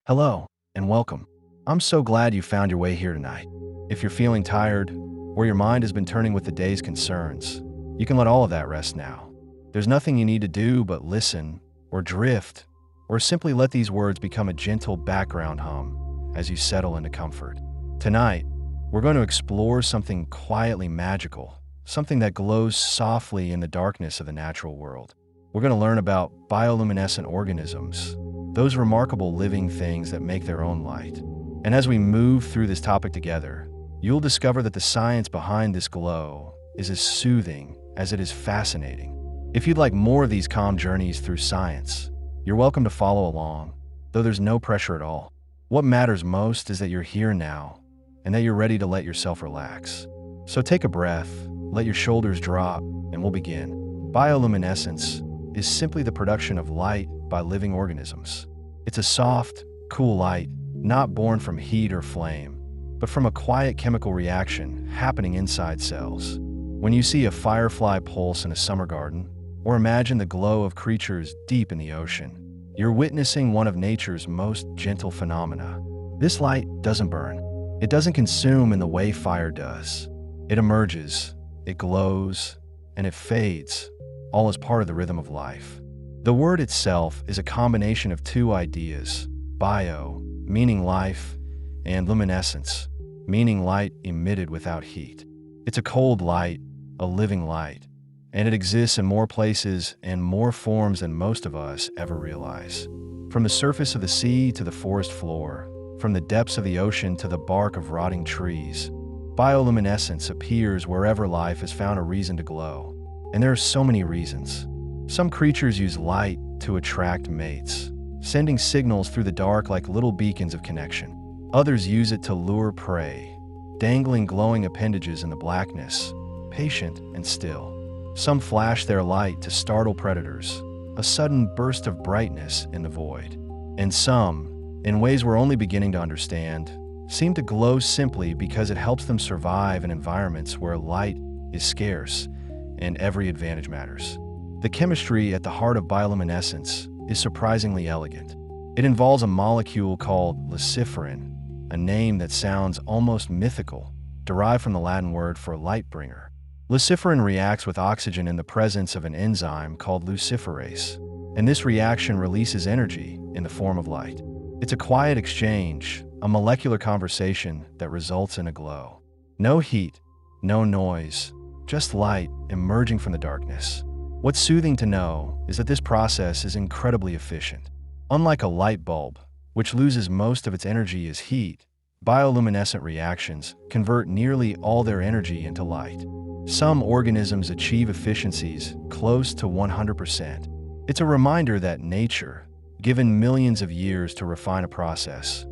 Hello, and welcome. I'm so glad you found your way here tonight. If you're feeling tired, or your mind has been turning with the day's concerns, you can let all of that rest now. There's nothing you need to do but listen, or drift, or simply let these words become a gentle background hum as you settle into comfort. Tonight, we're going to explore something quietly magical, something that glows softly in the darkness of the natural world. We're going to learn about bioluminescent organisms, those remarkable living things that make their own light. And as we move through this topic together, you'll discover that the science behind this glow is as soothing as it is fascinating. If you'd like more of these calm journeys through science, you're welcome to follow along, though there's no pressure at all. What matters most is that you're here now and that you're ready to let yourself relax. So take a breath, let your shoulders drop, and we'll begin. Bioluminescence is simply the production of light by living organisms. It's a soft, cool light, not born from heat or flame, but from a quiet chemical reaction happening inside cells. When you see a firefly pulse in a summer garden, or imagine the glow of creatures deep in the ocean, you're witnessing one of nature's most gentle phenomena. This light doesn't burn. It doesn't consume in the way fire does. It emerges, it glows, and it fades, all as part of the rhythm of life. The word itself is a combination of two ideas: bio, meaning life, and luminescence, meaning light emitted without heat. It's a cold light, a living light, and it exists in more places and more forms than most of us ever realize. From the surface of the sea to the forest floor, from the depths of the ocean to the bark of rotting trees, bioluminescence appears wherever life has found a reason to glow. And there are so many reasons. Some creatures use light to attract mates, sending signals through the dark like little beacons of connection. Others use it to lure prey, dangling glowing appendages in the blackness, patient and still. Some flash their light to startle predators, a sudden burst of brightness in the void. And some, in ways we're only beginning to understand, seem to glow simply because it helps them survive in environments where light is scarce and every advantage matters. The chemistry at the heart of bioluminescence is surprisingly elegant. It involves a molecule called luciferin, a name that sounds almost mythical, derived from the Latin word for light bringer. Luciferin reacts with oxygen in the presence of an enzyme called luciferase, and this reaction releases energy in the form of light. It's a quiet exchange, a molecular conversation that results in a glow. No heat, no noise, just light emerging from the darkness. What's soothing to know is that this process is incredibly efficient. Unlike a light bulb, which loses most of its energy as heat, bioluminescent reactions convert nearly all their energy into light. Some organisms achieve efficiencies close to 100%. It's a reminder that nature, given millions of years to refine a process,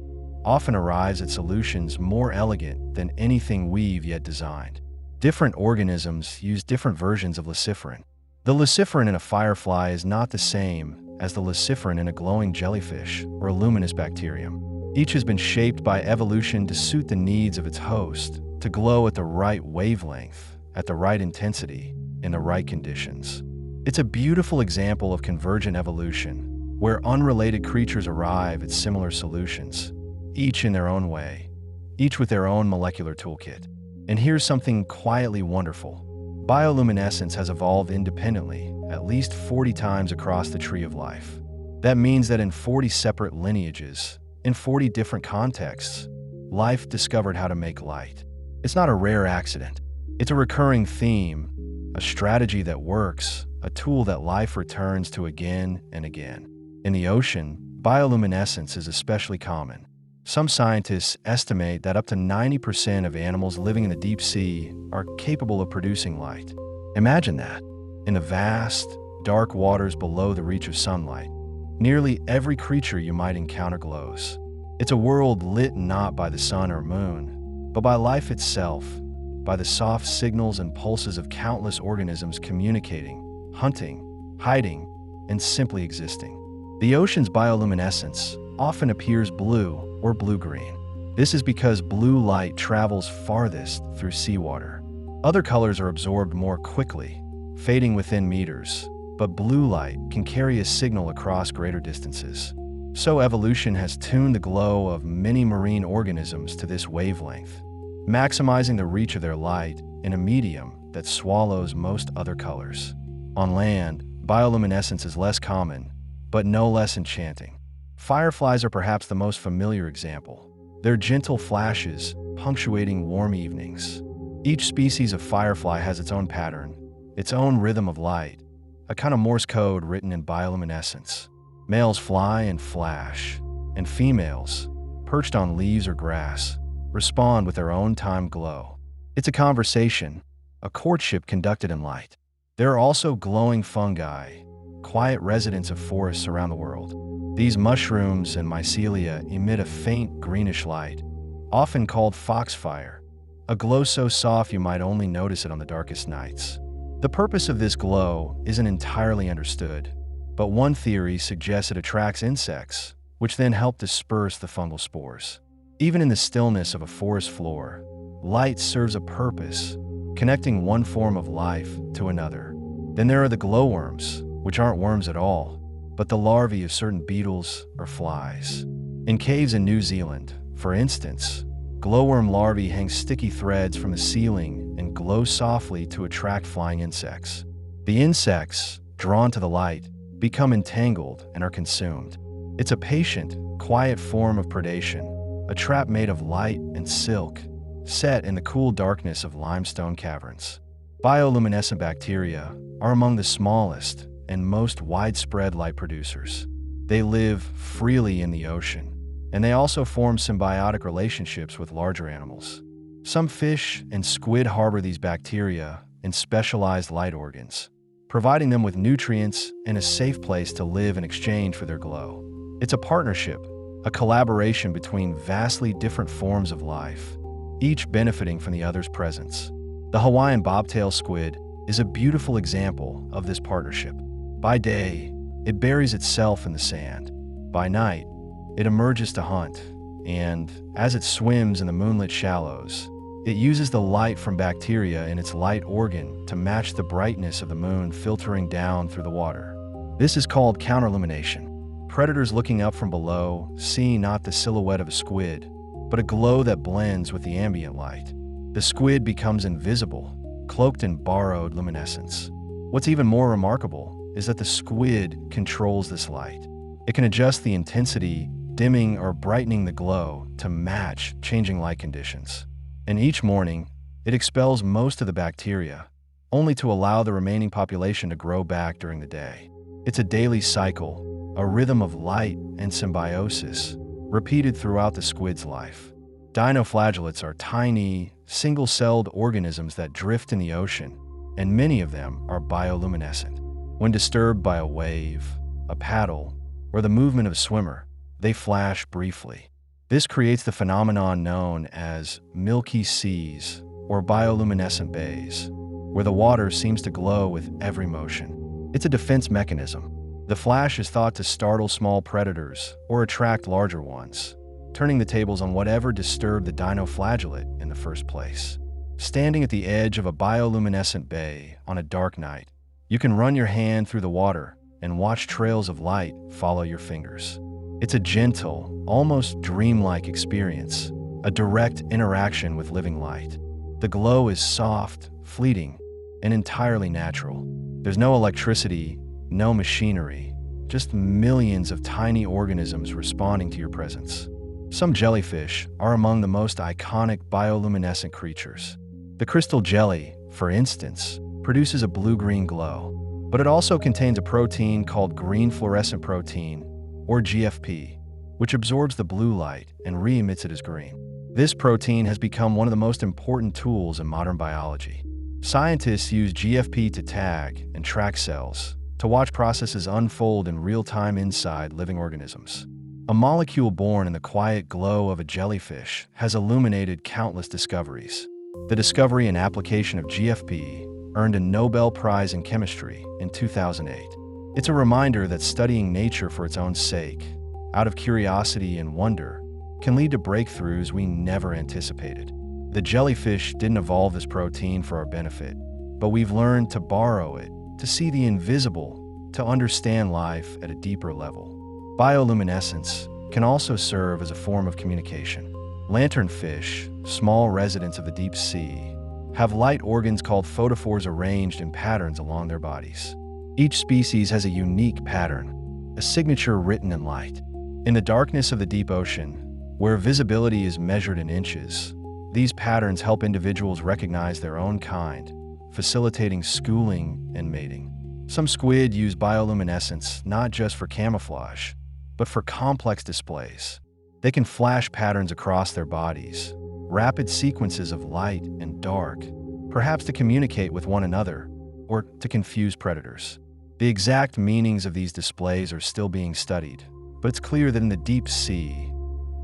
often arrives at solutions more elegant than anything we've yet designed. Different organisms use different versions of luciferin. The luciferin in a firefly is not the same as the luciferin in a glowing jellyfish or a luminous bacterium. Each has been shaped by evolution to suit the needs of its host, to glow at the right wavelength, at the right intensity, in the right conditions. It's a beautiful example of convergent evolution, where unrelated creatures arrive at similar solutions, each in their own way, each with their own molecular toolkit. And here's something quietly wonderful. Bioluminescence has evolved independently at least 40 times across the tree of life. That means that in 40 separate lineages, in 40 different contexts, life discovered how to make light. It's not a rare accident. It's a recurring theme, a strategy that works, a tool that life returns to again and again. In the ocean, bioluminescence is especially common. Some scientists estimate that up to 90% of animals living in the deep sea are capable of producing light. Imagine that. In the vast, dark waters below the reach of sunlight, nearly every creature you might encounter glows. It's a world lit not by the sun or moon, but by life itself, by the soft signals and pulses of countless organisms communicating, hunting, hiding, and simply existing. The ocean's bioluminescence often appears blue or blue-green. This is because blue light travels farthest through seawater. Other colors are absorbed more quickly, fading within meters, but blue light can carry a signal across greater distances. So evolution has tuned the glow of many marine organisms to this wavelength, maximizing the reach of their light in a medium that swallows most other colors. On land, bioluminescence is less common, but no less enchanting. Fireflies are perhaps the most familiar example. Their gentle flashes punctuating warm evenings. Each species of firefly has its own pattern, its own rhythm of light, a kind of Morse code written in bioluminescence. Males fly and flash, and females, perched on leaves or grass, respond with their own time glow. It's a conversation, a courtship conducted in light. There are also glowing fungi, quiet residents of forests around the world. These mushrooms and mycelia emit a faint greenish light, often called foxfire, a glow so soft you might only notice it on the darkest nights. The purpose of this glow isn't entirely understood, but one theory suggests it attracts insects, which then help disperse the fungal spores. Even in the stillness of a forest floor, light serves a purpose, connecting one form of life to another. Then there are the glowworms, which aren't worms at all, but the larvae of certain beetles or flies. In caves in New Zealand, for instance, glowworm larvae hang sticky threads from the ceiling and glow softly to attract flying insects. The insects, drawn to the light, become entangled and are consumed. It's a patient, quiet form of predation, a trap made of light and silk, set in the cool darkness of limestone caverns. Bioluminescent bacteria are among the smallest and most widespread light producers. They live freely in the ocean, and they also form symbiotic relationships with larger animals. Some fish and squid harbor these bacteria in specialized light organs, providing them with nutrients and a safe place to live in exchange for their glow. It's a partnership, a collaboration between vastly different forms of life, each benefiting from the other's presence. The Hawaiian bobtail squid is a beautiful example of this partnership. By day, it buries itself in the sand. By night, it emerges to hunt, and as it swims in the moonlit shallows, it uses the light from bacteria in its light organ to match the brightness of the moon filtering down through the water. This is called counterlumination. Predators looking up from below see not the silhouette of a squid, but a glow that blends with the ambient light. The squid becomes invisible, cloaked in borrowed luminescence. What's even more remarkable is that the squid controls this light. It can adjust the intensity, dimming or brightening the glow to match changing light conditions. And each morning, it expels most of the bacteria, only to allow the remaining population to grow back during the day. It's a daily cycle, a rhythm of light and symbiosis, repeated throughout the squid's life. Dinoflagellates are tiny, single-celled organisms that drift in the ocean, and many of them are bioluminescent. When disturbed by a wave, a paddle, or the movement of a swimmer, they flash briefly. This creates the phenomenon known as milky seas or bioluminescent bays, where the water seems to glow with every motion. It's a defense mechanism. The flash is thought to startle small predators or attract larger ones, turning the tables on whatever disturbed the dinoflagellate in the first place. Standing at the edge of a bioluminescent bay on a dark night, you can run your hand through the water and watch trails of light follow your fingers. It's a gentle, almost dreamlike experience, a direct interaction with living light. The glow is soft, fleeting, and entirely natural. There's no electricity, no machinery, just millions of tiny organisms responding to your presence. Some jellyfish are among the most iconic bioluminescent creatures. The crystal jelly, for instance, produces a blue-green glow, but it also contains a protein called green fluorescent protein, or GFP, which absorbs the blue light and re-emits it as green. This protein has become one of the most important tools in modern biology. Scientists use GFP to tag and track cells, to watch processes unfold in real time inside living organisms. A molecule born in the quiet glow of a jellyfish has illuminated countless discoveries. The discovery and application of GFP earned a Nobel Prize in Chemistry in 2008. It's a reminder that studying nature for its own sake, out of curiosity and wonder, can lead to breakthroughs we never anticipated. The jellyfish didn't evolve this protein for our benefit, but we've learned to borrow it, to see the invisible, to understand life at a deeper level. Bioluminescence can also serve as a form of communication. Lanternfish, small residents of the deep sea, have light organs called photophores arranged in patterns along their bodies. Each species has a unique pattern, a signature written in light. In the darkness of the deep ocean, where visibility is measured in inches, these patterns help individuals recognize their own kind, facilitating schooling and mating. Some squid use bioluminescence not just for camouflage, but for complex displays. They can flash patterns across their bodies, rapid sequences of light and dark, perhaps to communicate with one another or to confuse predators. The exact meanings of these displays are still being studied, but it's clear that in the deep sea,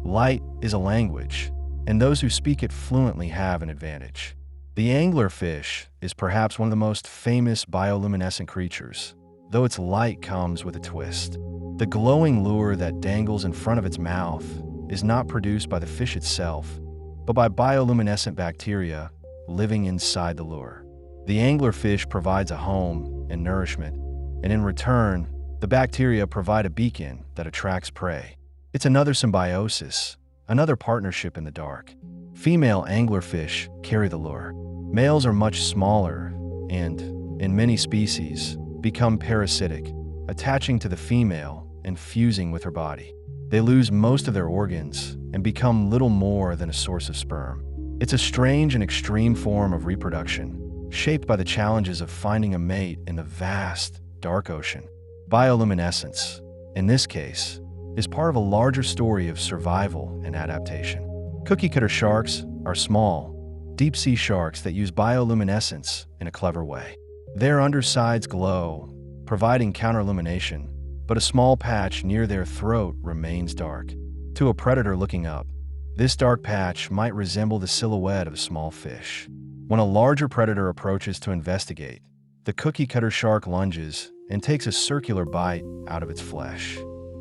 light is a language, and those who speak it fluently have an advantage. The anglerfish is perhaps one of the most famous bioluminescent creatures, though its light comes with a twist. The glowing lure that dangles in front of its mouth is not produced by the fish itself, but by bioluminescent bacteria living inside the lure. The anglerfish provides a home and nourishment, and in return, the bacteria provide a beacon that attracts prey. It's another symbiosis, another partnership in the dark. Female anglerfish carry the lure. Males are much smaller and, in many species, become parasitic, attaching to the female and fusing with her body. They lose most of their organs and become little more than a source of sperm. It's a strange and extreme form of reproduction, shaped by the challenges of finding a mate in the vast, dark ocean. Bioluminescence, in this case, is part of a larger story of survival and adaptation. Cookie-cutter sharks are small, deep-sea sharks that use bioluminescence in a clever way. Their undersides glow, providing counterillumination, but a small patch near their throat remains dark. To a predator looking up, this dark patch might resemble the silhouette of a small fish. When a larger predator approaches to investigate, the cookie-cutter shark lunges and takes a circular bite out of its flesh.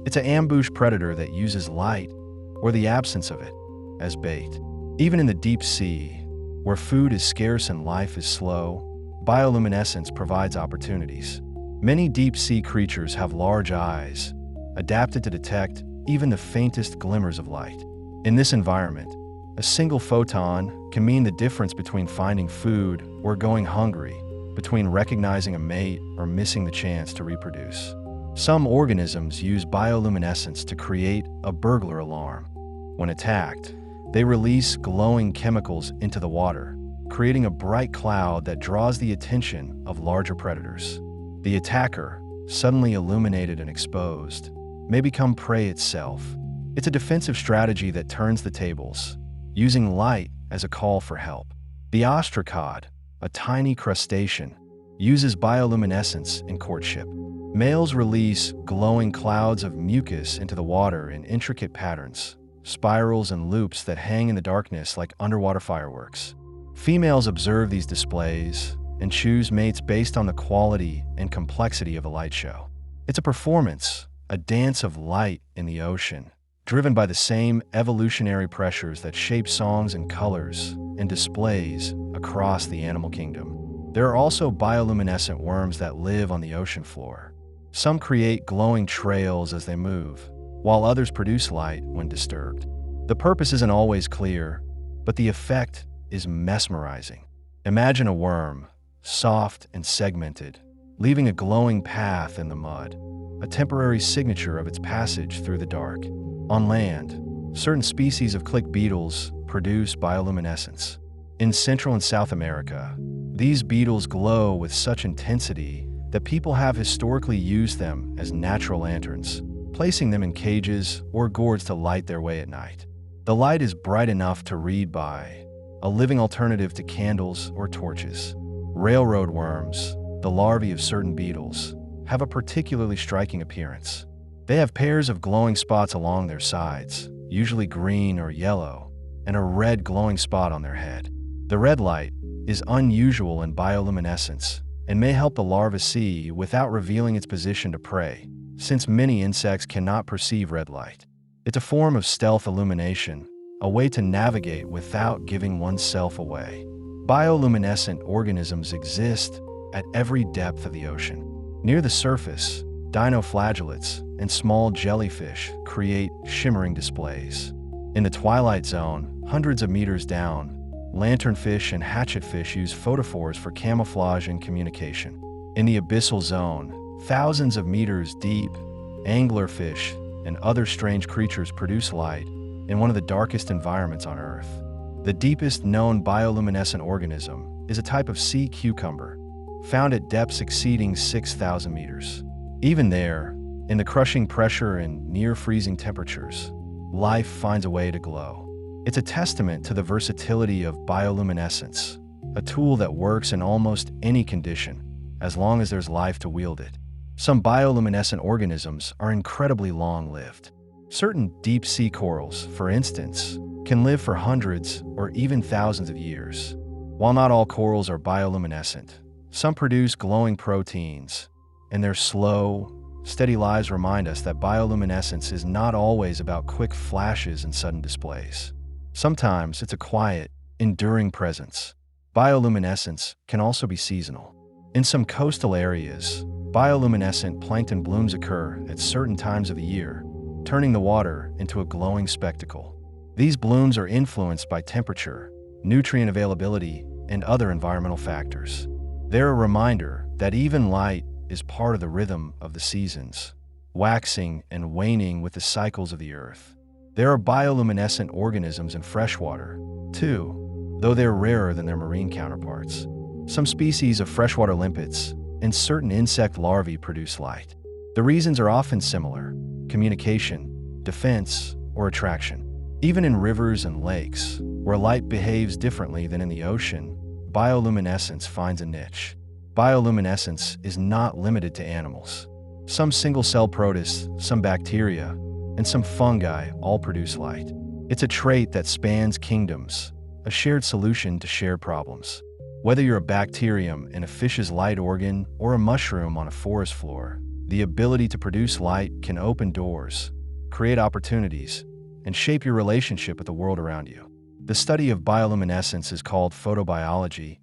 It's an ambush predator that uses light, or the absence of it, as bait. Even in the deep sea, where food is scarce and life is slow, bioluminescence provides opportunities. Many deep-sea creatures have large eyes, adapted to detect even the faintest glimmers of light. In this environment, a single photon can mean the difference between finding food or going hungry, between recognizing a mate or missing the chance to reproduce. Some organisms use bioluminescence to create a burglar alarm. When attacked, they release glowing chemicals into the water, creating a bright cloud that draws the attention of larger predators. The attacker, suddenly illuminated and exposed, may become prey itself. It's a defensive strategy that turns the tables, using light as a call for help. The ostracod, a tiny crustacean, uses bioluminescence in courtship. Males release glowing clouds of mucus into the water in intricate patterns, spirals and loops that hang in the darkness like underwater fireworks. Females observe these displays and choose mates based on the quality and complexity of a light show. It's a performance, a dance of light in the ocean, driven by the same evolutionary pressures that shape songs and colors and displays across the animal kingdom. There are also bioluminescent worms that live on the ocean floor. Some create glowing trails as they move, while others produce light when disturbed. The purpose isn't always clear, but the effect is mesmerizing. Imagine a worm, soft and segmented, leaving a glowing path in the mud, a temporary signature of its passage through the dark. On land, certain species of click beetles produce bioluminescence. In Central and South America, these beetles glow with such intensity that people have historically used them as natural lanterns, placing them in cages or gourds to light their way at night. The light is bright enough to read by, a living alternative to candles or torches. Railroad worms, the larvae of certain beetles, have a particularly striking appearance. They have pairs of glowing spots along their sides, usually green or yellow, and a red glowing spot on their head. The red light is unusual in bioluminescence and may help the larva see without revealing its position to prey, since many insects cannot perceive red light. It's a form of stealth illumination, a way to navigate without giving oneself away. Bioluminescent organisms exist at every depth of the ocean. Near the surface, dinoflagellates and small jellyfish create shimmering displays. In the twilight zone, hundreds of meters down, lanternfish and hatchetfish use photophores for camouflage and communication. In the abyssal zone, thousands of meters deep, anglerfish and other strange creatures produce light in one of the darkest environments on Earth. The deepest known bioluminescent organism is a type of sea cucumber, found at depths exceeding 6,000 meters. Even there, in the crushing pressure and near-freezing temperatures, life finds a way to glow. It's a testament to the versatility of bioluminescence, a tool that works in almost any condition, as long as there's life to wield it. Some bioluminescent organisms are incredibly long-lived. Certain deep-sea corals, for instance, can live for hundreds or even thousands of years. While not all corals are bioluminescent, some produce glowing proteins, and their slow, steady lives remind us that bioluminescence is not always about quick flashes and sudden displays. Sometimes it's a quiet, enduring presence. Bioluminescence can also be seasonal. In some coastal areas, bioluminescent plankton blooms occur at certain times of the year, turning the water into a glowing spectacle. These blooms are influenced by temperature, nutrient availability, and other environmental factors. They're a reminder that even light is part of the rhythm of the seasons, waxing and waning with the cycles of the earth. There are bioluminescent organisms in freshwater, too, though they're rarer than their marine counterparts. Some species of freshwater limpets and certain insect larvae produce light. The reasons are often similar: communication, defense, or attraction. Even in rivers and lakes, where light behaves differently than in the ocean, bioluminescence finds a niche. Bioluminescence is not limited to animals. Some single-cell protists, some bacteria, and some fungi all produce light. It's a trait that spans kingdoms, a shared solution to shared problems. Whether you're a bacterium in a fish's light organ or a mushroom on a forest floor, the ability to produce light can open doors, create opportunities, and shape your relationship with the world around you. The study of bioluminescence is called photobiology,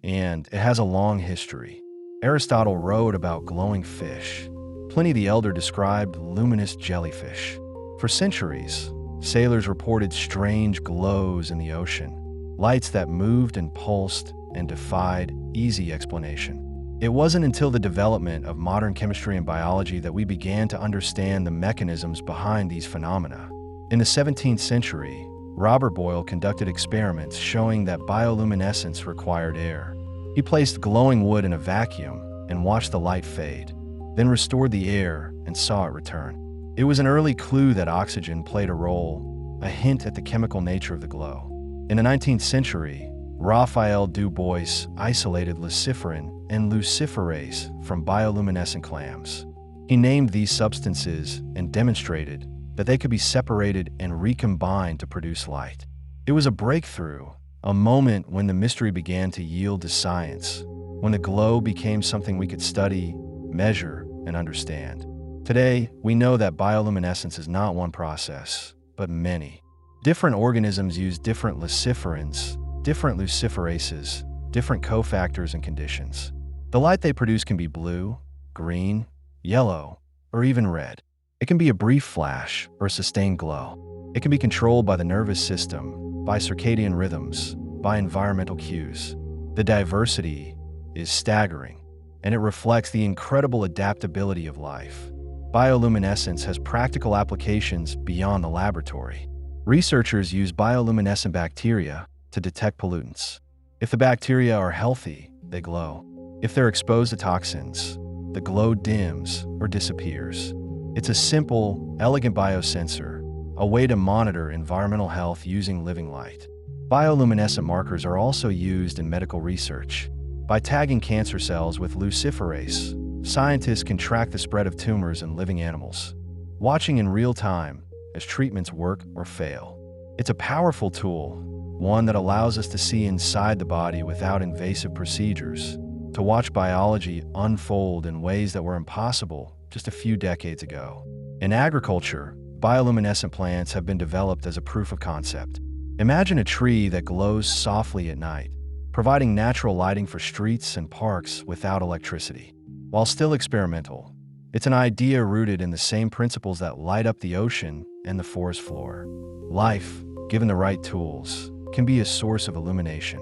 and it has a long history. Aristotle wrote about glowing fish. Pliny the Elder described luminous jellyfish. For centuries, sailors reported strange glows in the ocean, lights that moved and pulsed and defied easy explanation. It wasn't until the development of modern chemistry and biology that we began to understand the mechanisms behind these phenomena. In the 17th century, Robert Boyle conducted experiments showing that bioluminescence required air. He placed glowing wood in a vacuum and watched the light fade, then restored the air and saw it return. It was an early clue that oxygen played a role, a hint at the chemical nature of the glow. In the 19th century, Raphael Du Bois isolated luciferin and luciferase from bioluminescent clams. He named these substances and demonstrated that they could be separated and recombined to produce light. It was a breakthrough, a moment when the mystery began to yield to science, when the glow became something we could study, measure, and understand. Today, we know that bioluminescence is not one process, but many. Different organisms use different luciferins, different luciferases, different cofactors and conditions. The light they produce can be blue, green, yellow, or even red. It can be a brief flash or a sustained glow. It can be controlled by the nervous system, by circadian rhythms, by environmental cues. The diversity is staggering, and it reflects the incredible adaptability of life. Bioluminescence has practical applications beyond the laboratory. Researchers use bioluminescent bacteria to detect pollutants. If the bacteria are healthy, they glow. If they're exposed to toxins, the glow dims or disappears. It's a simple, elegant biosensor, a way to monitor environmental health using living light. Bioluminescent markers are also used in medical research. By tagging cancer cells with luciferase, scientists can track the spread of tumors in living animals, watching in real time as treatments work or fail. It's a powerful tool, one that allows us to see inside the body without invasive procedures, to watch biology unfold in ways that were impossible just a few decades ago. In agriculture, bioluminescent plants have been developed as a proof of concept. Imagine a tree that glows softly at night, providing natural lighting for streets and parks without electricity. While still experimental, It's an idea rooted in the same principles that light up the ocean and the forest floor. Life, given the right tools, can be a source of illumination.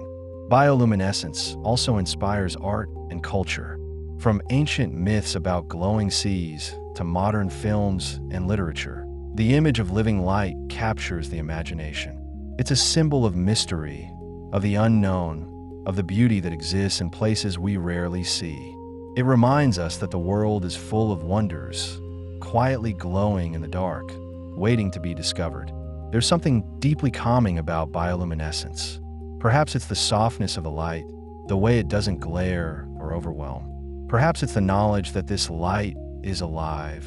Bioluminescence also inspires art and culture. From ancient myths about glowing seas to modern films and literature, the image of living light captures the imagination. It's a symbol of mystery, of the unknown, of the beauty that exists in places we rarely see. It reminds us that the world is full of wonders, quietly glowing in the dark, waiting to be discovered. There's something deeply calming about bioluminescence. Perhaps it's the softness of the light, the way it doesn't glare or overwhelm. Perhaps it's the knowledge that this light is alive,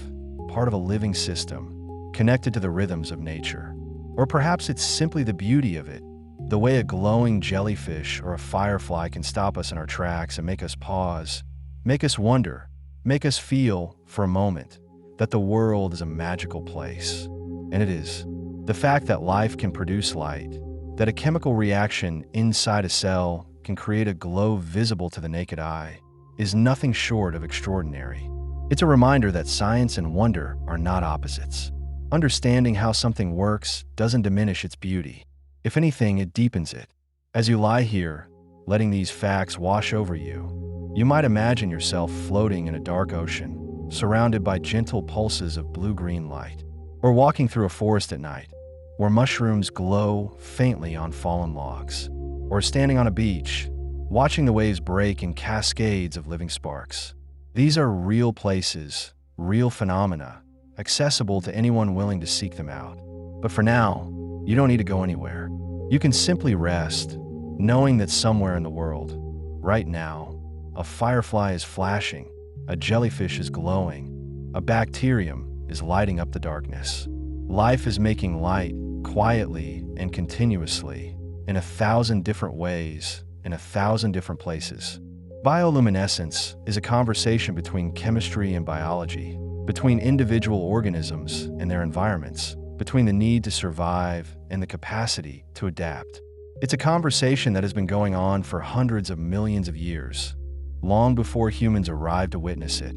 part of a living system, connected to the rhythms of nature. Or perhaps it's simply the beauty of it, the way a glowing jellyfish or a firefly can stop us in our tracks and make us pause, make us wonder, make us feel, for a moment, that the world is a magical place. And it is. The fact that life can produce light, that a chemical reaction inside a cell can create a glow visible to the naked eye, is nothing short of extraordinary. It's a reminder that science and wonder are not opposites. Understanding how something works doesn't diminish its beauty. If anything, it deepens it. As you lie here, letting these facts wash over you, you might imagine yourself floating in a dark ocean, surrounded by gentle pulses of blue-green light, or walking through a forest at night, where mushrooms glow faintly on fallen logs, or standing on a beach, watching the waves break in cascades of living sparks. These are real places, real phenomena, accessible to anyone willing to seek them out. But for now, you don't need to go anywhere. You can simply rest, knowing that somewhere in the world, right now, a firefly is flashing, a jellyfish is glowing, a bacterium is lighting up the darkness. Life is making light quietly and continuously, in 1,000 different ways, in 1,000 different places. Bioluminescence is a conversation between chemistry and biology, between individual organisms and their environments, between the need to survive and the capacity to adapt. It's a conversation that has been going on for hundreds of millions of years, long before humans arrived to witness it,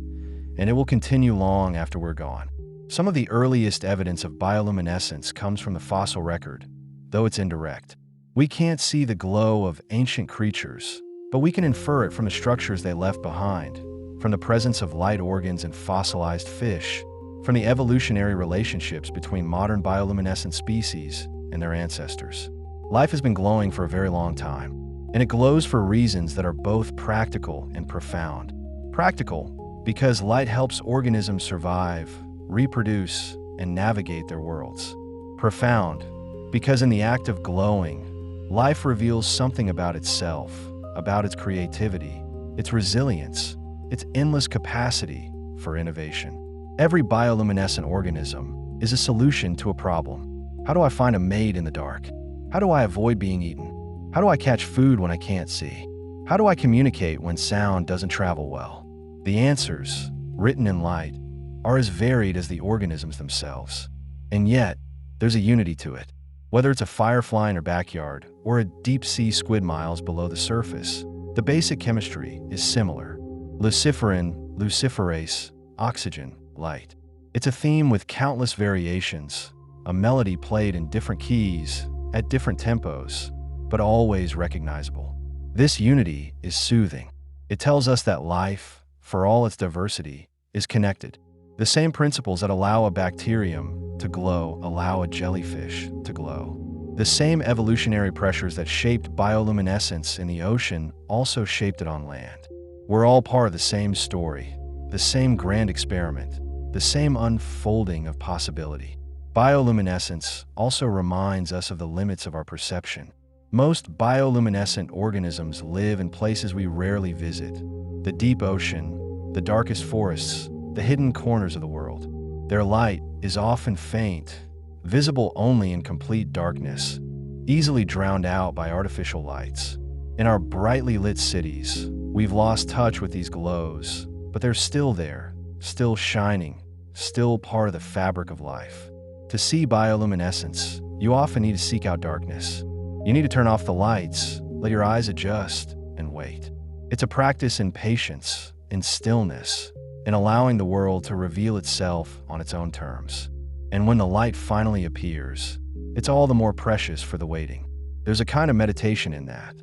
and it will continue long after we're gone. Some of the earliest evidence of bioluminescence comes from the fossil record, though it's indirect. We can't see the glow of ancient creatures, but we can infer it from the structures they left behind, from the presence of light organs in fossilized fish, from the evolutionary relationships between modern bioluminescent species and their ancestors. Life has been glowing for a very long time, and it glows for reasons that are both practical and profound. Practical, because light helps organisms survive, reproduce, and navigate their worlds. Profound, because in the act of glowing, life reveals something about itself, about its creativity, its resilience, its endless capacity for innovation. Every bioluminescent organism is a solution to a problem. How do I find a mate in the dark? How do I avoid being eaten? How do I catch food when I can't see? How do I communicate when sound doesn't travel well? The answers, written in light, are as varied as the organisms themselves. And yet, there's a unity to it. Whether it's a firefly in our backyard or a deep-sea squid miles below the surface, the basic chemistry is similar. Luciferin, luciferase, oxygen, light. It's a theme with countless variations, a melody played in different keys, at different tempos, but always recognizable. This unity is soothing. It tells us that life, for all its diversity, is connected. The same principles that allow a bacterium to glow allow a jellyfish to glow. The same evolutionary pressures that shaped bioluminescence in the ocean also shaped it on land. We're all part of the same story, the same grand experiment, the same unfolding of possibility. Bioluminescence also reminds us of the limits of our perception. Most bioluminescent organisms live in places we rarely visit: the deep ocean, the darkest forests, the hidden corners of the world. Their light is often faint, visible only in complete darkness, easily drowned out by artificial lights. In our brightly lit cities, we've lost touch with these glows, but they're still there, still shining, still part of the fabric of life. To see bioluminescence, you often need to seek out darkness. You need to turn off the lights, let your eyes adjust, and wait. It's a practice in patience, in stillness, in allowing the world to reveal itself on its own terms. And when the light finally appears, it's all the more precious for the waiting. There's a kind of meditation in that.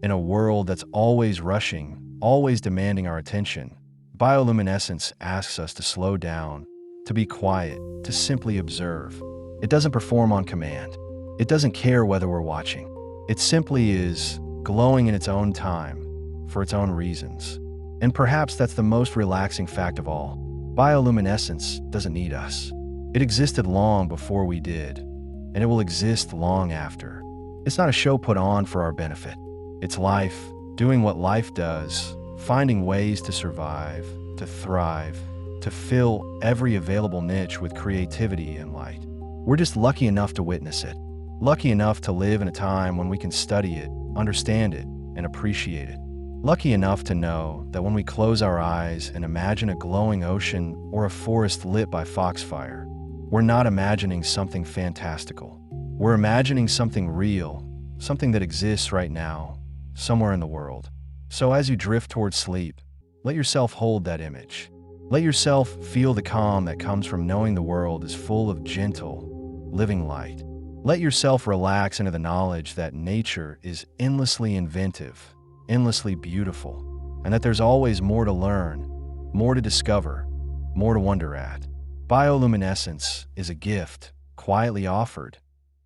In a world that's always rushing, always demanding our attention, bioluminescence asks us to slow down, to be quiet, to simply observe. It doesn't perform on command. It doesn't care whether we're watching. It simply is, glowing in its own time, for its own reasons. And perhaps that's the most relaxing fact of all. Bioluminescence doesn't need us. It existed long before we did, and it will exist long after. It's not a show put on for our benefit. It's life, doing what life does, finding ways to survive, to thrive, to fill every available niche with creativity and light. We're just lucky enough to witness it. Lucky enough to live in a time when we can study it, understand it, and appreciate it. Lucky enough to know that when we close our eyes and imagine a glowing ocean or a forest lit by foxfire, we're not imagining something fantastical. We're imagining something real, something that exists right now, somewhere in the world. So as you drift towards sleep, let yourself hold that image. Let yourself feel the calm that comes from knowing the world is full of gentle, living light. Let yourself relax into the knowledge that nature is endlessly inventive, endlessly beautiful, and that there's always more to learn, more to discover, more to wonder at. Bioluminescence is a gift, quietly offered,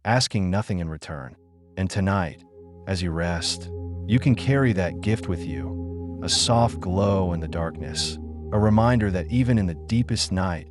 asking nothing in return. And tonight, as you rest, you can carry that gift with you, a soft glow in the darkness, a reminder that even in the deepest night,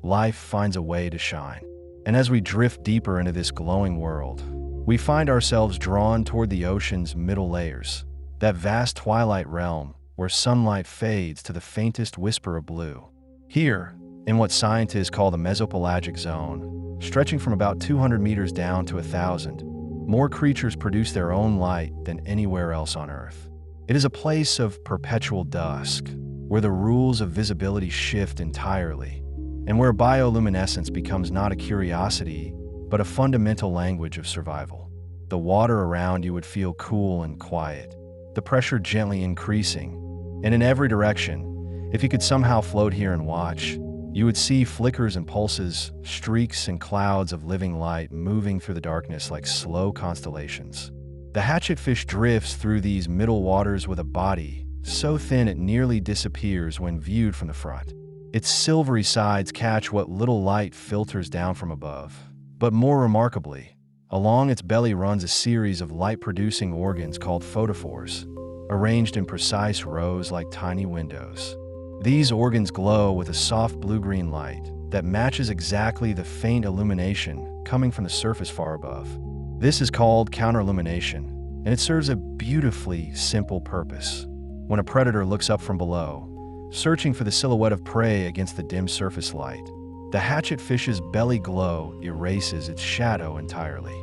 life finds a way to shine. And as we drift deeper into this glowing world, we find ourselves drawn toward the ocean's middle layers, that vast twilight realm where sunlight fades to the faintest whisper of blue. Here, in what scientists call the mesopelagic zone, stretching from about 200 meters down to 1,000, more creatures produce their own light than anywhere else on Earth. It is a place of perpetual dusk, where the rules of visibility shift entirely, and where bioluminescence becomes not a curiosity, but a fundamental language of survival. The water around you would feel cool and quiet, the pressure gently increasing, and in every direction, if you could somehow float here and watch, you would see flickers and pulses, streaks and clouds of living light moving through the darkness like slow constellations. The hatchetfish drifts through these middle waters with a body so thin it nearly disappears when viewed from the front. Its silvery sides catch what little light filters down from above. But more remarkably, along its belly runs a series of light-producing organs called photophores, arranged in precise rows like tiny windows. These organs glow with a soft blue-green light that matches exactly the faint illumination coming from the surface far above. This is called counterillumination, and it serves a beautifully simple purpose. When a predator looks up from below, searching for the silhouette of prey against the dim surface light, the hatchetfish's belly glow erases its shadow entirely.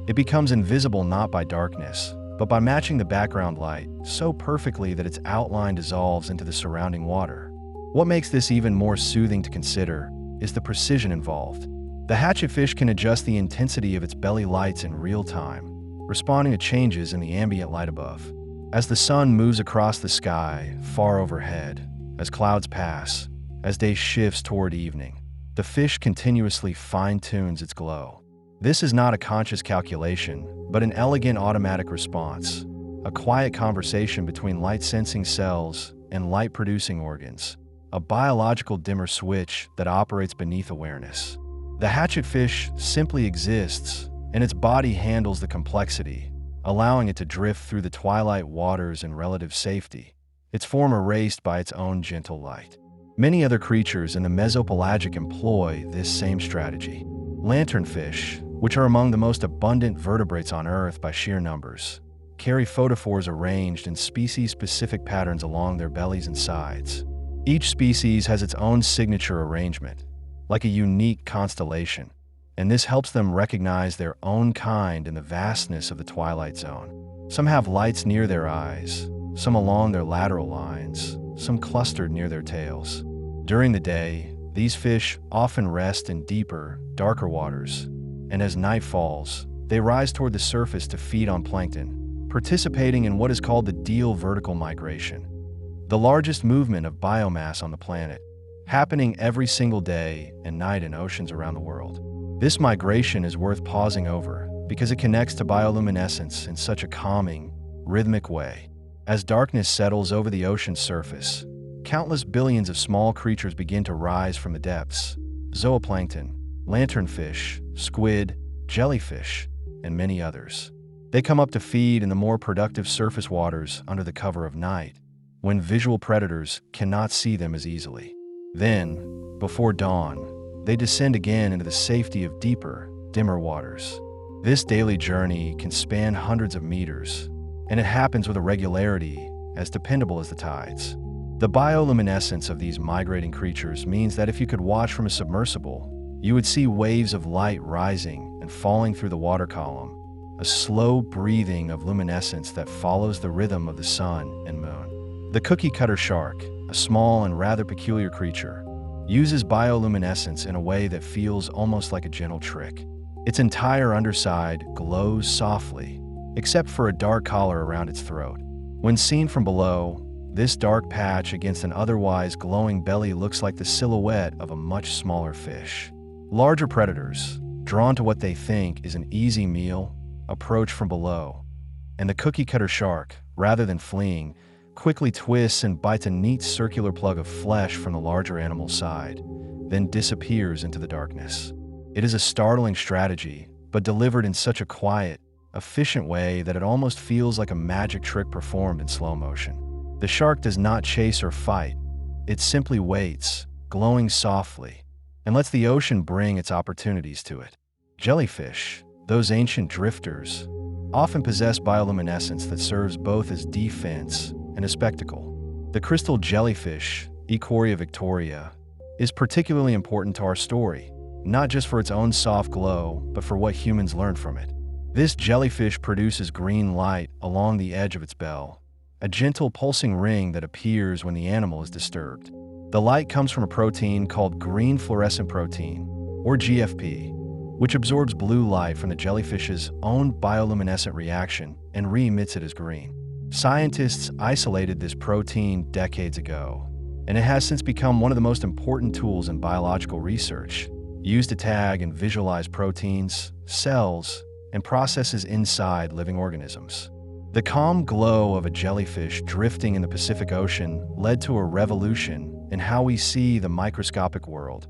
It becomes invisible not by darkness, but by matching the background light so perfectly that its outline dissolves into the surrounding water. What makes this even more soothing to consider is the precision involved. The hatchetfish can adjust the intensity of its belly lights in real time, responding to changes in the ambient light above. As the sun moves across the sky, far overhead, as clouds pass, as day shifts toward evening, the fish continuously fine-tunes its glow. This is not a conscious calculation, but an elegant automatic response, a quiet conversation between light-sensing cells and light-producing organs, a biological dimmer switch that operates beneath awareness. The hatchetfish simply exists, and its body handles the complexity, allowing it to drift through the twilight waters in relative safety, its form erased by its own gentle light. Many other creatures in the mesopelagic employ this same strategy. Lanternfish, which are among the most abundant vertebrates on Earth by sheer numbers, carry photophores arranged in species-specific patterns along their bellies and sides. Each species has its own signature arrangement, like a unique constellation, and this helps them recognize their own kind in the vastness of the twilight zone. Some have lights near their eyes, some along their lateral lines, some clustered near their tails. During the day, these fish often rest in deeper, darker waters, and as night falls, they rise toward the surface to feed on plankton, participating in what is called the diel vertical migration, the largest movement of biomass on the planet. happening every single day and night in oceans around the world. This migration is worth pausing over because it connects to bioluminescence in such a calming, rhythmic way. As darkness settles over the ocean's surface, countless billions of small creatures begin to rise from the depths. Zooplankton, lanternfish, squid, jellyfish, and many others. They come up to feed in the more productive surface waters under the cover of night, when visual predators cannot see them as easily. Then, before dawn, they descend again into the safety of deeper, dimmer waters. This daily journey can span hundreds of meters, and it happens with a regularity as dependable as the tides. The bioluminescence of these migrating creatures means that if you could watch from a submersible, you would see waves of light rising and falling through the water column, a slow breathing of luminescence that follows the rhythm of the sun and moon. The cookie-cutter shark, a small and rather peculiar creature, uses bioluminescence in a way that feels almost like a gentle trick. Its entire underside glows softly, except for a dark collar around its throat. When seen from below, this dark patch against an otherwise glowing belly looks like the silhouette of a much smaller fish. Larger predators, drawn to what they think is an easy meal, approach from below, and the cookie-cutter shark, rather than fleeing, quickly twists and bites a neat circular plug of flesh from the larger animal's side, then disappears into the darkness. It is a startling strategy, but delivered in such a quiet, efficient way that it almost feels like a magic trick performed in slow motion. The shark does not chase or fight. It simply waits, glowing softly, and lets the ocean bring its opportunities to it. Jellyfish, those ancient drifters, often possess bioluminescence that serves both as defense and a spectacle. The crystal jellyfish, Echoria victoria, is particularly important to our story, not just for its own soft glow, but for what humans learn from it. This jellyfish produces green light along the edge of its bell, a gentle pulsing ring that appears when the animal is disturbed. The light comes from a protein called green fluorescent protein, or GFP, which absorbs blue light from the jellyfish's own bioluminescent reaction and re-emits it as green. Scientists isolated this protein decades ago, and it has since become one of the most important tools in biological research, used to tag and visualize proteins, cells, and processes inside living organisms. The calm glow of a jellyfish drifting in the Pacific Ocean led to a revolution in how we see the microscopic world,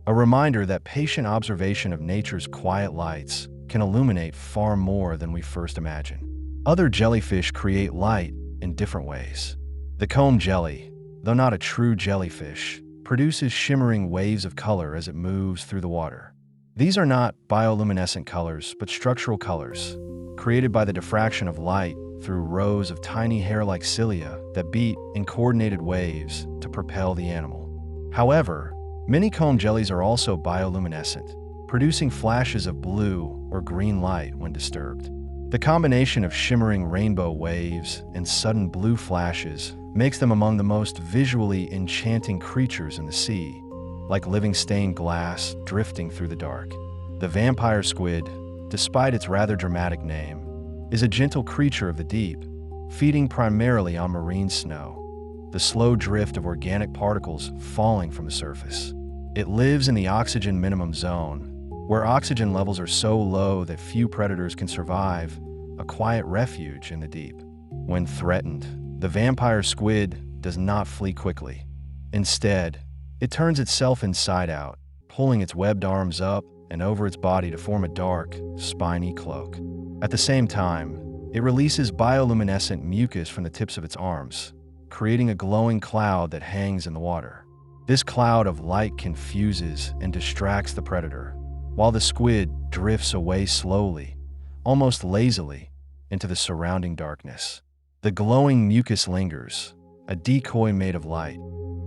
a reminder that patient observation of nature's quiet lights can illuminate far more than we first imagined. Other jellyfish create light in different ways. The comb jelly, though not a true jellyfish, produces shimmering waves of color as it moves through the water. These are not bioluminescent colors, but structural colors, created by the diffraction of light through rows of tiny hair-like cilia that beat in coordinated waves to propel the animal. However, many comb jellies are also bioluminescent, producing flashes of blue or green light when disturbed. The combination of shimmering rainbow waves and sudden blue flashes makes them among the most visually enchanting creatures in the sea, like living stained glass drifting through the dark. The vampire squid, despite its rather dramatic name, is a gentle creature of the deep, feeding primarily on marine snow, the slow drift of organic particles falling from the surface. It lives in the oxygen minimum zone, where oxygen levels are so low that few predators can survive, a quiet refuge in the deep. When threatened, the vampire squid does not flee quickly. Instead, it turns itself inside out, pulling its webbed arms up and over its body to form a dark, spiny cloak. At the same time, it releases bioluminescent mucus from the tips of its arms, creating a glowing cloud that hangs in the water. This cloud of light confuses and distracts the predator, while the squid drifts away slowly, almost lazily, into the surrounding darkness. The glowing mucus lingers, a decoy made of light,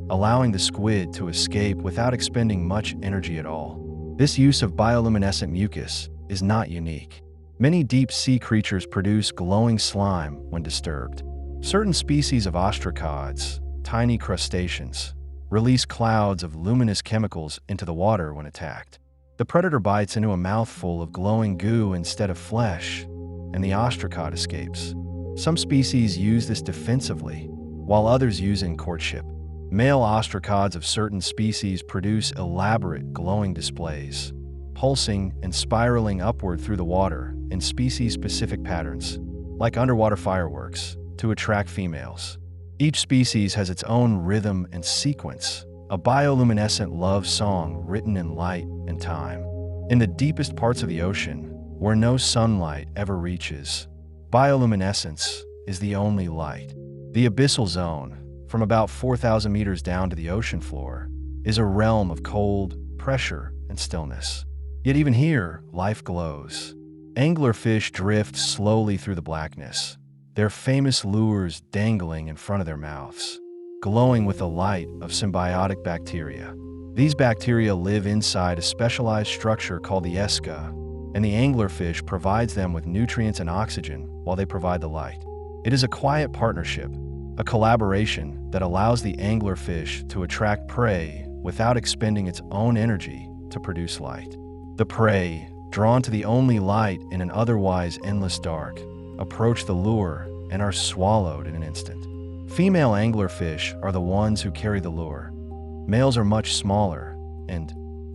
allowing the squid to escape without expending much energy at all. This use of bioluminescent mucus is not unique. Many deep-sea creatures produce glowing slime when disturbed. Certain species of ostracods, tiny crustaceans, release clouds of luminous chemicals into the water when attacked. The predator bites into a mouthful of glowing goo instead of flesh, and the ostracod escapes. Some species use this defensively, while others use it in courtship. Male ostracods of certain species produce elaborate glowing displays, pulsing and spiraling upward through the water in species-specific patterns, like underwater fireworks, to attract females. Each species has its own rhythm and sequence, a bioluminescent love song written in light and time. In the deepest parts of the ocean, where no sunlight ever reaches, bioluminescence is the only light. The abyssal zone, from about 4,000 meters down to the ocean floor, is a realm of cold, pressure, and stillness. Yet even here, life glows. Anglerfish drift slowly through the blackness, their famous lures dangling in front of their mouths, glowing with the light of symbiotic bacteria. These bacteria live inside a specialized structure called the esca, and the anglerfish provides them with nutrients and oxygen while they provide the light. It is a quiet partnership, a collaboration that allows the anglerfish to attract prey without expending its own energy to produce light. The prey, drawn to the only light in an otherwise endless dark, approach the lure and are swallowed in an instant. Female anglerfish are the ones who carry the lure. Males are much smaller and,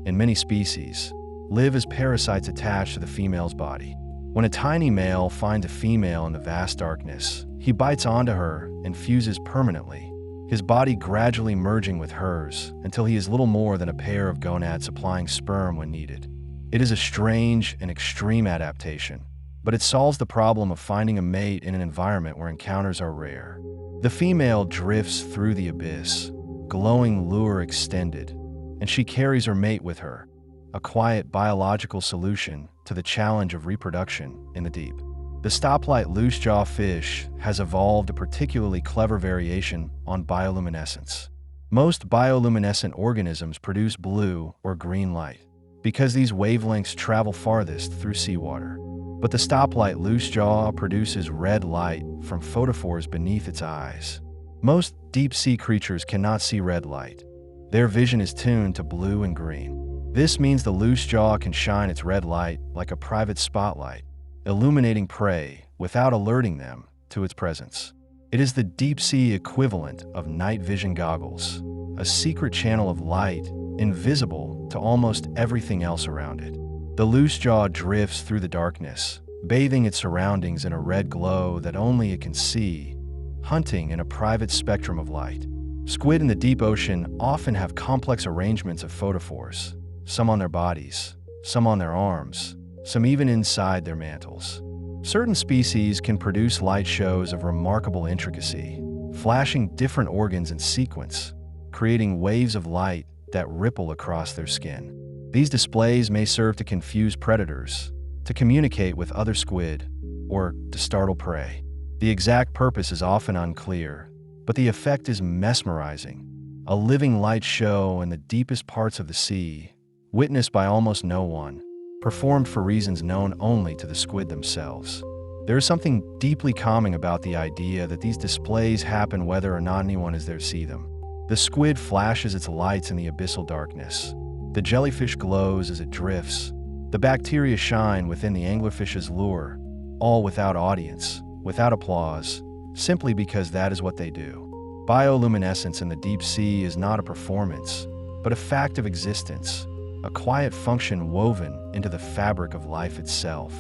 in many species, live as parasites attached to the female's body. When a tiny male finds a female in the vast darkness, he bites onto her and fuses permanently, his body gradually merging with hers until he is little more than a pair of gonads supplying sperm when needed. It is a strange and extreme adaptation, but it solves the problem of finding a mate in an environment where encounters are rare. The female drifts through the abyss, glowing lure extended, and she carries her mate with her, a quiet biological solution to the challenge of reproduction in the deep. The stoplight loosejaw fish has evolved a particularly clever variation on bioluminescence. Most bioluminescent organisms produce blue or green light, because these wavelengths travel farthest through seawater. But the stoplight loosejaw produces red light from photophores beneath its eyes. Most deep-sea creatures cannot see red light. Their vision is tuned to blue and green. This means the loosejaw can shine its red light like a private spotlight, illuminating prey without alerting them to its presence. It is the deep-sea equivalent of night vision goggles, a secret channel of light invisible to almost everything else around it. The loosejaw drifts through the darkness, bathing its surroundings in a red glow that only it can see, hunting in a private spectrum of light. Squid in the deep ocean often have complex arrangements of photophores, some on their bodies, some on their arms, some even inside their mantles. Certain species can produce light shows of remarkable intricacy, flashing different organs in sequence, creating waves of light that ripple across their skin. These displays may serve to confuse predators, to communicate with other squid, or to startle prey. The exact purpose is often unclear, but the effect is mesmerizing. A living light show in the deepest parts of the sea, witnessed by almost no one, performed for reasons known only to the squid themselves. There is something deeply calming about the idea that these displays happen whether or not anyone is there to see them. The squid flashes its lights in the abyssal darkness. The jellyfish glows as it drifts. The bacteria shine within the anglerfish's lure, all without audience, without applause, simply because that is what they do. Bioluminescence in the deep sea is not a performance, but a fact of existence, a quiet function woven into the fabric of life itself.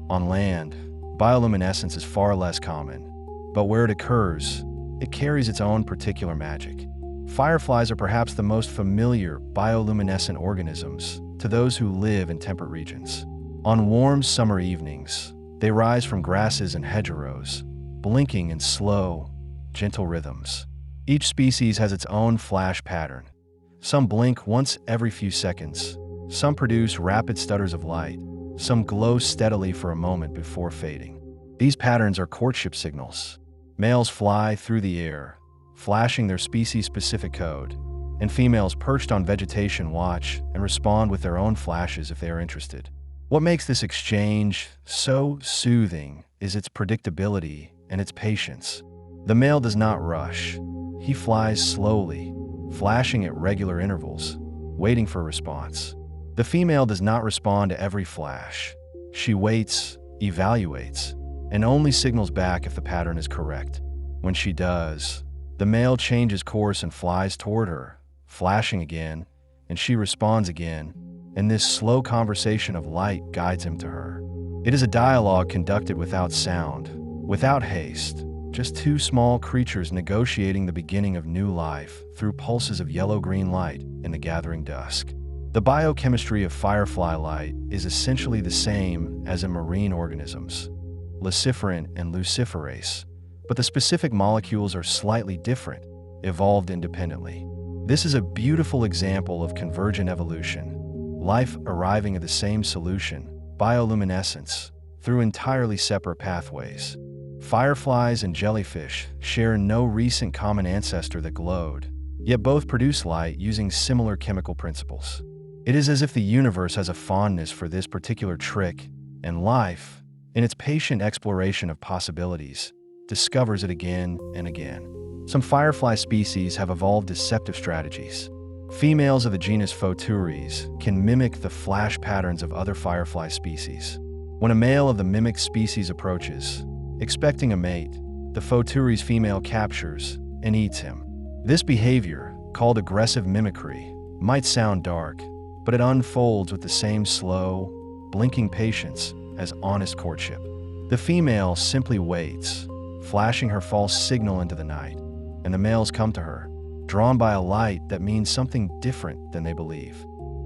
On land, bioluminescence is far less common, but where it occurs, it carries its own particular magic. Fireflies are perhaps the most familiar bioluminescent organisms to those who live in temperate regions. On warm summer evenings, they rise from grasses and hedgerows, blinking in slow, gentle rhythms. Each species has its own flash pattern. Some blink once every few seconds, some produce rapid stutters of light, some glow steadily for a moment before fading. These patterns are courtship signals. Males fly through the air, flashing their species-specific code, and females perched on vegetation watch and respond with their own flashes if they are interested. What makes this exchange so soothing is its predictability and its patience. The male does not rush. He flies slowly, flashing at regular intervals, waiting for a response. The female does not respond to every flash. She waits, evaluates, and only signals back if the pattern is correct. When she does, The male changes course and flies toward her, flashing again, and she responds again, and this slow conversation of light guides him to her. It is a dialogue conducted without sound, without haste, just two small creatures negotiating the beginning of new life through pulses of yellow-green light in the gathering dusk. The biochemistry of firefly light is essentially the same as in marine organisms, luciferin and luciferase, but the specific molecules are slightly different, evolved independently. This is a beautiful example of convergent evolution, life arriving at the same solution, bioluminescence, through entirely separate pathways. Fireflies and jellyfish share no recent common ancestor that glowed, yet both produce light using similar chemical principles. It is as if the universe has a fondness for this particular trick, and life, in its patient exploration of possibilities, discovers it again and again. Some firefly species have evolved deceptive strategies. Females of the genus Photuries can mimic the flash patterns of other firefly species. When a male of the mimicked species approaches, expecting a mate, the Photuries female captures and eats him. This behavior, called aggressive mimicry, might sound dark, but it unfolds with the same slow, blinking patience as honest courtship. The female simply waits, flashing her false signal into the night, and the males come to her, drawn by a light that means something different than they believe.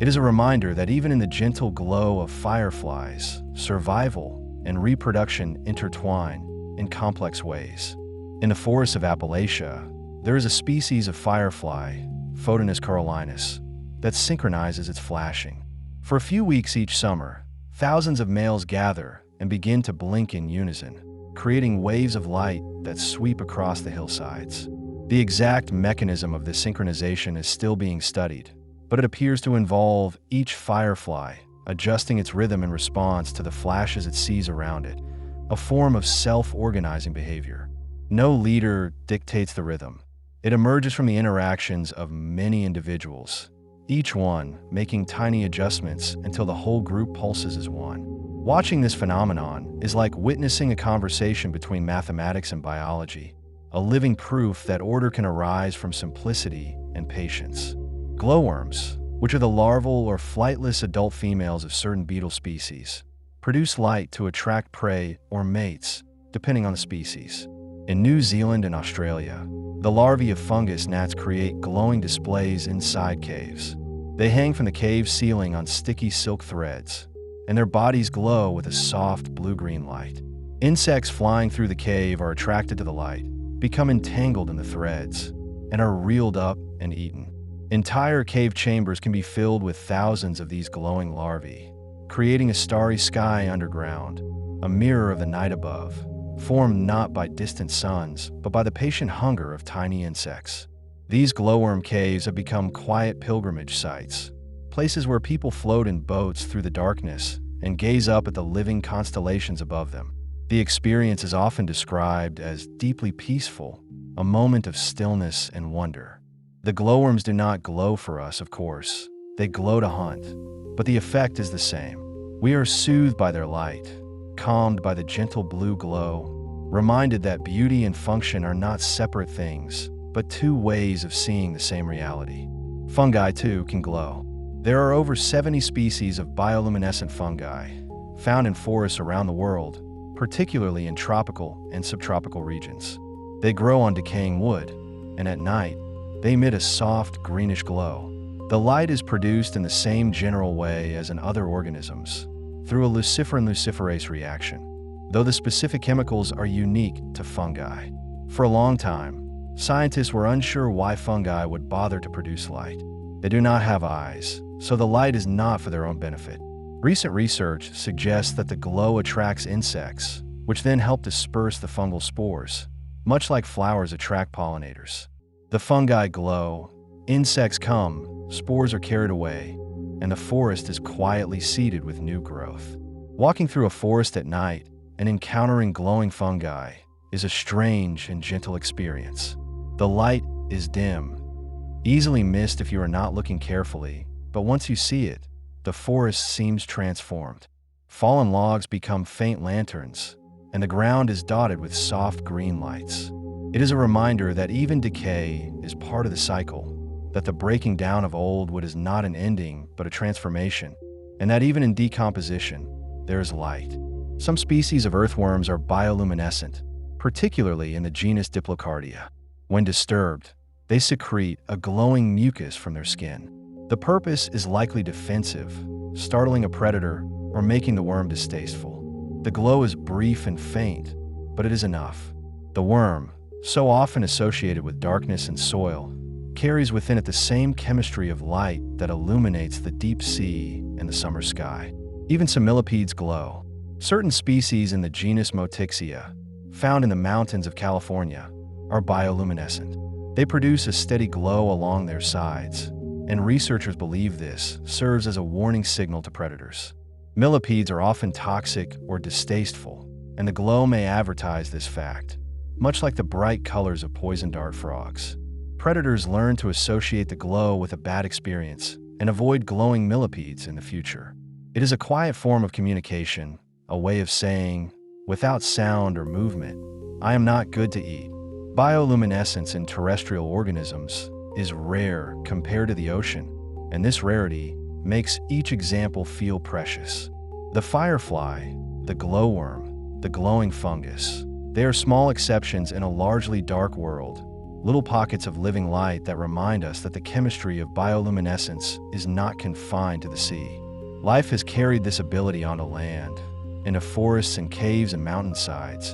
It is a reminder that even in the gentle glow of fireflies, survival and reproduction intertwine in complex ways. In the forests of Appalachia, there is a species of firefly, Photinus carolinus, that synchronizes its flashing. For a few weeks each summer, thousands of males gather and begin to blink in unison, creating waves of light that sweep across the hillsides. The exact mechanism of this synchronization is still being studied, but it appears to involve each firefly adjusting its rhythm in response to the flashes it sees around it, a form of self-organizing behavior. No leader dictates the rhythm. It emerges from the interactions of many individuals, each one making tiny adjustments until the whole group pulses as one. Watching this phenomenon is like witnessing a conversation between mathematics and biology, a living proof that order can arise from simplicity and patience. Glowworms, which are the larval or flightless adult females of certain beetle species, produce light to attract prey or mates, depending on the species. In New Zealand and Australia, the larvae of fungus gnats create glowing displays inside caves. They hang from the cave ceiling on sticky silk threads, and their bodies glow with a soft blue-green light. Insects flying through the cave are attracted to the light, become entangled in the threads, and are reeled up and eaten. Entire cave chambers can be filled with thousands of these glowing larvae, creating a starry sky underground, a mirror of the night above, formed not by distant suns, but by the patient hunger of tiny insects. These glowworm caves have become quiet pilgrimage sites, places where people float in boats through the darkness and gaze up at the living constellations above them. The experience is often described as deeply peaceful, a moment of stillness and wonder. The glowworms do not glow for us, of course. They glow to hunt, but the effect is the same. We are soothed by their light, calmed by the gentle blue glow, reminded that beauty and function are not separate things, but two ways of seeing the same reality. Fungi, too, can glow. There are over 70 species of bioluminescent fungi found in forests around the world, particularly in tropical and subtropical regions. They grow on decaying wood, and at night, they emit a soft greenish glow. The light is produced in the same general way as in other organisms, through a luciferin-luciferase reaction, though the specific chemicals are unique to fungi. For a long time, scientists were unsure why fungi would bother to produce light. They do not have eyes, so the light is not for their own benefit. Recent research suggests that the glow attracts insects, which then help disperse the fungal spores, much like flowers attract pollinators. The fungi glow, insects come, spores are carried away, and the forest is quietly seeded with new growth. Walking through a forest at night and encountering glowing fungi is a strange and gentle experience. The light is dim, easily missed if you are not looking carefully, but once you see it, the forest seems transformed. Fallen logs become faint lanterns, and the ground is dotted with soft green lights. It is a reminder that even decay is part of the cycle, that the breaking down of old wood is not an ending but a transformation, and that even in decomposition, there is light. Some species of earthworms are bioluminescent, particularly in the genus Diplocardia. When disturbed, they secrete a glowing mucus from their skin. The purpose is likely defensive, startling a predator or making the worm distasteful. The glow is brief and faint, but it is enough. The worm, so often associated with darkness and soil, carries within it the same chemistry of light that illuminates the deep sea and the summer sky. Even some millipedes glow. Certain species in the genus Motixia, found in the mountains of California, are bioluminescent. They produce a steady glow along their sides, and researchers believe this serves as a warning signal to predators. Millipedes are often toxic or distasteful, and the glow may advertise this fact, much like the bright colors of poison dart frogs. Predators learn to associate the glow with a bad experience and avoid glowing millipedes in the future. It is a quiet form of communication, a way of saying, without sound or movement, I am not good to eat. Bioluminescence in terrestrial organisms is rare compared to the ocean, and this rarity makes each example feel precious. The firefly, the glowworm, the glowing fungus, they are small exceptions in a largely dark world, little pockets of living light that remind us that the chemistry of bioluminescence is not confined to the sea. Life has carried this ability onto land, into forests and caves and mountainsides,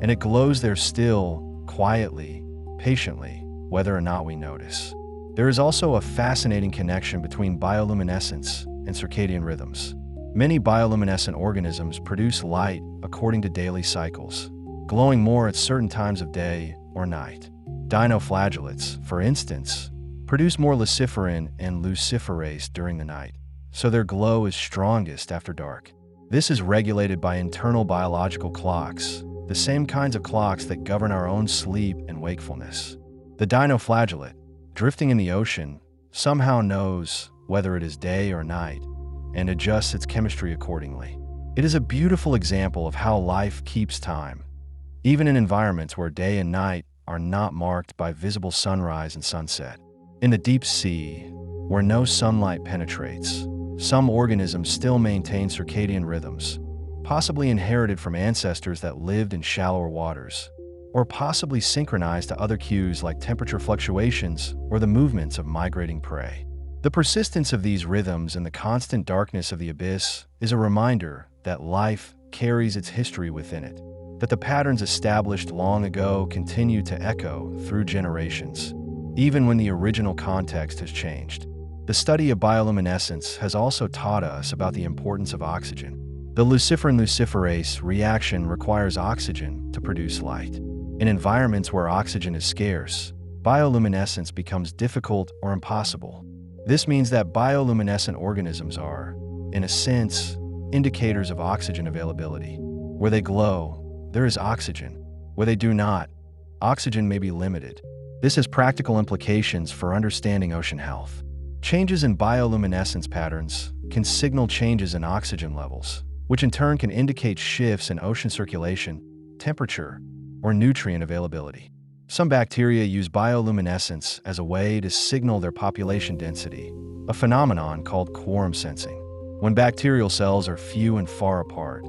and it glows there still, quietly, patiently, whether or not we notice. There is also a fascinating connection between bioluminescence and circadian rhythms. Many bioluminescent organisms produce light according to daily cycles, glowing more at certain times of day or night. Dinoflagellates, for instance, produce more luciferin and luciferase during the night, so their glow is strongest after dark. This is regulated by internal biological clocks, the same kinds of clocks that govern our own sleep and wakefulness. The dinoflagellate, drifting in the ocean, somehow knows whether it is day or night and adjusts its chemistry accordingly. It is a beautiful example of how life keeps time, even in environments where day and night are not marked by visible sunrise and sunset. In the deep sea, where no sunlight penetrates, some organisms still maintain circadian rhythms, possibly inherited from ancestors that lived in shallower waters, or possibly synchronized to other cues like temperature fluctuations or the movements of migrating prey. The persistence of these rhythms and the constant darkness of the abyss is a reminder that life carries its history within it, that the patterns established long ago continue to echo through generations, even when the original context has changed. The study of bioluminescence has also taught us about the importance of oxygen. The luciferin-luciferase reaction requires oxygen to produce light. In environments where oxygen is scarce, bioluminescence becomes difficult or impossible. This means that bioluminescent organisms are, in a sense, indicators of oxygen availability. Where they glow, there is oxygen. Where they do not, oxygen may be limited. This has practical implications for understanding ocean health. Changes in bioluminescence patterns can signal changes in oxygen levels, which in turn can indicate shifts in ocean circulation, temperature, or nutrient availability. Some bacteria use bioluminescence as a way to signal their population density, a phenomenon called quorum sensing. When bacterial cells are few and far apart,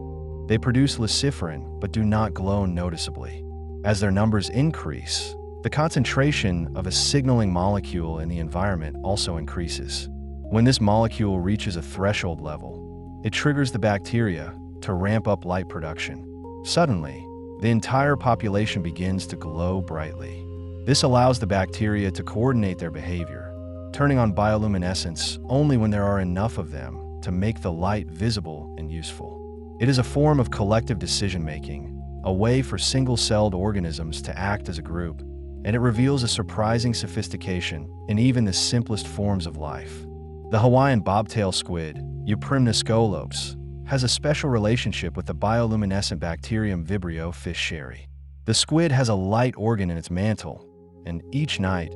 they produce luciferin but do not glow noticeably. As their numbers increase, the concentration of a signaling molecule in the environment also increases. When this molecule reaches a threshold level, it triggers the bacteria to ramp up light production. Suddenly, the entire population begins to glow brightly. This allows the bacteria to coordinate their behavior, turning on bioluminescence only when there are enough of them to make the light visible and useful. It is a form of collective decision-making, a way for single-celled organisms to act as a group, and it reveals a surprising sophistication in even the simplest forms of life. The Hawaiian bobtail squid, Euprymna scolops, has a special relationship with the bioluminescent bacterium Vibrio fish sherry. The squid has a light organ in its mantle, and each night,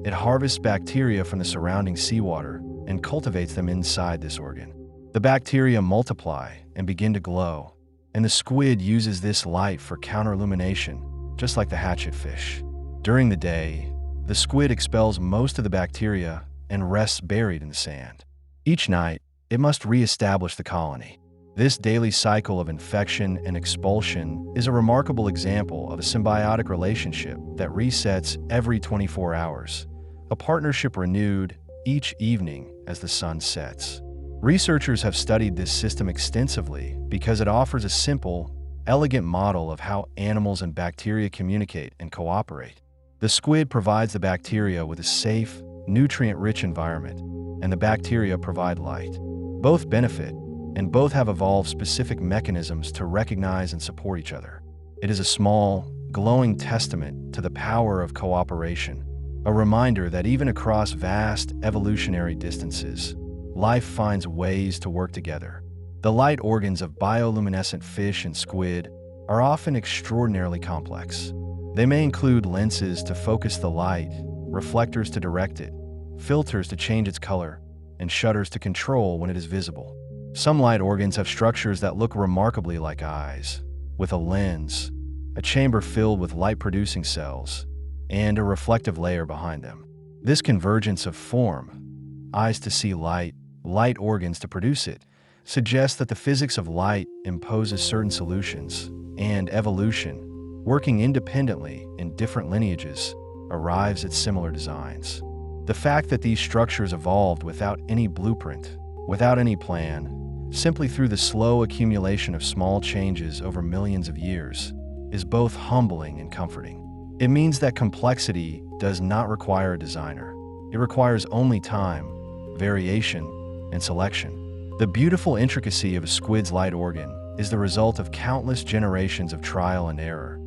it harvests bacteria from the surrounding seawater and cultivates them inside this organ. The bacteria multiply and begin to glow, and the squid uses this light for counter-illumination, just like the hatchet fish. During the day, the squid expels most of the bacteria and rests buried in the sand. Each night, it must re-establish the colony. This daily cycle of infection and expulsion is a remarkable example of a symbiotic relationship that resets every 24 hours, a partnership renewed each evening as the sun sets. Researchers have studied this system extensively because it offers a simple, elegant model of how animals and bacteria communicate and cooperate. The squid provides the bacteria with a safe, nutrient-rich environment, and the bacteria provide light. Both benefit, and both have evolved specific mechanisms to recognize and support each other. It is a small, glowing testament to the power of cooperation, a reminder that even across vast evolutionary distances, life finds ways to work together. The light organs of bioluminescent fish and squid are often extraordinarily complex. They may include lenses to focus the light, reflectors to direct it, filters to change its color, and shutters to control when it is visible. Some light organs have structures that look remarkably like eyes, with a lens, a chamber filled with light-producing cells, and a reflective layer behind them. This convergence of form, eyes to see light, light organs to produce it, suggests that the physics of light imposes certain solutions, and evolution, working independently in different lineages, arrives at similar designs. The fact that these structures evolved without any blueprint, without any plan, simply through the slow accumulation of small changes over millions of years, is both humbling and comforting. It means that complexity does not require a designer. It requires only time, variation, and selection. The beautiful intricacy of a squid's light organ is the result of countless generations of trial and error,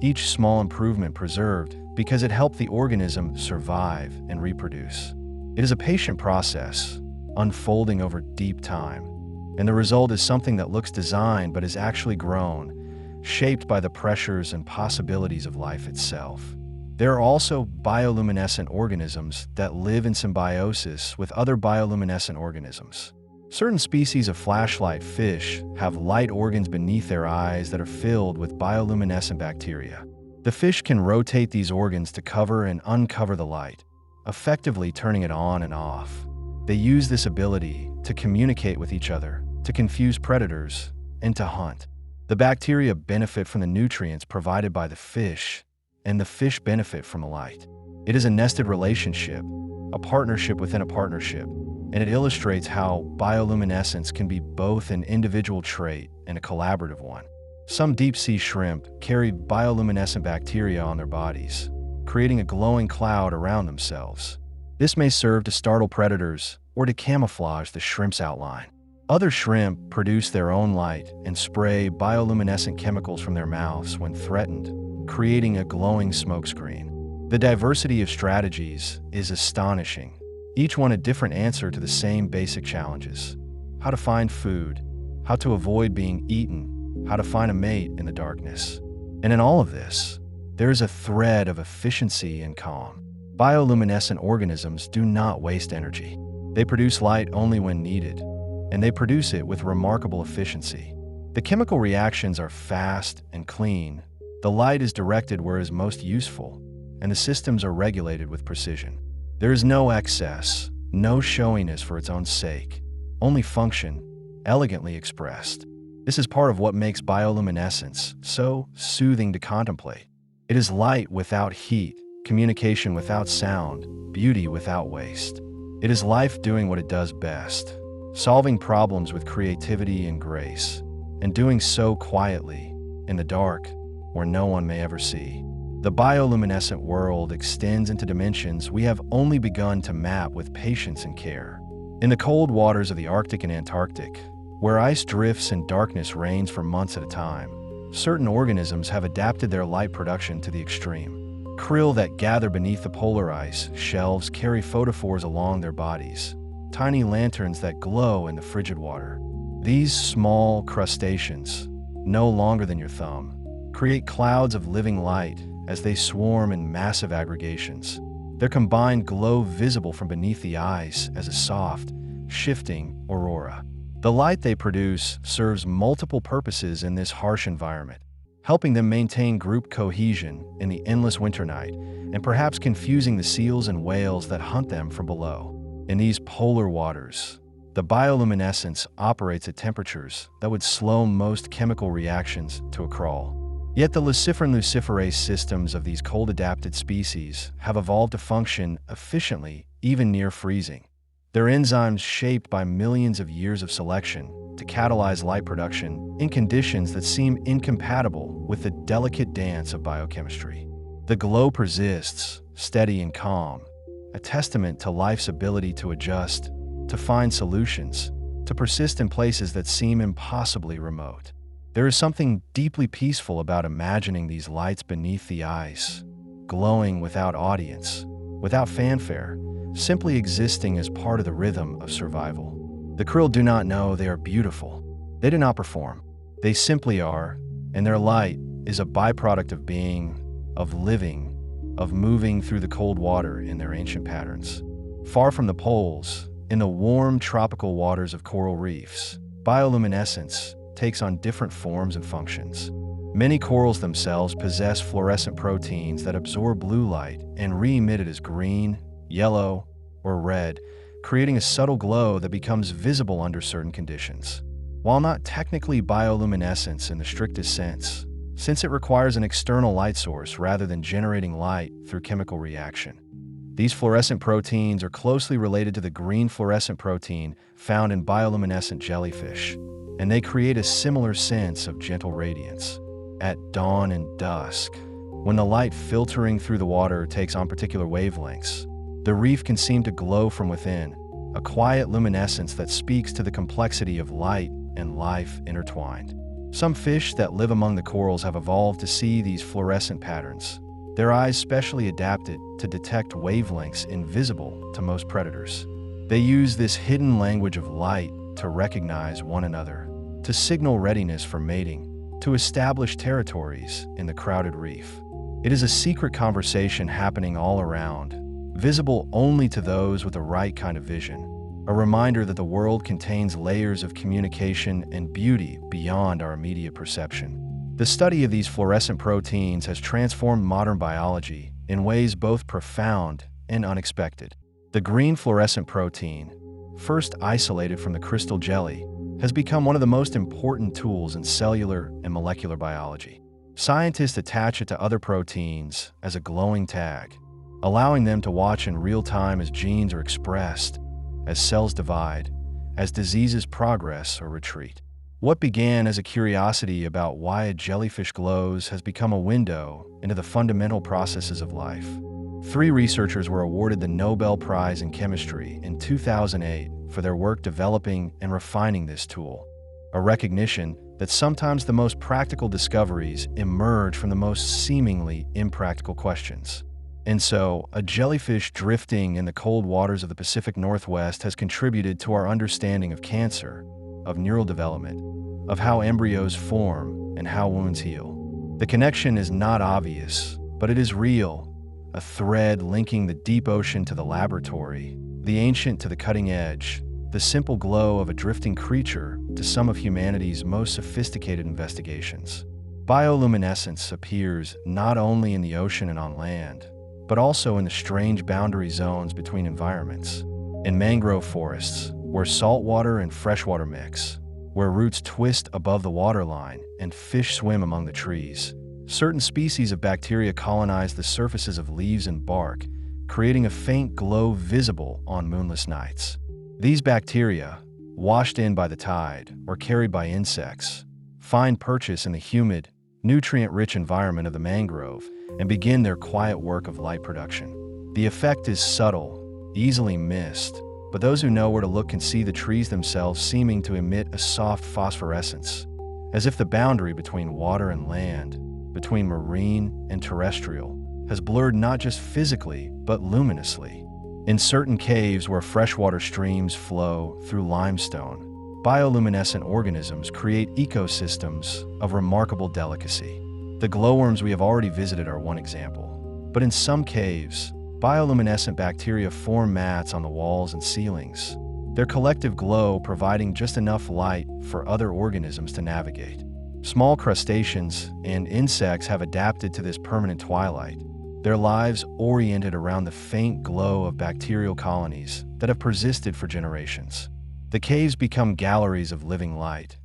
each small improvement preserved because it helped the organism survive and reproduce. It is a patient process, unfolding over deep time, and the result is something that looks designed but is actually grown, shaped by the pressures and possibilities of life itself. There are also bioluminescent organisms that live in symbiosis with other bioluminescent organisms. Certain species of flashlight fish have light organs beneath their eyes that are filled with bioluminescent bacteria. The fish can rotate these organs to cover and uncover the light, effectively turning it on and off. They use this ability to communicate with each other, to confuse predators, and to hunt. The bacteria benefit from the nutrients provided by the fish, and the fish benefit from the light. It is a nested relationship, a partnership within a partnership, and it illustrates how bioluminescence can be both an individual trait and a collaborative one. Some deep-sea shrimp carry bioluminescent bacteria on their bodies, creating a glowing cloud around themselves. This may serve to startle predators or to camouflage the shrimp's outline. Other shrimp produce their own light and spray bioluminescent chemicals from their mouths when threatened, creating a glowing smokescreen. The diversity of strategies is astonishing, each one a different answer to the same basic challenges: how to find food, how to avoid being eaten, how to find a mate in the darkness. And in all of this, there is a thread of efficiency and calm. Bioluminescent organisms do not waste energy. They produce light only when needed, and they produce it with remarkable efficiency. The chemical reactions are fast and clean, the light is directed where it is most useful, and the systems are regulated with precision. There is no excess, no showiness for its own sake, only function, elegantly expressed. This is part of what makes bioluminescence so soothing to contemplate. It is light without heat, communication without sound, beauty without waste. It is life doing what it does best, solving problems with creativity and grace, and doing so quietly, in the dark, where no one may ever see. The bioluminescent world extends into dimensions we have only begun to map with patience and care. In the cold waters of the Arctic and Antarctic, where ice drifts and darkness reigns for months at a time, certain organisms have adapted their light production to the extreme. Krill that gather beneath the polar ice shelves carry photophores along their bodies, tiny lanterns that glow in the frigid water. These small crustaceans, no longer than your thumb, create clouds of living light as they swarm in massive aggregations. Their combined glow visible from beneath the ice as a soft, shifting aurora. The light they produce serves multiple purposes in this harsh environment. helping them maintain group cohesion in the endless winter night, and perhaps confusing the seals and whales that hunt them from below. In these polar waters, the bioluminescence operates at temperatures that would slow most chemical reactions to a crawl. Yet the luciferase systems of these cold-adapted species have evolved to function efficiently even near freezing. Their enzymes shaped by millions of years of selection to catalyze light production in conditions that seem incompatible with the delicate dance of biochemistry. The glow persists, steady and calm, a testament to life's ability to adjust, to find solutions, to persist in places that seem impossibly remote. There is something deeply peaceful about imagining these lights beneath the ice, glowing without audience, without fanfare, simply existing as part of the rhythm of survival. The krill do not know they are beautiful. They do not perform. They simply are, and their light is a byproduct of being, of living, of moving through the cold water in their ancient patterns. Far from the poles, in the warm tropical waters of coral reefs, bioluminescence takes on different forms and functions. Many corals themselves possess fluorescent proteins that absorb blue light and re-emit it as green, yellow, or red, creating a subtle glow that becomes visible under certain conditions. While not technically bioluminescence in the strictest sense, since it requires an external light source rather than generating light through chemical reaction, these fluorescent proteins are closely related to the green fluorescent protein found in bioluminescent jellyfish, and they create a similar sense of gentle radiance. At dawn and dusk, when the light filtering through the water takes on particular wavelengths, the reef can seem to glow from within, a quiet luminescence that speaks to the complexity of light and life intertwined. Some fish that live among the corals have evolved to see these fluorescent patterns, their eyes specially adapted to detect wavelengths invisible to most predators. They use this hidden language of light to recognize one another, to signal readiness for mating, to establish territories in the crowded reef. It is a secret conversation happening all around, visible only to those with the right kind of vision, a reminder that the world contains layers of communication and beauty beyond our immediate perception. The study of these fluorescent proteins has transformed modern biology in ways both profound and unexpected. The green fluorescent protein, first isolated from the crystal jelly, has become one of the most important tools in cellular and molecular biology. Scientists attach it to other proteins as a glowing tag, allowing them to watch in real time as genes are expressed, as cells divide, as diseases progress or retreat. What began as a curiosity about why a jellyfish glows has become a window into the fundamental processes of life. 3 researchers were awarded the Nobel Prize in Chemistry in 2008 for their work developing and refining this tool, a recognition that sometimes the most practical discoveries emerge from the most seemingly impractical questions. And so, a jellyfish drifting in the cold waters of the Pacific Northwest has contributed to our understanding of cancer, of neural development, of how embryos form and how wounds heal. The connection is not obvious, but it is real, a thread linking the deep ocean to the laboratory, the ancient to the cutting edge, the simple glow of a drifting creature to some of humanity's most sophisticated investigations. Bioluminescence appears not only in the ocean and on land, but also in the strange boundary zones between environments. In mangrove forests, where saltwater and freshwater mix, where roots twist above the waterline and fish swim among the trees, certain species of bacteria colonize the surfaces of leaves and bark, creating a faint glow visible on moonless nights. These bacteria, washed in by the tide or carried by insects, find purchase in the humid, nutrient-rich environment of the mangrove and begin their quiet work of light production. The effect is subtle, easily missed, but those who know where to look can see the trees themselves seeming to emit a soft phosphorescence, as if the boundary between water and land, between marine and terrestrial, has blurred not just physically, but luminously. In certain caves where freshwater streams flow through limestone, bioluminescent organisms create ecosystems of remarkable delicacy. The glowworms we have already visited are one example, but in some caves, bioluminescent bacteria form mats on the walls and ceilings, their collective glow providing just enough light for other organisms to navigate. Small crustaceans and insects have adapted to this permanent twilight, their lives oriented around the faint glow of bacterial colonies that have persisted for generations. The caves become galleries of living light,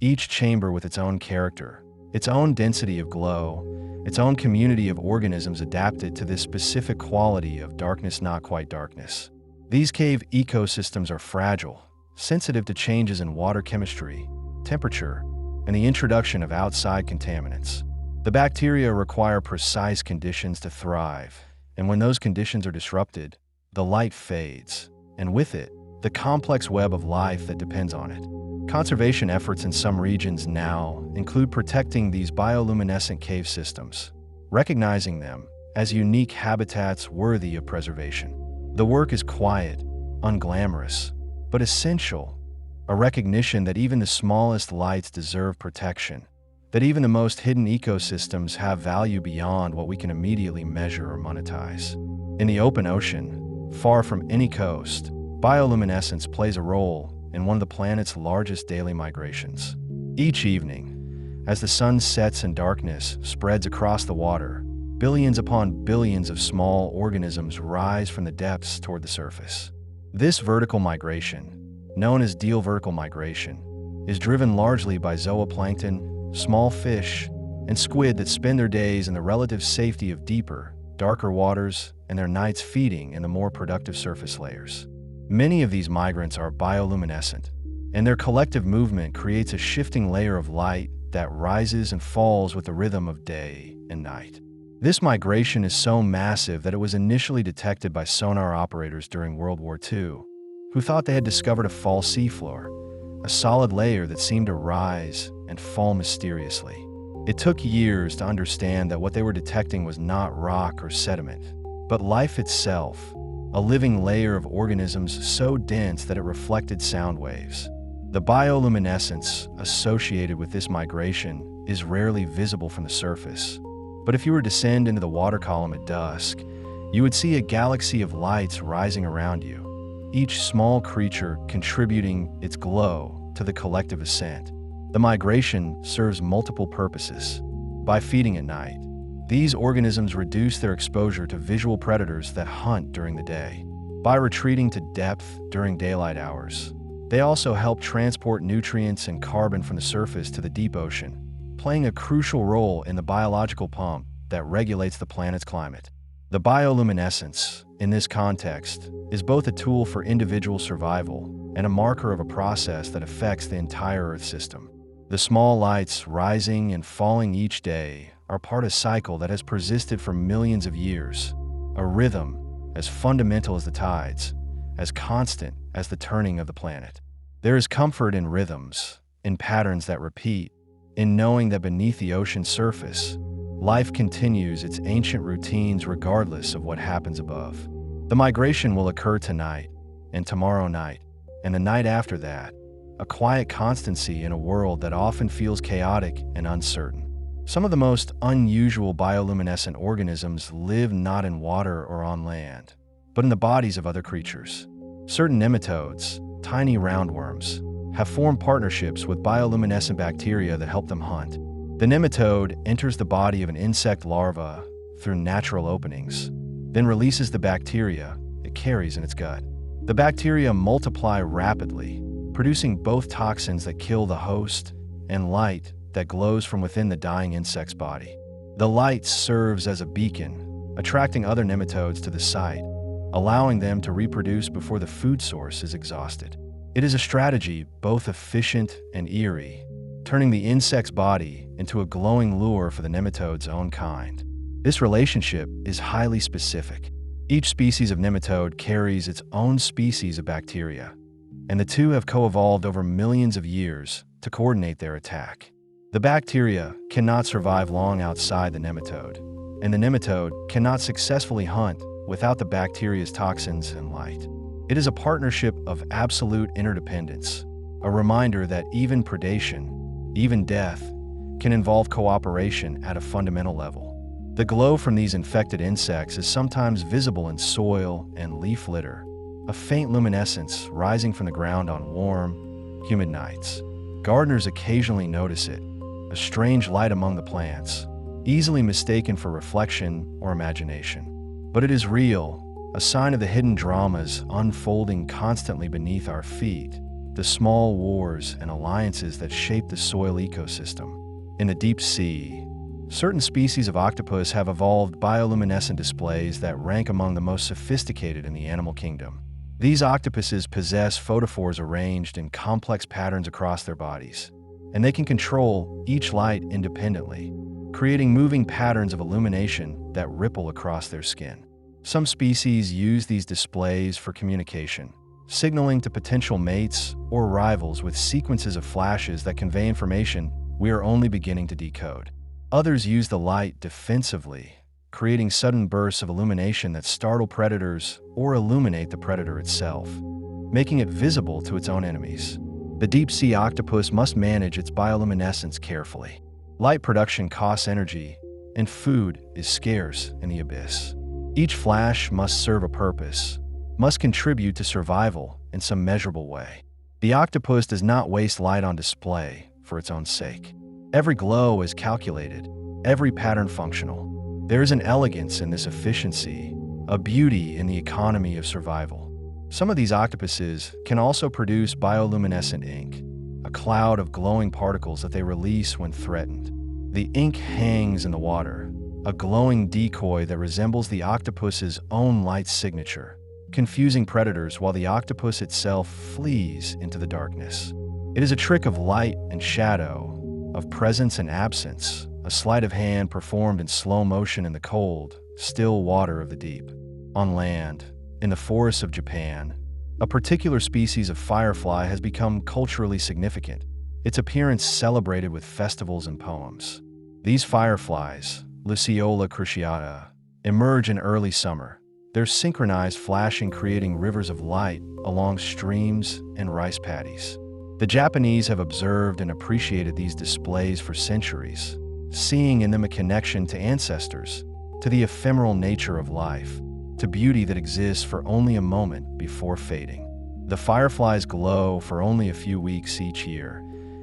each chamber with its own character, its own density of glow, its own community of organisms adapted to this specific quality of darkness not quite darkness. These cave ecosystems are fragile, sensitive to changes in water chemistry, temperature, and the introduction of outside contaminants. The bacteria require precise conditions to thrive, and when those conditions are disrupted, the light fades, and with it, the complex web of life that depends on it. Conservation efforts in some regions now include protecting these bioluminescent cave systems, recognizing them as unique habitats worthy of preservation. The work is quiet, unglamorous, but essential, a recognition that even the smallest lights deserve protection, that even the most hidden ecosystems have value beyond what we can immediately measure or monetize. In the open ocean, far from any coast, bioluminescence plays a role in one of the planet's largest daily migrations. Each evening, as the sun sets and darkness spreads across the water, billions upon billions of small organisms rise from the depths toward the surface. This vertical migration, known as vertical migration, is driven largely by zooplankton, small fish, and squid that spend their days in the relative safety of deeper, darker waters and their nights feeding in the more productive surface layers. Many of these migrants are bioluminescent, and their collective movement creates a shifting layer of light that rises and falls with the rhythm of day and night. This migration is so massive that it was initially detected by sonar operators during World War II, who thought they had discovered a fall seafloor, a solid layer that seemed to rise and fall mysteriously. It took years to understand that what they were detecting was not rock or sediment, but life itself, a living layer of organisms so dense that it reflected sound waves. The bioluminescence associated with this migration is rarely visible from the surface, but if you were to descend into the water column at dusk, you would see a galaxy of lights rising around you, each small creature contributing its glow to the collective ascent. The migration serves multiple purposes. By feeding at night, these organisms reduce their exposure to visual predators that hunt during the day. By retreating to depth during daylight hours, they also help transport nutrients and carbon from the surface to the deep ocean, playing a crucial role in the biological pump that regulates the planet's climate. The bioluminescence, in this context, is both a tool for individual survival and a marker of a process that affects the entire Earth system. The small lights rising and falling each day are part of a cycle that has persisted for millions of years, a rhythm as fundamental as the tides, as constant as the turning of the planet. There is comfort in rhythms, in patterns that repeat, in knowing that beneath the ocean's surface, life continues its ancient routines regardless of what happens above. The migration will occur tonight, and tomorrow night, and the night after that, a quiet constancy in a world that often feels chaotic and uncertain. Some of the most unusual bioluminescent organisms live not in water or on land, but in the bodies of other creatures. Certain nematodes, tiny roundworms, have formed partnerships with bioluminescent bacteria that help them hunt. The nematode enters the body of an insect larva through natural openings, then releases the bacteria it carries in its gut. The bacteria multiply rapidly, producing both toxins that kill the host and light that glows from within the dying insect's body. The light serves as a beacon, attracting other nematodes to the site, allowing them to reproduce before the food source is exhausted. It is a strategy both efficient and eerie, turning the insect's body into a glowing lure for the nematode's own kind. This relationship is highly specific. Each species of nematode carries its own species of bacteria, and the two have co-evolved over millions of years to coordinate their attack. The bacteria cannot survive long outside the nematode, and the nematode cannot successfully hunt without the bacteria's toxins and light. It is a partnership of absolute interdependence, a reminder that even predation, even death, can involve cooperation at a fundamental level. The glow from these infected insects is sometimes visible in soil and leaf litter, a faint luminescence rising from the ground on warm, humid nights. Gardeners occasionally notice it, a strange light among the plants, easily mistaken for reflection or imagination. But it is real, a sign of the hidden dramas unfolding constantly beneath our feet, the small wars and alliances that shape the soil ecosystem. In the deep sea, certain species of octopus have evolved bioluminescent displays that rank among the most sophisticated in the animal kingdom. These octopuses possess photophores arranged in complex patterns across their bodies, and they can control each light independently, creating moving patterns of illumination that ripple across their skin. Some species use these displays for communication, signaling to potential mates or rivals with sequences of flashes that convey information we are only beginning to decode. Others use the light defensively, creating sudden bursts of illumination that startle predators or illuminate the predator itself, making it visible to its own enemies. The deep-sea octopus must manage its bioluminescence carefully. Light production costs energy, and food is scarce in the abyss. Each flash must serve a purpose, must contribute to survival in some measurable way. The octopus does not waste light on display for its own sake. Every glow is calculated, every pattern functional. There is an elegance in this efficiency, a beauty in the economy of survival. Some of these octopuses can also produce bioluminescent ink, a cloud of glowing particles that they release when threatened. The ink hangs in the water, a glowing decoy that resembles the octopus's own light signature, confusing predators while the octopus itself flees into the darkness. It is a trick of light and shadow, of presence and absence, a sleight of hand performed in slow motion in the cold, still water of the deep. On land, in the forests of Japan, a particular species of firefly has become culturally significant, its appearance celebrated with festivals and poems. These fireflies, Luciola cruciata, emerge in early summer, their synchronized flashing creating rivers of light along streams and rice paddies. The Japanese have observed and appreciated these displays for centuries, seeing in them a connection to ancestors, to the ephemeral nature of life, to beauty that exists for only a moment before fading. The fireflies glow for only a few weeks each year,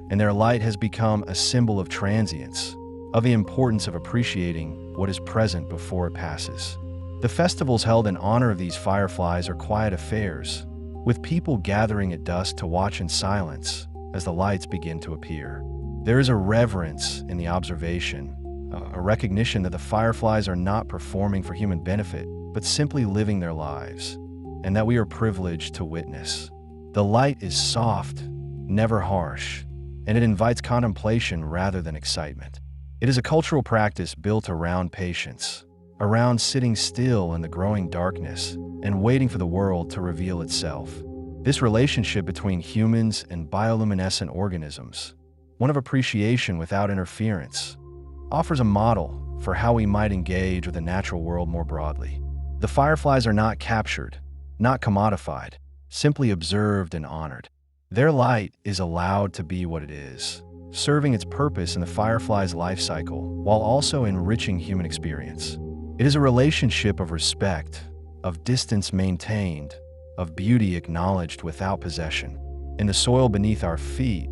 and their light has become a symbol of transience, of the importance of appreciating what is present before it passes. The festivals held in honor of these fireflies are quiet affairs, with people gathering at dusk to watch in silence as the lights begin to appear. There is a reverence in the observation, a recognition that the fireflies are not performing for human benefit, but simply living their lives, and that we are privileged to witness. The light is soft, never harsh, and it invites contemplation rather than excitement. It is a cultural practice built around patience, around sitting still in the growing darkness and waiting for the world to reveal itself. This relationship between humans and bioluminescent organisms, one of appreciation without interference, offers a model for how we might engage with the natural world more broadly. The fireflies are not captured, not commodified, simply observed and honored. Their light is allowed to be what it is, serving its purpose in the firefly's life cycle while also enriching human experience. It is a relationship of respect, of distance maintained, of beauty acknowledged without possession. In the soil beneath our feet,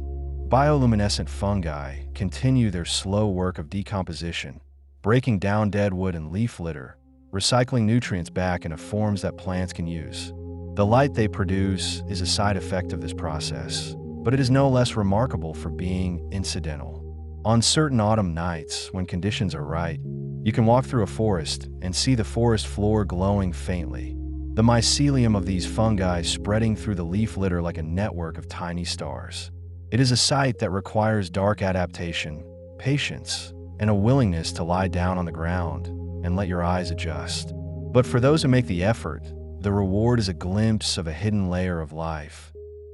bioluminescent fungi continue their slow work of decomposition, breaking down dead wood and leaf litter, recycling nutrients back into forms that plants can use. The light they produce is a side effect of this process, but it is no less remarkable for being incidental. On certain autumn nights, when conditions are right, you can walk through a forest and see the forest floor glowing faintly, the mycelium of these fungi spreading through the leaf litter like a network of tiny stars. It is a sight that requires dark adaptation, patience, and a willingness to lie down on the ground and let your eyes adjust. But for those who make the effort, the reward is a glimpse of a hidden layer of life,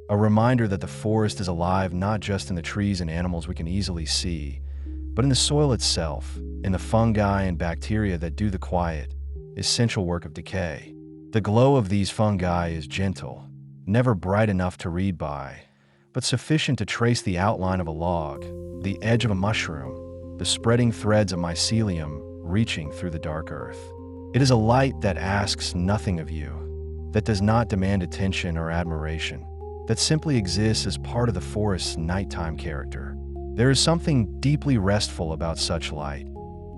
a reminder that the forest is alive not just in the trees and animals we can easily see, but in the soil itself, in the fungi and bacteria that do the quiet, essential work of decay. The glow of these fungi is gentle, never bright enough to read by, but sufficient to trace the outline of a log, the edge of a mushroom, the spreading threads of mycelium reaching through the dark earth. It is a light that asks nothing of you, that does not demand attention or admiration, that simply exists as part of the forest's nighttime character. There is something deeply restful about such light,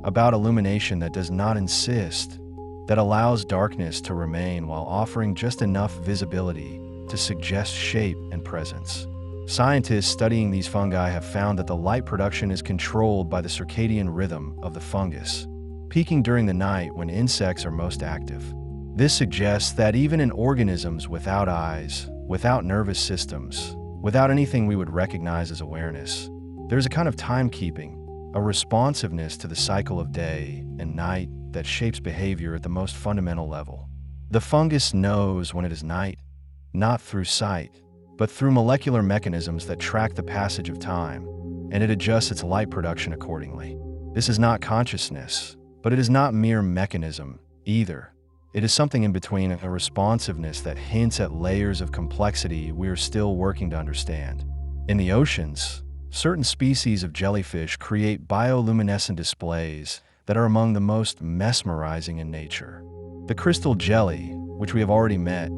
about illumination that does not insist, that allows darkness to remain while offering just enough visibility to suggest shape and presence. Scientists studying these fungi have found that the light production is controlled by the circadian rhythm of the fungus, peaking during the night when insects are most active. This suggests that even in organisms without eyes, without nervous systems, without anything we would recognize as awareness, there's a kind of timekeeping, a responsiveness to the cycle of day and night that shapes behavior at the most fundamental level. The fungus knows when it is night, not through sight, but through molecular mechanisms that track the passage of time, and it adjusts its light production accordingly. This is not consciousness, but it is not mere mechanism either. It is something in between, a responsiveness that hints at layers of complexity we are still working to understand. In the oceans, certain species of jellyfish create bioluminescent displays that are among the most mesmerizing in nature. The crystal jelly, which we have already met,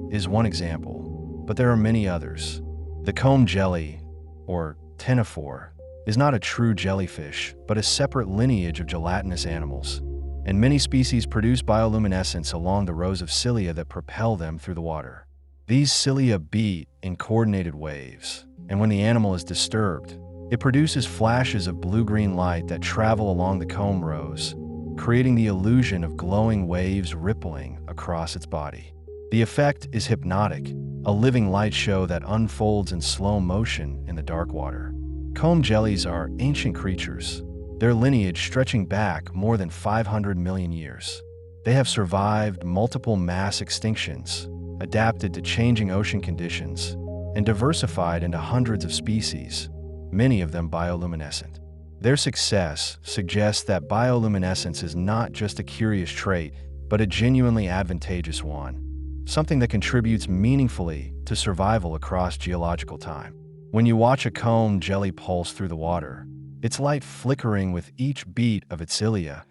is one example, but there are many others. The comb jelly, or ctenophore, is not a true jellyfish, but a separate lineage of gelatinous animals, and many species produce bioluminescence along the rows of cilia that propel them through the water. These cilia beat in coordinated waves, and when the animal is disturbed, it produces flashes of blue-green light that travel along the comb rows, creating the illusion of glowing waves rippling across its body. The effect is hypnotic, a living light show that unfolds in slow motion in the dark water. Comb jellies are ancient creatures, their lineage stretching back more than 500 million years. They have survived multiple mass extinctions, adapted to changing ocean conditions, and diversified into hundreds of species, many of them bioluminescent. Their success suggests that bioluminescence is not just a curious trait, but a genuinely advantageous one, something that contributes meaningfully to survival across geological time. When you watch a comb jelly pulse through the water, its light flickering with each beat of its cilia,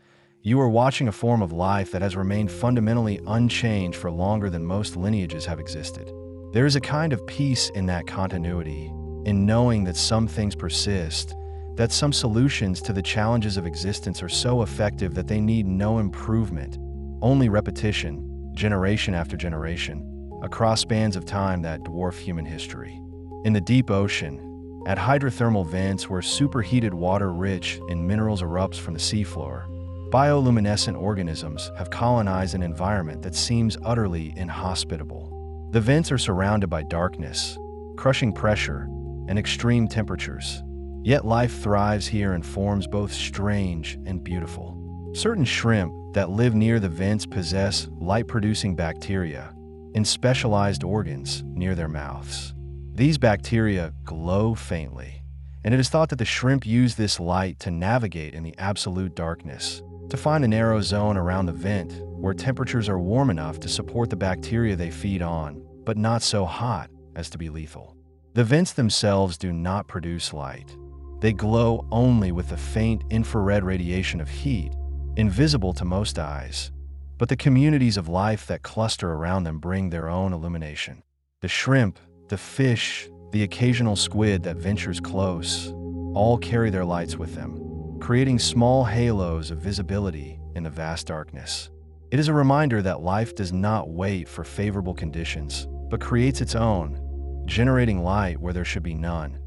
you are watching a form of life that has remained fundamentally unchanged for longer than most lineages have existed. There is a kind of peace in that continuity, in knowing that some things persist, that some solutions to the challenges of existence are so effective that they need no improvement, only repetition, generation after generation, across spans of time that dwarf human history. In the deep ocean, at hydrothermal vents where superheated water rich in minerals erupts from the seafloor, bioluminescent organisms have colonized an environment that seems utterly inhospitable. The vents are surrounded by darkness, crushing pressure, and extreme temperatures. Yet life thrives here in forms both strange and beautiful. Certain shrimp that live near the vents possess light-producing bacteria in specialized organs near their mouths. These bacteria glow faintly, and it is thought that the shrimp use this light to navigate in the absolute darkness, to find a narrow zone around the vent where temperatures are warm enough to support the bacteria they feed on, but not so hot as to be lethal. The vents themselves do not produce light. They glow only with the faint infrared radiation of heat, invisible to most eyes, but the communities of life that cluster around them bring their own illumination. The shrimp, the fish, the occasional squid that ventures close, all carry their lights with them, creating small halos of visibility in the vast darkness. It is a reminder that life does not wait for favorable conditions, but creates its own, generating light where there should be none,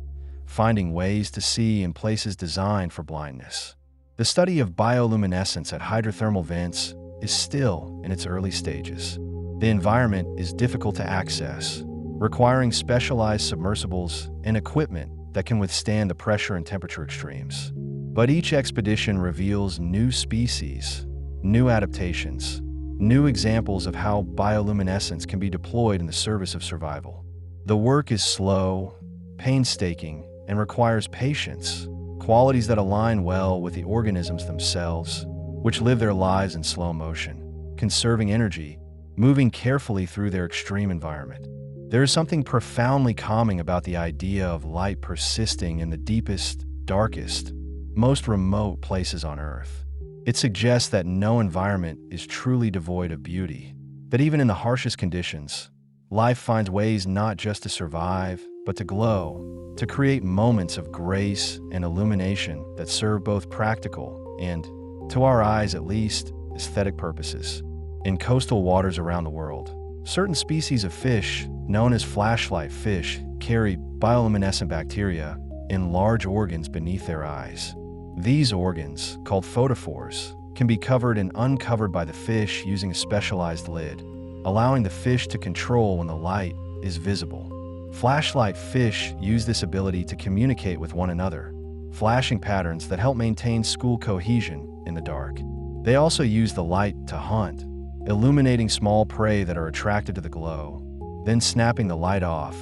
finding ways to see in places designed for blindness. The study of bioluminescence at hydrothermal vents is still in its early stages. The environment is difficult to access, requiring specialized submersibles and equipment that can withstand the pressure and temperature extremes. But each expedition reveals new species, new adaptations, new examples of how bioluminescence can be deployed in the service of survival. The work is slow, painstaking, and requires patience, qualities that align well with the organisms themselves, which live their lives in slow motion, conserving energy, moving carefully through their extreme environment. There is something profoundly calming about the idea of light persisting in the deepest, darkest, most remote places on Earth. It suggests that no environment is truly devoid of beauty, that even in the harshest conditions, life finds ways not just to survive, but to glow, to create moments of grace and illumination that serve both practical and, to our eyes at least, aesthetic purposes. In coastal waters around the world, certain species of fish, known as flashlight fish, carry bioluminescent bacteria in large organs beneath their eyes. These organs, called photophores, can be covered and uncovered by the fish using a specialized lid, allowing the fish to control when the light is visible. Flashlight fish use this ability to communicate with one another, flashing patterns that help maintain school cohesion in the dark. They also use the light to hunt, illuminating small prey that are attracted to the glow, then snapping the light off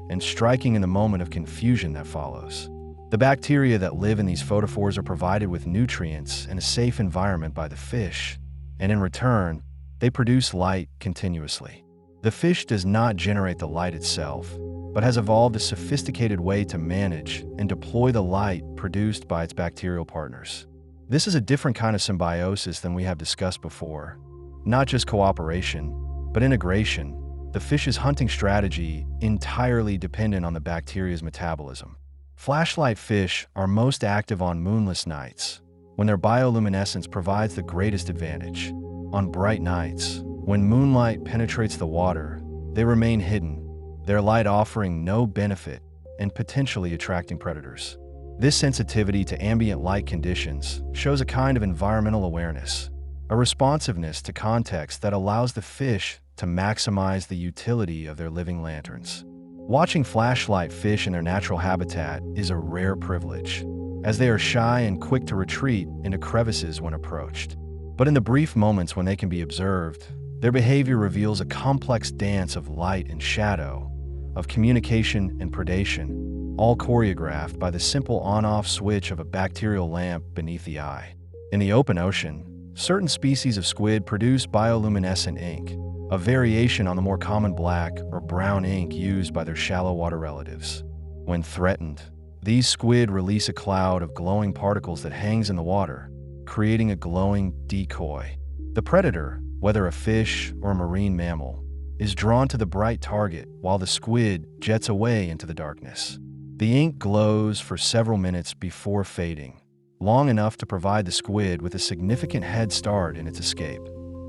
and striking in the moment of confusion that follows. The bacteria that live in these photophores are provided with nutrients and a safe environment by the fish, and in return, they produce light continuously. The fish does not generate the light itself, but has evolved a sophisticated way to manage and deploy the light produced by its bacterial partners. This is a different kind of symbiosis than we have discussed before. Not just cooperation, but integration. The fish's hunting strategy entirely dependent on the bacteria's metabolism. Flashlight fish are most active on moonless nights, when their bioluminescence provides the greatest advantage. On bright nights, when moonlight penetrates the water, they remain hidden, their light offering no benefit and potentially attracting predators. This sensitivity to ambient light conditions shows a kind of environmental awareness, a responsiveness to context that allows the fish to maximize the utility of their living lanterns. Watching flashlight fish in their natural habitat is a rare privilege, as they are shy and quick to retreat into crevices when approached. But in the brief moments when they can be observed, their behavior reveals a complex dance of light and shadow, of communication and predation, all choreographed by the simple on-off switch of a bacterial lamp beneath the eye. In the open ocean, certain species of squid produce bioluminescent ink, a variation on the more common black or brown ink used by their shallow water relatives. When threatened, these squid release a cloud of glowing particles that hangs in the water, creating a glowing decoy. The predator, whether a fish or a marine mammal, is drawn to the bright target while the squid jets away into the darkness. The ink glows for several minutes before fading, long enough to provide the squid with a significant head start in its escape.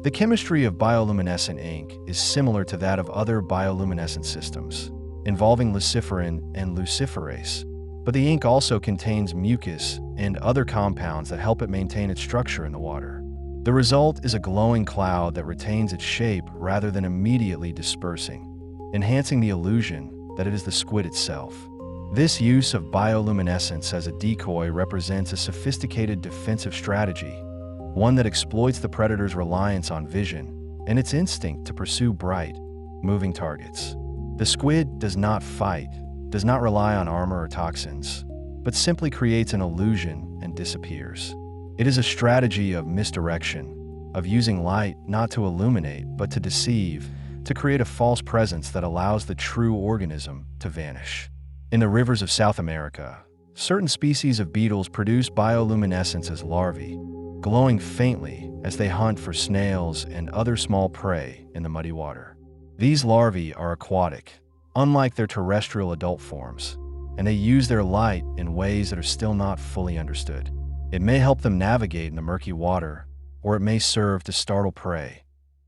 The chemistry of bioluminescent ink is similar to that of other bioluminescent systems, involving luciferin and luciferase, but the ink also contains mucus and other compounds that help it maintain its structure in the water. The result is a glowing cloud that retains its shape rather than immediately dispersing, enhancing the illusion that it is the squid itself. This use of bioluminescence as a decoy represents a sophisticated defensive strategy, one that exploits the predator's reliance on vision and its instinct to pursue bright, moving targets. The squid does not fight, does not rely on armor or toxins, but simply creates an illusion and disappears. It is a strategy of misdirection, of using light not to illuminate but to deceive, to create a false presence that allows the true organism to vanish. In the rivers of South America, certain species of beetles produce bioluminescence as larvae, glowing faintly as they hunt for snails and other small prey in the muddy water. These larvae are aquatic, unlike their terrestrial adult forms, and they use their light in ways that are still not fully understood. It may help them navigate in the murky water, or it may serve to startle prey,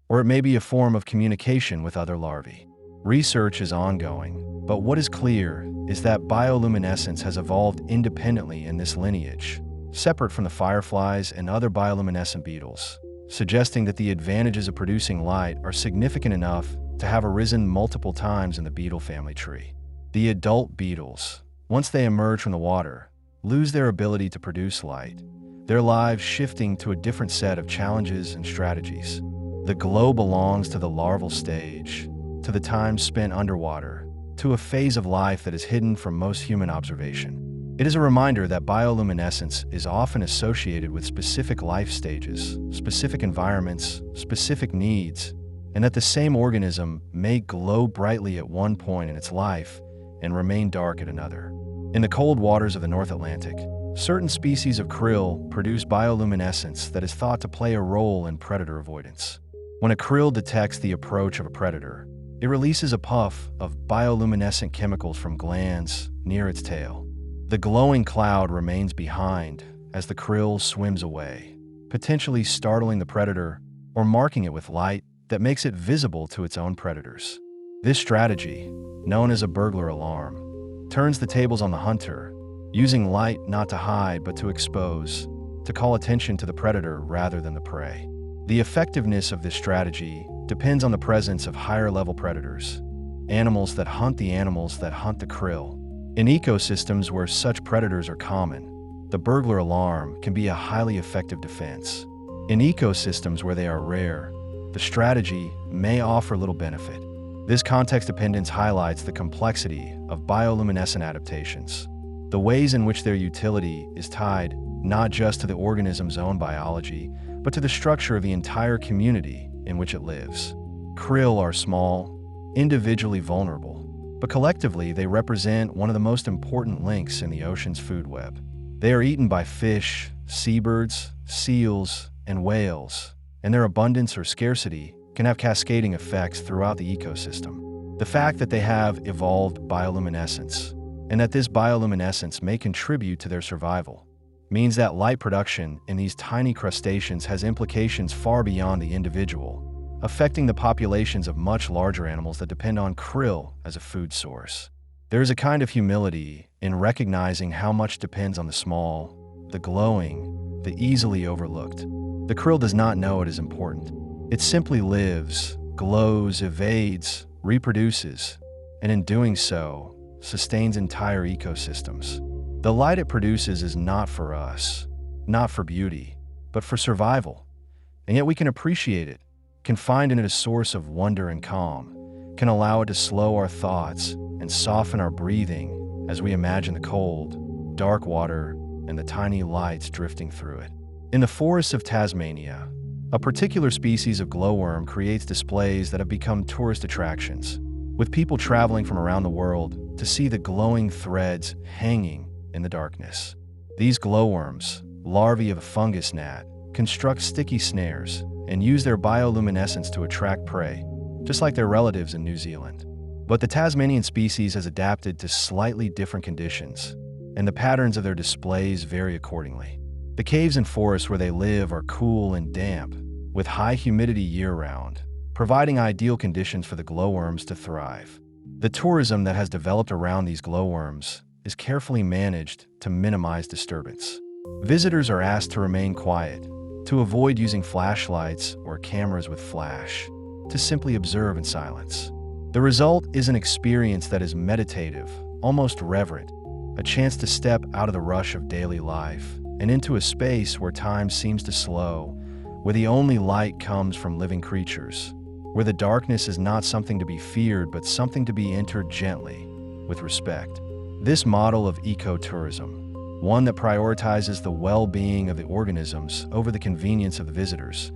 or it may be a form of communication with other larvae. Research is ongoing, but what is clear is that bioluminescence has evolved independently in this lineage, separate from the fireflies and other bioluminescent beetles, suggesting that the advantages of producing light are significant enough to have arisen multiple times in the beetle family tree. The adult beetles, once they emerge from the water, lose their ability to produce light, their lives shifting to a different set of challenges and strategies. The glow belongs to the larval stage, to the time spent underwater, to a phase of life that is hidden from most human observation. It is a reminder that bioluminescence is often associated with specific life stages, specific environments, specific needs, and that the same organism may glow brightly at one point in its life and remain dark at another. In the cold waters of the North Atlantic, certain species of krill produce bioluminescence that is thought to play a role in predator avoidance. When a krill detects the approach of a predator, It releases a puff of bioluminescent chemicals from glands near its tail. The glowing cloud remains behind as the krill swims away, potentially startling the predator or marking it with light that makes it visible to its own predators. This strategy, known as a burglar alarm, turns the tables on the hunter, using light not to hide but to expose, to call attention to the predator rather than the prey. The effectiveness of this strategy depends on the presence of higher-level predators, animals that hunt the animals that hunt the krill. In ecosystems where such predators are common, the burglar alarm can be a highly effective defense. In ecosystems where they are rare, the strategy may offer little benefit. This context dependence highlights the complexity of bioluminescent adaptations, the ways in which their utility is tied not just to the organism's own biology, but to the structure of the entire community in which it lives. Krill are small, individually vulnerable, but collectively they represent one of the most important links in the ocean's food web. They are eaten by fish, seabirds, seals, and whales, and their abundance or scarcity can have cascading effects throughout the ecosystem. The fact that they have evolved bioluminescence, and that this bioluminescence may contribute to their survival, means that light production in these tiny crustaceans has implications far beyond the individual, affecting the populations of much larger animals that depend on krill as a food source. There is a kind of humility in recognizing how much depends on the small, the glowing, the easily overlooked. The krill does not know it is important. It simply lives, glows, evades, reproduces, and in doing so, sustains entire ecosystems. The light it produces is not for us, not for beauty, but for survival. And yet we can appreciate it, can find in it a source of wonder and calm, can allow it to slow our thoughts and soften our breathing as we imagine the cold, dark water and the tiny lights drifting through it. In the forests of Tasmania, a particular species of glowworm creates displays that have become tourist attractions, with people traveling from around the world to see the glowing threads hanging in the darkness. These glowworms, larvae of a fungus gnat, construct sticky snares and use their bioluminescence to attract prey, just like their relatives in New Zealand. But the Tasmanian species has adapted to slightly different conditions, and the patterns of their displays vary accordingly. The caves and forests where they live are cool and damp, with high humidity year-round, providing ideal conditions for the glowworms to thrive. The tourism that has developed around these glowworms is carefully managed to minimize disturbance. Visitors are asked to remain quiet, to avoid using flashlights or cameras with flash, to simply observe in silence. The result is an experience that is meditative, almost reverent, a chance to step out of the rush of daily life and into a space where time seems to slow, where the only light comes from living creatures, where the darkness is not something to be feared but something to be entered gently, with respect. This model of ecotourism, one that prioritizes the well-being of the organisms over the convenience of the visitors,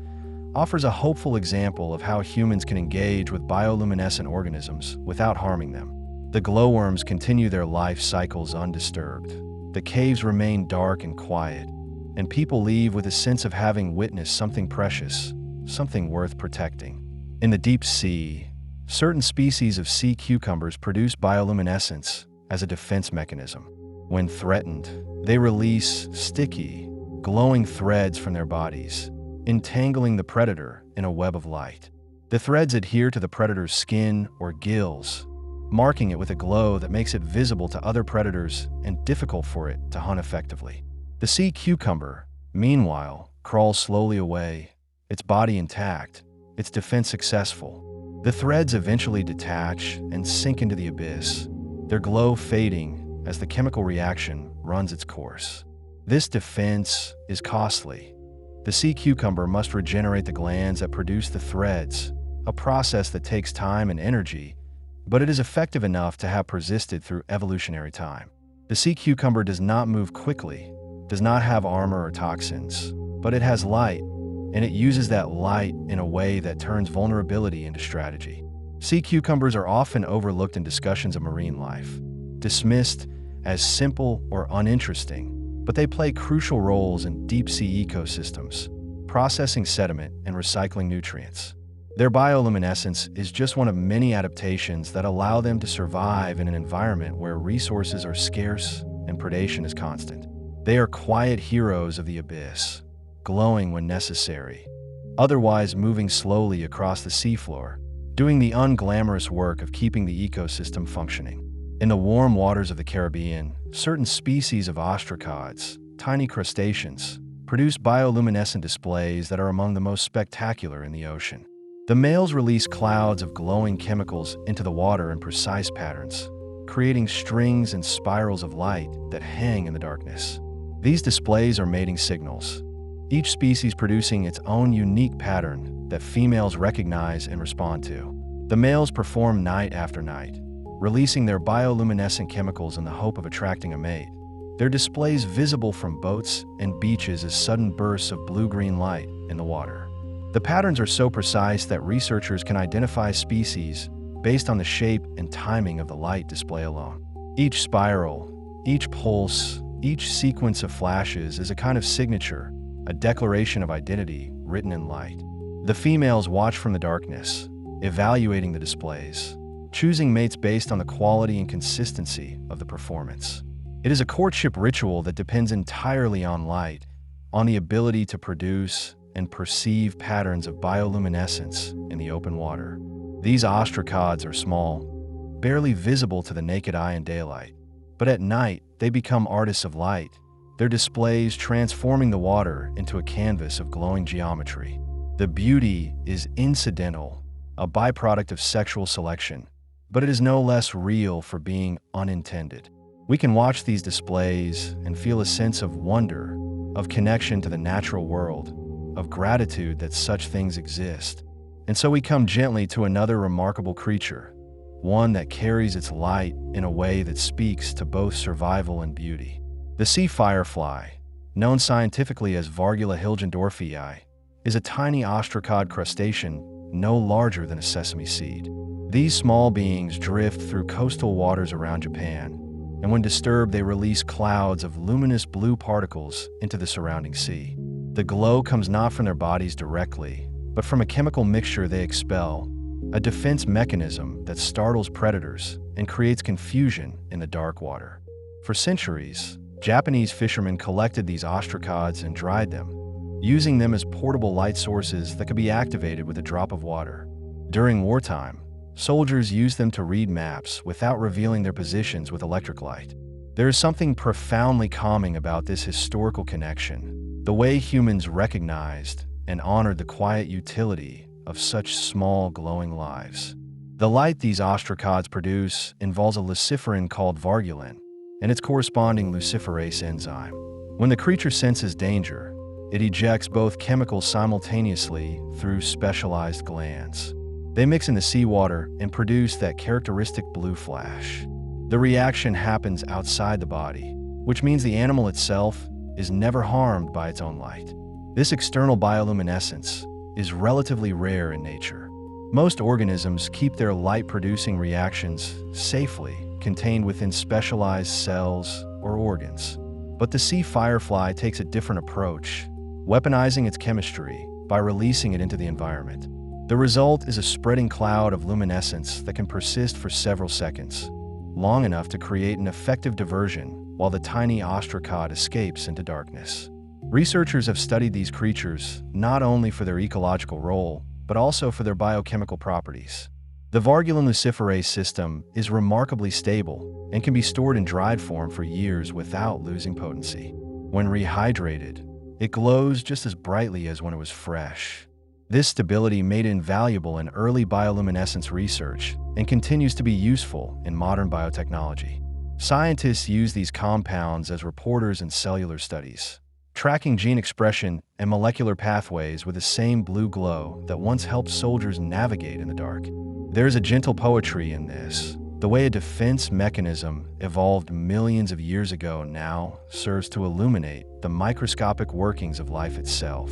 offers a hopeful example of how humans can engage with bioluminescent organisms without harming them. The glowworms continue their life cycles undisturbed. The caves remain dark and quiet, and people leave with a sense of having witnessed something precious, something worth protecting. In the deep sea, certain species of sea cucumbers produce bioluminescence as a defense mechanism. When threatened, they release sticky, glowing threads from their bodies, entangling the predator in a web of light. The threads adhere to the predator's skin or gills, marking it with a glow that makes it visible to other predators and difficult for it to hunt effectively. The sea cucumber, meanwhile, crawls slowly away, its body intact, its defense successful. The threads eventually detach and sink into the abyss, their glow fading as the chemical reaction runs its course. This defense is costly. The sea cucumber must regenerate the glands that produce the threads, a process that takes time and energy, but it is effective enough to have persisted through evolutionary time. The sea cucumber does not move quickly, does not have armor or toxins, but it has light, and it uses that light in a way that turns vulnerability into strategy. Sea cucumbers are often overlooked in discussions of marine life, dismissed as simple or uninteresting, but they play crucial roles in deep-sea ecosystems, processing sediment and recycling nutrients. Their bioluminescence is just one of many adaptations that allow them to survive in an environment where resources are scarce and predation is constant. They are quiet heroes of the abyss, glowing when necessary, otherwise moving slowly across the seafloor, doing the unglamorous work of keeping the ecosystem functioning. In the warm waters of the Caribbean, certain species of ostracods, tiny crustaceans, produce bioluminescent displays that are among the most spectacular in the ocean. The males release clouds of glowing chemicals into the water in precise patterns, creating strings and spirals of light that hang in the darkness. These displays are mating signals, each species producing its own unique pattern that females recognize and respond to. The males perform night after night, releasing their bioluminescent chemicals in the hope of attracting a mate. Their displays visible from boats and beaches as sudden bursts of blue-green light in the water. The patterns are so precise that researchers can identify species based on the shape and timing of the light display alone. Each spiral, each pulse, each sequence of flashes is a kind of signature, a declaration of identity written in light. The females watch from the darkness, evaluating the displays, choosing mates based on the quality and consistency of the performance. It is a courtship ritual that depends entirely on light, on the ability to produce and perceive patterns of bioluminescence in the open water. These ostracods are small, barely visible to the naked eye in daylight, but at night they become artists of light, their displays transforming the water into a canvas of glowing geometry. The beauty is incidental, a byproduct of sexual selection, but it is no less real for being unintended. We can watch these displays and feel a sense of wonder, of connection to the natural world, of gratitude that such things exist. And so we come gently to another remarkable creature, one that carries its light in a way that speaks to both survival and beauty. The sea firefly, known scientifically as Vargula hilgendorfii, is a tiny ostracod crustacean no larger than a sesame seed. These small beings drift through coastal waters around Japan, and when disturbed they release clouds of luminous blue particles into the surrounding sea. The glow comes not from their bodies directly, but from a chemical mixture they expel, a defense mechanism that startles predators and creates confusion in the dark water. For centuries, Japanese fishermen collected these ostracods and dried them, using them as portable light sources that could be activated with a drop of water. During wartime, soldiers used them to read maps without revealing their positions with electric light. There is something profoundly calming about this historical connection, the way humans recognized and honored the quiet utility of such small glowing lives. The light these ostracods produce involves a luciferin called vargulin and its corresponding luciferase enzyme. When the creature senses danger, it ejects both chemicals simultaneously through specialized glands. They mix in the seawater and produce that characteristic blue flash. The reaction happens outside the body, which means the animal itself is never harmed by its own light. This external bioluminescence is relatively rare in nature. Most organisms keep their light-producing reactions safely contained within specialized cells or organs. But the sea firefly takes a different approach, weaponizing its chemistry by releasing it into the environment. The result is a spreading cloud of luminescence that can persist for several seconds, long enough to create an effective diversion while the tiny ostracod escapes into darkness. Researchers have studied these creatures not only for their ecological role, but also for their biochemical properties. The vargulin luciferase system is remarkably stable and can be stored in dried form for years without losing potency. When rehydrated, it glows just as brightly as when it was fresh. This stability made it invaluable in early bioluminescence research and continues to be useful in modern biotechnology. Scientists use these compounds as reporters in cellular studies, tracking gene expression and molecular pathways with the same blue glow that once helped soldiers navigate in the dark. There is a gentle poetry in this. The way a defense mechanism evolved millions of years ago now serves to illuminate the microscopic workings of life itself.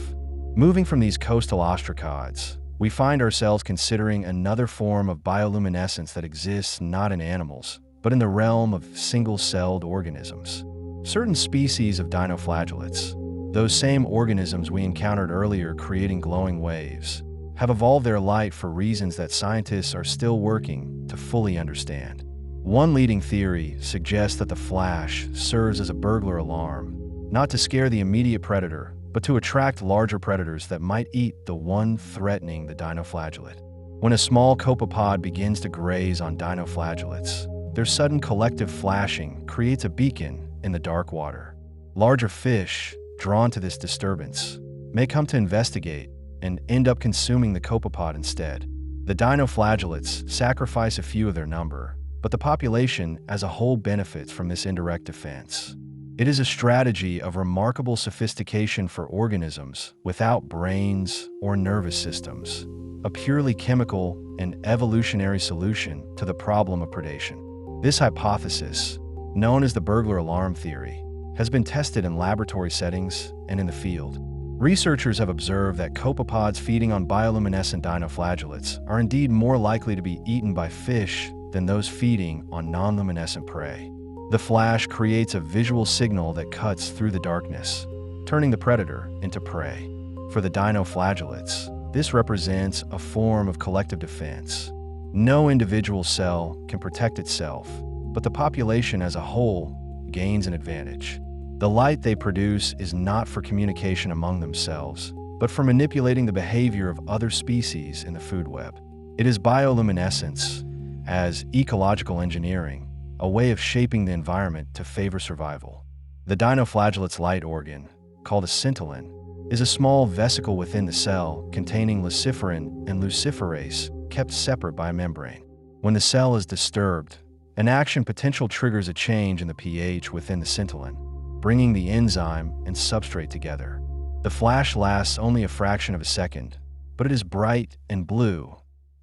Moving from these coastal ostracods, we find ourselves considering another form of bioluminescence that exists not in animals, but in the realm of single-celled organisms. Certain species of dinoflagellates, those same organisms we encountered earlier creating glowing waves, have evolved their light for reasons that scientists are still working to fully understand. One leading theory suggests that the flash serves as a burglar alarm, not to scare the immediate predator, but to attract larger predators that might eat the one threatening the dinoflagellate. When a small copepod begins to graze on dinoflagellates, their sudden collective flashing creates a beacon in the dark water. Larger fish, drawn to this disturbance, may come to investigate and end up consuming the copepod instead. The dinoflagellates sacrifice a few of their number, but the population as a whole benefits from this indirect defense. It is a strategy of remarkable sophistication for organisms without brains or nervous systems, a purely chemical and evolutionary solution to the problem of predation. This hypothesis, known as the burglar alarm theory, has been tested in laboratory settings and in the field. Researchers have observed that copepods feeding on bioluminescent dinoflagellates are indeed more likely to be eaten by fish than those feeding on non-luminescent prey. The flash creates a visual signal that cuts through the darkness, turning the predator into prey. For the dinoflagellates, this represents a form of collective defense. No individual cell can protect itself, but the population as a whole gains an advantage. The light they produce is not for communication among themselves, but for manipulating the behavior of other species in the food web. It is bioluminescence, as ecological engineering, a way of shaping the environment to favor survival. The dinoflagellate's light organ, called a scintillin, is a small vesicle within the cell containing luciferin and luciferase, kept separate by a membrane. When the cell is disturbed, an action potential triggers a change in the pH within the scintillin, bringing the enzyme and substrate together. The flash lasts only a fraction of a second, but it is bright and blue,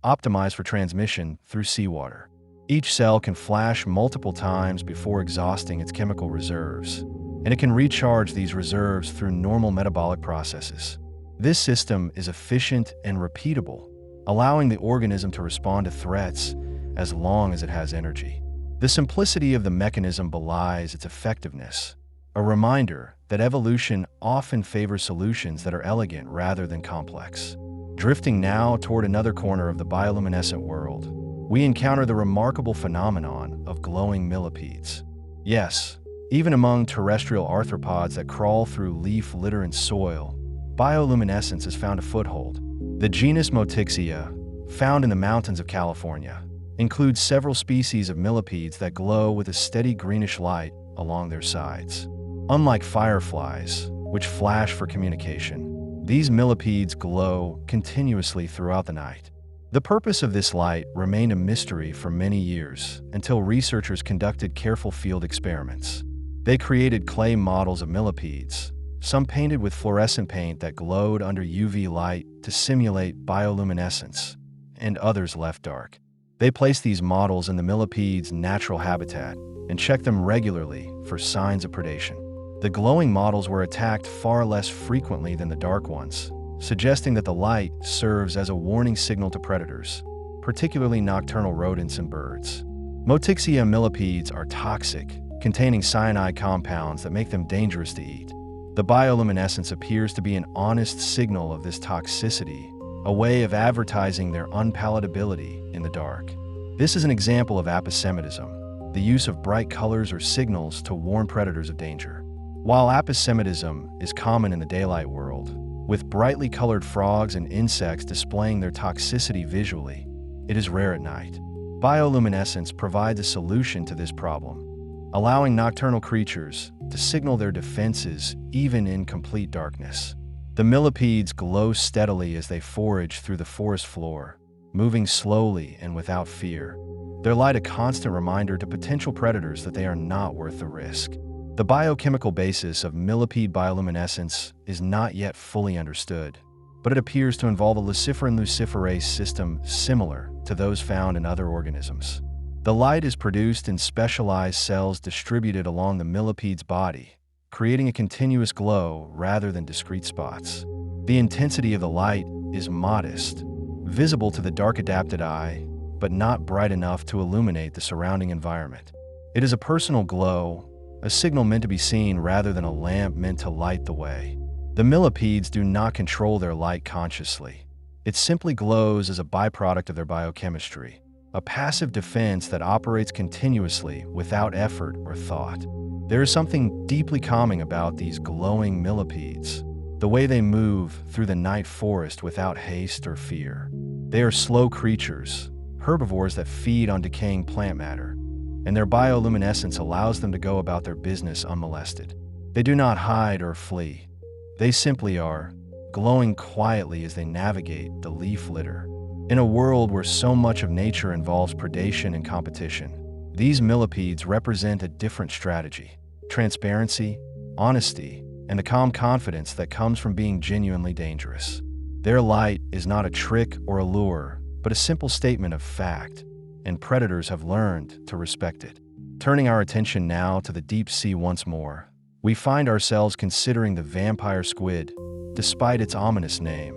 optimized for transmission through seawater. Each cell can flash multiple times before exhausting its chemical reserves, and it can recharge these reserves through normal metabolic processes. This system is efficient and repeatable, allowing the organism to respond to threats as long as it has energy. The simplicity of the mechanism belies its effectiveness, a reminder that evolution often favors solutions that are elegant rather than complex. Drifting now toward another corner of the bioluminescent world, we encounter the remarkable phenomenon of glowing millipedes. Yes, even among terrestrial arthropods that crawl through leaf litter and soil, bioluminescence has found a foothold. The genus Motixia, found in the mountains of California, includes several species of millipedes that glow with a steady greenish light along their sides. Unlike fireflies, which flash for communication, these millipedes glow continuously throughout the night. The purpose of this light remained a mystery for many years until researchers conducted careful field experiments. They created clay models of millipedes, some painted with fluorescent paint that glowed under UV light to simulate bioluminescence, and others left dark. They placed these models in the millipedes' natural habitat and checked them regularly for signs of predation. The glowing models were attacked far less frequently than the dark ones, suggesting that the light serves as a warning signal to predators, particularly nocturnal rodents and birds. Motixia millipedes are toxic, containing cyanide compounds that make them dangerous to eat. The bioluminescence appears to be an honest signal of this toxicity, a way of advertising their unpalatability in the dark. This is an example of aposematism, the use of bright colors or signals to warn predators of danger. While aposematism is common in the daylight world, with brightly colored frogs and insects displaying their toxicity visually, it is rare at night. Bioluminescence provides a solution to this problem, allowing nocturnal creatures to signal their defenses even in complete darkness. The millipedes glow steadily as they forage through the forest floor, moving slowly and without fear, their light a constant reminder to potential predators that they are not worth the risk. The biochemical basis of millipede bioluminescence is not yet fully understood, but it appears to involve a luciferin-luciferase system similar to those found in other organisms. The light is produced in specialized cells distributed along the millipede's body, creating a continuous glow rather than discrete spots. The intensity of the light is modest, visible to the dark-adapted eye, but not bright enough to illuminate the surrounding environment. It is a personal glow, a signal meant to be seen rather than a lamp meant to light the way. The millipedes do not control their light consciously. It simply glows as a byproduct of their biochemistry, a passive defense that operates continuously without effort or thought. There is something deeply calming about these glowing millipedes, the way they move through the night forest without haste or fear. They are slow creatures, herbivores that feed on decaying plant matter, and their bioluminescence allows them to go about their business unmolested. They do not hide or flee. They simply are, glowing quietly as they navigate the leaf litter. In a world where so much of nature involves predation and competition, these millipedes represent a different strategy: transparency, honesty, and the calm confidence that comes from being genuinely dangerous. Their light is not a trick or a lure, but a simple statement of fact, and predators have learned to respect it. Turning our attention now to the deep sea once more, we find ourselves considering the vampire squid, despite its ominous name,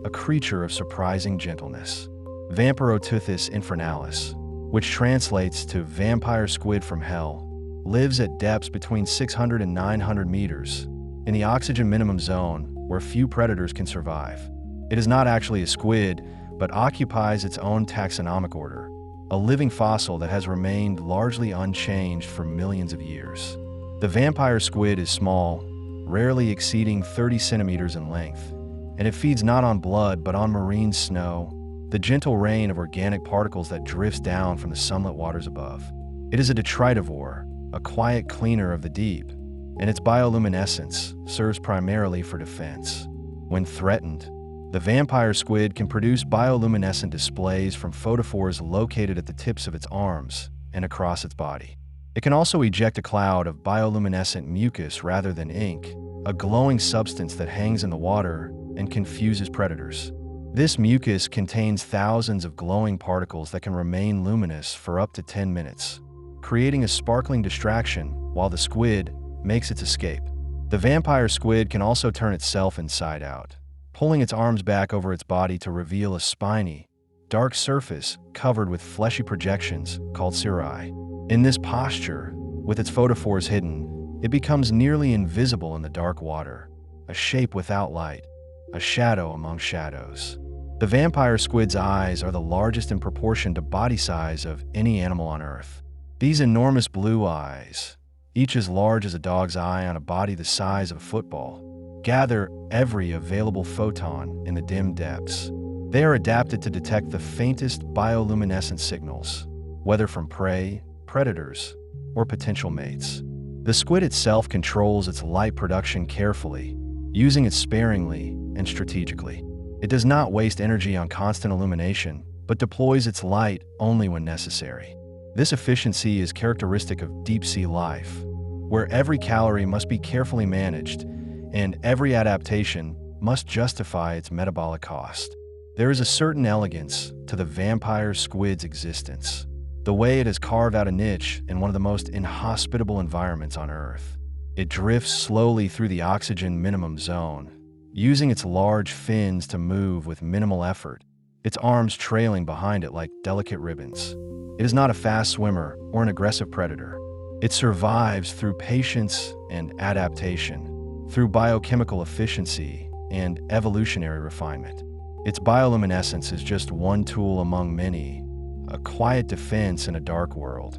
a creature of surprising gentleness. Vampirotuthis infernalis, which translates to vampire squid from hell, lives at depths between 600 and 900 meters, in the oxygen minimum zone where few predators can survive. It is not actually a squid, but occupies its own taxonomic order, a living fossil that has remained largely unchanged for millions of years. The vampire squid is small, rarely exceeding 30 centimeters in length, and it feeds not on blood but on marine snow, the gentle rain of organic particles that drifts down from the sunlit waters above. It is a detritivore, a quiet cleaner of the deep, and its bioluminescence serves primarily for defense. When threatened, the vampire squid can produce bioluminescent displays from photophores located at the tips of its arms and across its body. It can also eject a cloud of bioluminescent mucus rather than ink, a glowing substance that hangs in the water and confuses predators. This mucus contains thousands of glowing particles that can remain luminous for up to 10 minutes, creating a sparkling distraction while the squid makes its escape. The vampire squid can also turn itself inside out, pulling its arms back over its body to reveal a spiny, dark surface covered with fleshy projections called cirri. In this posture, with its photophores hidden, it becomes nearly invisible in the dark water, a shape without light, a shadow among shadows. The vampire squid's eyes are the largest in proportion to body size of any animal on Earth. These enormous blue eyes, each as large as a dog's eye on a body the size of a football, gather every available photon in the dim depths. They are adapted to detect the faintest bioluminescent signals, whether from prey, predators, or potential mates. The squid itself controls its light production carefully, using it sparingly and strategically. It does not waste energy on constant illumination, but deploys its light only when necessary. This efficiency is characteristic of deep-sea life, where every calorie must be carefully managed, and every adaptation must justify its metabolic cost. There is a certain elegance to the vampire squid's existence, the way it has carved out a niche in one of the most inhospitable environments on Earth. It drifts slowly through the oxygen minimum zone, using its large fins to move with minimal effort, its arms trailing behind it like delicate ribbons. It is not a fast swimmer or an aggressive predator. It survives through patience and adaptation, through biochemical efficiency and evolutionary refinement. Its bioluminescence is just one tool among many, a quiet defense in a dark world,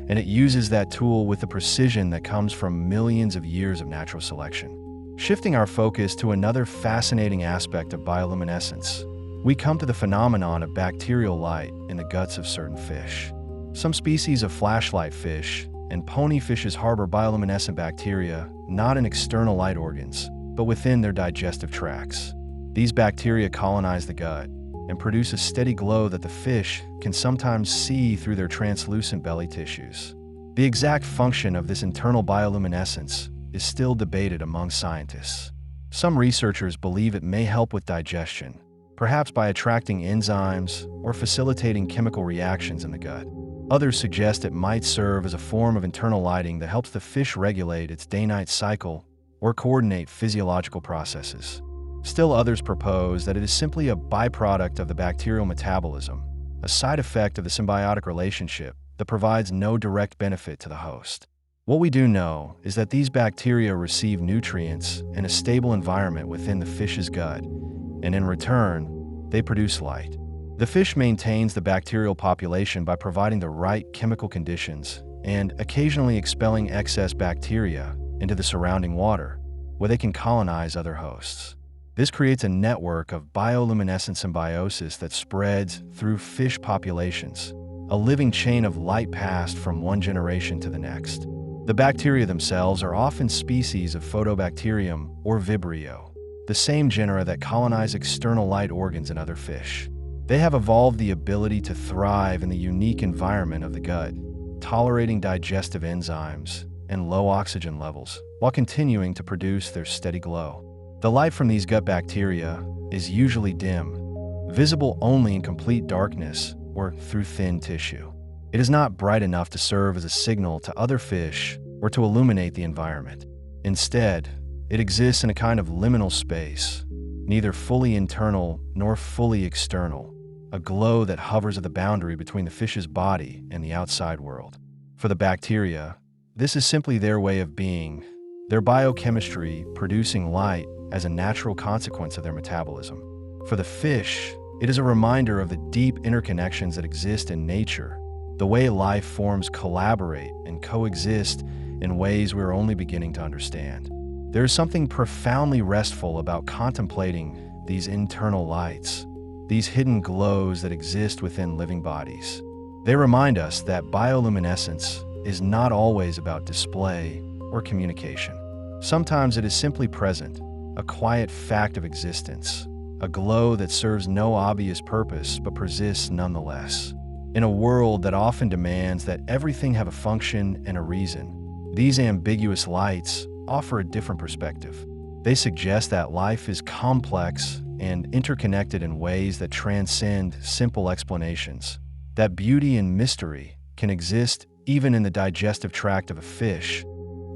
and it uses that tool with the precision that comes from millions of years of natural selection. Shifting our focus to another fascinating aspect of bioluminescence, we come to the phenomenon of bacterial light in the guts of certain fish. Some species of flashlight fish and ponyfishes harbor bioluminescent bacteria not in external light organs, but within their digestive tracts. These bacteria colonize the gut and produce a steady glow that the fish can sometimes see through their translucent belly tissues. The exact function of this internal bioluminescence is still debated among scientists. Some researchers believe it may help with digestion, perhaps by attracting enzymes or facilitating chemical reactions in the gut. Others suggest it might serve as a form of internal lighting that helps the fish regulate its day-night cycle or coordinate physiological processes. Still others propose that it is simply a byproduct of the bacterial metabolism, a side effect of the symbiotic relationship that provides no direct benefit to the host. What we do know is that these bacteria receive nutrients in a stable environment within the fish's gut, and in return, they produce light. The fish maintains the bacterial population by providing the right chemical conditions and occasionally expelling excess bacteria into the surrounding water, where they can colonize other hosts. This creates a network of bioluminescent symbiosis that spreads through fish populations, a living chain of light passed from one generation to the next. The bacteria themselves are often species of Photobacterium or Vibrio, the same genera that colonize external light organs in other fish. They have evolved the ability to thrive in the unique environment of the gut, tolerating digestive enzymes and low oxygen levels, while continuing to produce their steady glow. The light from these gut bacteria is usually dim, visible only in complete darkness or through thin tissue. It is not bright enough to serve as a signal to other fish or to illuminate the environment. Instead, it exists in a kind of liminal space, neither fully internal nor fully external, a glow that hovers at the boundary between the fish's body and the outside world. For the bacteria, this is simply their way of being, their biochemistry producing light as a natural consequence of their metabolism. For the fish, it is a reminder of the deep interconnections that exist in nature, the way life forms collaborate and coexist in ways we're only beginning to understand. There is something profoundly restful about contemplating these internal lights, these hidden glows that exist within living bodies. They remind us that bioluminescence is not always about display or communication. Sometimes it is simply present, a quiet fact of existence, a glow that serves no obvious purpose but persists nonetheless. In a world that often demands that everything have a function and a reason, these ambiguous lights offer a different perspective. They suggest that life is complex and interconnected in ways that transcend simple explanations, that beauty and mystery can exist even in the digestive tract of a fish,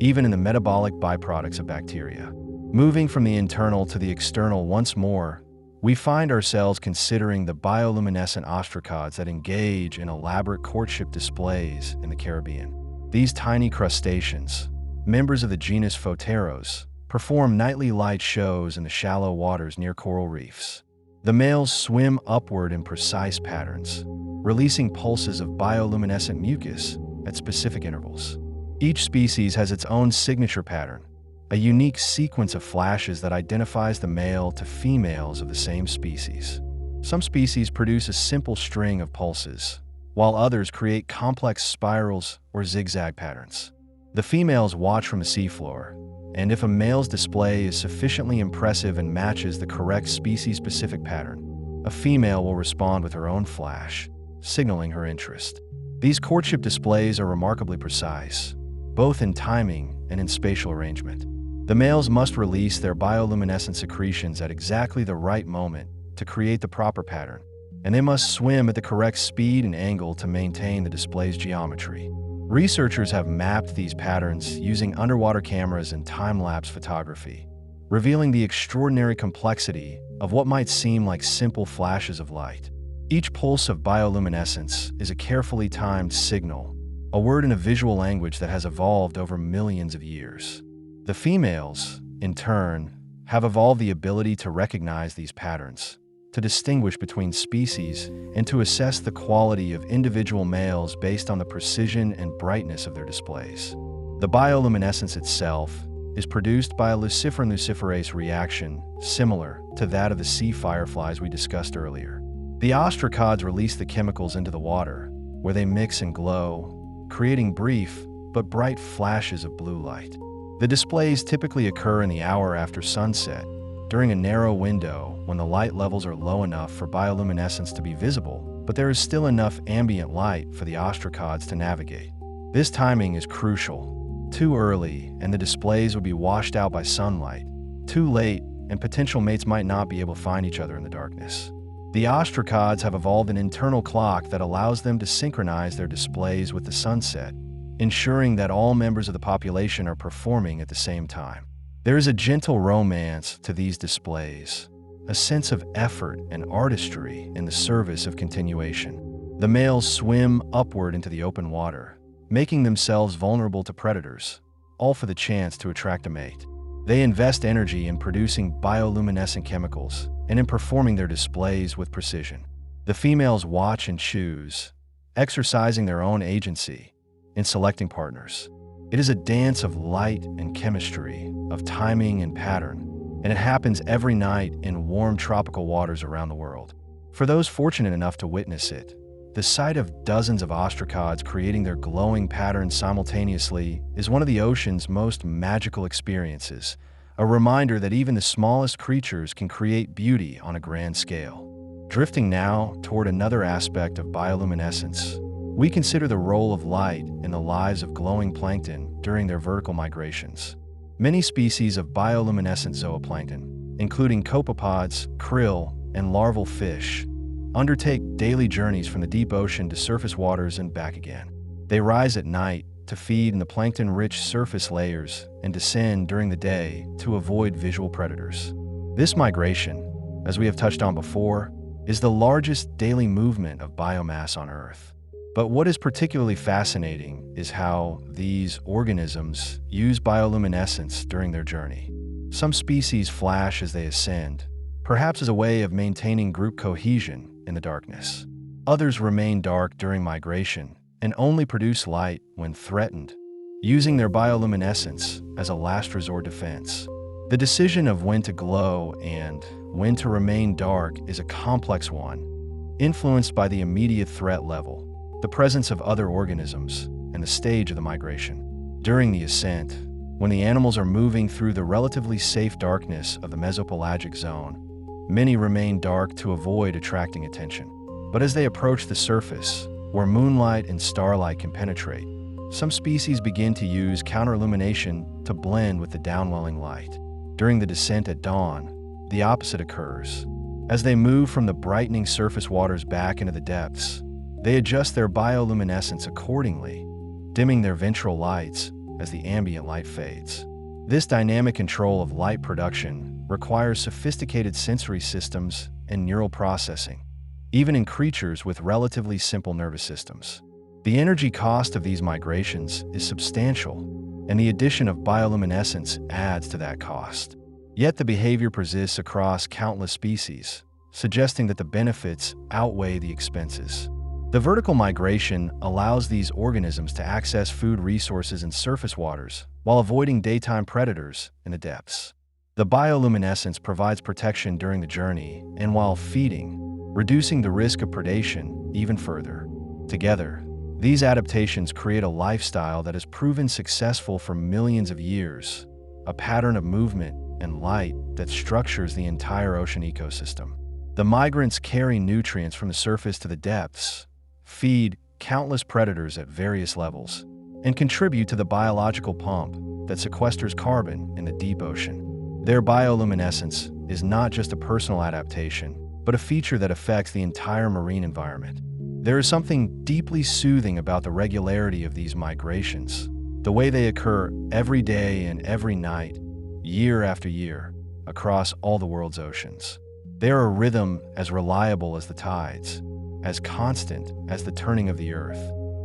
even in the metabolic byproducts of bacteria. Moving from the internal to the external once more, we find ourselves considering the bioluminescent ostracods that engage in elaborate courtship displays in the Caribbean. These tiny crustaceans, members of the genus Photeros, perform nightly light shows in the shallow waters near coral reefs. The males swim upward in precise patterns, releasing pulses of bioluminescent mucus at specific intervals. Each species has its own signature pattern, a unique sequence of flashes that identifies the male to females of the same species. Some species produce a simple string of pulses, while others create complex spirals or zigzag patterns. The females watch from the seafloor, and if a male's display is sufficiently impressive and matches the correct species-specific pattern, a female will respond with her own flash, signaling her interest. These courtship displays are remarkably precise, both in timing and in spatial arrangement. The males must release their bioluminescent secretions at exactly the right moment to create the proper pattern, and they must swim at the correct speed and angle to maintain the display's geometry. Researchers have mapped these patterns using underwater cameras and time-lapse photography, revealing the extraordinary complexity of what might seem like simple flashes of light. Each pulse of bioluminescence is a carefully timed signal, a word in a visual language that has evolved over millions of years. The females, in turn, have evolved the ability to recognize these patterns, to distinguish between species, and to assess the quality of individual males based on the precision and brightness of their displays. The bioluminescence itself is produced by a luciferin-luciferase reaction similar to that of the sea fireflies we discussed earlier. The ostracods release the chemicals into the water, where they mix and glow, creating brief but bright flashes of blue light. The displays typically occur in the hour after sunset, during a narrow window when the light levels are low enough for bioluminescence to be visible, but there is still enough ambient light for the ostracods to navigate. This timing is crucial. Too early, and the displays would be washed out by sunlight. Too late, and potential mates might not be able to find each other in the darkness. The ostracods have evolved an internal clock that allows them to synchronize their displays with the sunset, ensuring that all members of the population are performing at the same time. There is a gentle romance to these displays, a sense of effort and artistry in the service of continuation. The males swim upward into the open water, making themselves vulnerable to predators, all for the chance to attract a mate. They invest energy in producing bioluminescent chemicals, and in performing their displays with precision. The females watch and choose, exercising their own agency in selecting partners. It is a dance of light and chemistry, of timing and pattern, and it happens every night in warm tropical waters around the world. For those fortunate enough to witness it, the sight of dozens of ostracods creating their glowing patterns simultaneously is one of the ocean's most magical experiences, a reminder that even the smallest creatures can create beauty on a grand scale. Drifting now toward another aspect of bioluminescence, we consider the role of light in the lives of glowing plankton during their vertical migrations. Many species of bioluminescent zooplankton, including copepods, krill, and larval fish, undertake daily journeys from the deep ocean to surface waters and back again. They rise at night to feed in the plankton-rich surface layers and descend during the day to avoid visual predators. This migration, as we have touched on before, is the largest daily movement of biomass on Earth. But what is particularly fascinating is how these organisms use bioluminescence during their journey. Some species flash as they ascend, perhaps as a way of maintaining group cohesion in the darkness. Others remain dark during migration and only produce light when threatened, using their bioluminescence as a last resort defense. The decision of when to glow and when to remain dark is a complex one, influenced by the immediate threat level, the presence of other organisms, and the stage of the migration. During the ascent, when the animals are moving through the relatively safe darkness of the mesopelagic zone, many remain dark to avoid attracting attention. But as they approach the surface, where moonlight and starlight can penetrate, some species begin to use counterillumination to blend with the downwelling light. During the descent at dawn, the opposite occurs. As they move from the brightening surface waters back into the depths, they adjust their bioluminescence accordingly, dimming their ventral lights as the ambient light fades. This dynamic control of light production requires sophisticated sensory systems and neural processing, even in creatures with relatively simple nervous systems. The energy cost of these migrations is substantial, and the addition of bioluminescence adds to that cost. Yet the behavior persists across countless species, suggesting that the benefits outweigh the expenses. The vertical migration allows these organisms to access food resources in surface waters while avoiding daytime predators in the depths. The bioluminescence provides protection during the journey and while feeding, reducing the risk of predation even further. Together, these adaptations create a lifestyle that has proven successful for millions of years, a pattern of movement and light that structures the entire ocean ecosystem. The migrants carry nutrients from the surface to the depths, feed countless predators at various levels, and contribute to the biological pump that sequesters carbon in the deep ocean. Their bioluminescence is not just a personal adaptation, but a feature that affects the entire marine environment. There is something deeply soothing about the regularity of these migrations, the way they occur every day and every night, year after year, across all the world's oceans. They are a rhythm as reliable as the tides, as constant as the turning of the earth.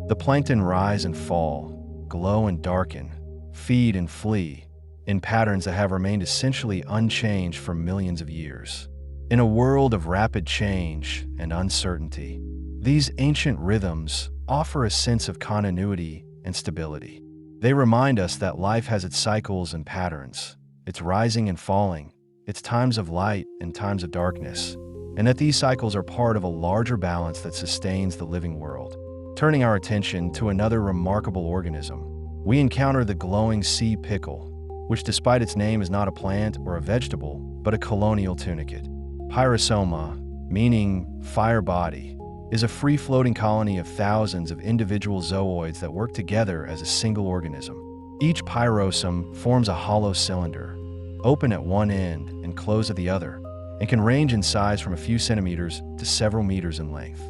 The plankton rise and fall, glow and darken, feed and flee, in patterns that have remained essentially unchanged for millions of years. In a world of rapid change and uncertainty, these ancient rhythms offer a sense of continuity and stability. They remind us that life has its cycles and patterns, its rising and falling, its times of light and times of darkness, and that these cycles are part of a larger balance that sustains the living world. Turning our attention to another remarkable organism, we encounter the glowing sea pickle, which despite its name is not a plant or a vegetable, but a colonial tunicate. Pyrosoma, meaning fire body, is a free-floating colony of thousands of individual zooids that work together as a single organism. Each pyrosome forms a hollow cylinder, open at one end and closed at the other, and can range in size from a few centimeters to several meters in length.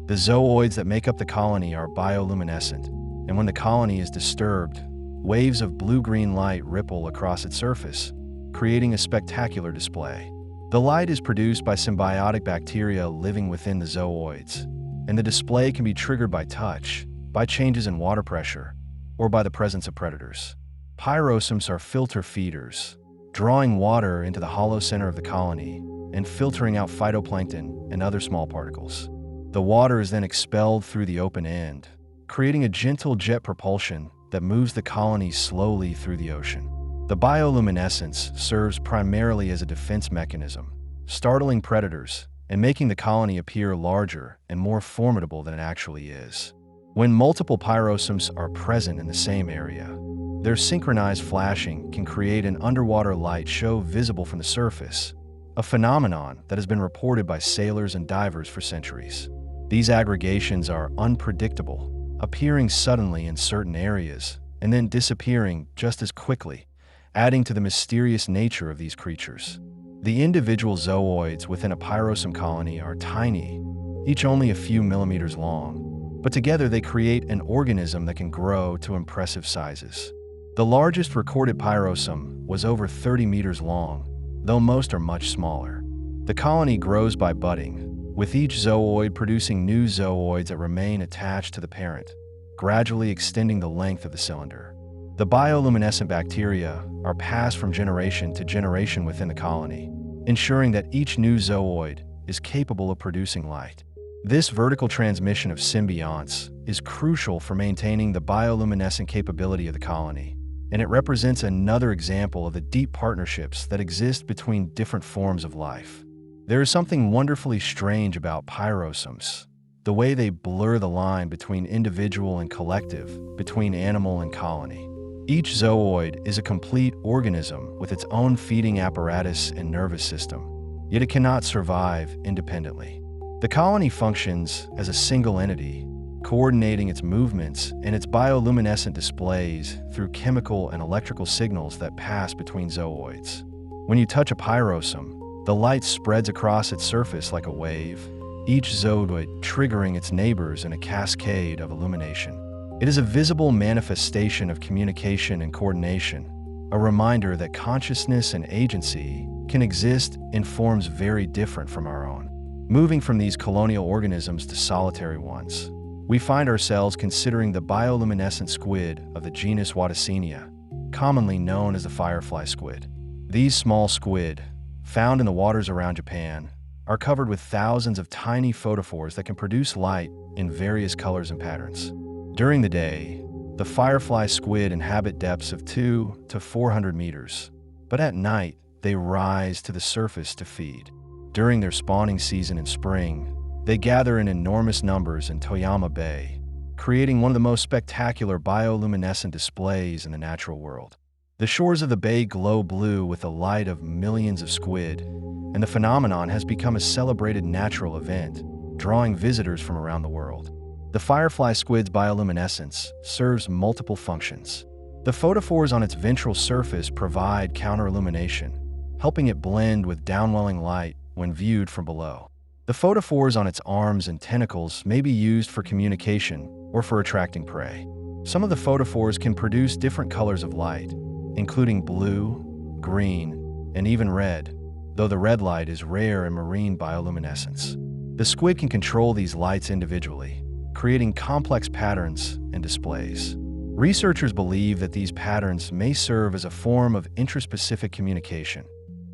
The zooids that make up the colony are bioluminescent, and when the colony is disturbed, waves of blue-green light ripple across its surface, creating a spectacular display. The light is produced by symbiotic bacteria living within the zooids, and the display can be triggered by touch, by changes in water pressure, or by the presence of predators. Pyrosomes are filter feeders, drawing water into the hollow center of the colony and filtering out phytoplankton and other small particles. The water is then expelled through the open end, creating a gentle jet propulsion that moves the colony slowly through the ocean. The bioluminescence serves primarily as a defense mechanism, startling predators and making the colony appear larger and more formidable than it actually is. When multiple pyrosms are present in the same area, their synchronized flashing can create an underwater light show visible from the surface, a phenomenon that has been reported by sailors and divers for centuries. These aggregations are unpredictable, appearing suddenly in certain areas and then disappearing just as quickly, adding to the mysterious nature of these creatures. The individual zooids within a pyrosome colony are tiny, each only a few millimeters long, but together they create an organism that can grow to impressive sizes. The largest recorded pyrosome was over 30 meters long, though most are much smaller. The colony grows by budding, with each zooid producing new zooids that remain attached to the parent, gradually extending the length of the cylinder. The bioluminescent bacteria are passed from generation to generation within the colony, ensuring that each new zooid is capable of producing light. This vertical transmission of symbionts is crucial for maintaining the bioluminescent capability of the colony, and it represents another example of the deep partnerships that exist between different forms of life. There is something wonderfully strange about pyrosomes, the way they blur the line between individual and collective, between animal and colony. Each zooid is a complete organism with its own feeding apparatus and nervous system, yet it cannot survive independently. The colony functions as a single entity, coordinating its movements and its bioluminescent displays through chemical and electrical signals that pass between zooids. When you touch a pyrosome, the light spreads across its surface like a wave, each zooid triggering its neighbors in a cascade of illumination. It is a visible manifestation of communication and coordination, a reminder that consciousness and agency can exist in forms very different from our own. Moving from these colonial organisms to solitary ones, we find ourselves considering the bioluminescent squid of the genus Watacenia, commonly known as the firefly squid. These small squid, found in the waters around Japan, are covered with thousands of tiny photophores that can produce light in various colors and patterns. During the day, the firefly squid inhabit depths of 200 to 400 meters, but at night they rise to the surface to feed. During their spawning season in spring, they gather in enormous numbers in Toyama Bay, creating one of the most spectacular bioluminescent displays in the natural world. The shores of the bay glow blue with the light of millions of squid, and the phenomenon has become a celebrated natural event, drawing visitors from around the world. The firefly squid's bioluminescence serves multiple functions. The photophores on its ventral surface provide counter-illumination, helping it blend with downwelling light when viewed from below. The photophores on its arms and tentacles may be used for communication or for attracting prey. Some of the photophores can produce different colors of light, including blue, green, and even red, though the red light is rare in marine bioluminescence. The squid can control these lights individually, creating complex patterns and displays. Researchers believe that these patterns may serve as a form of intraspecific communication,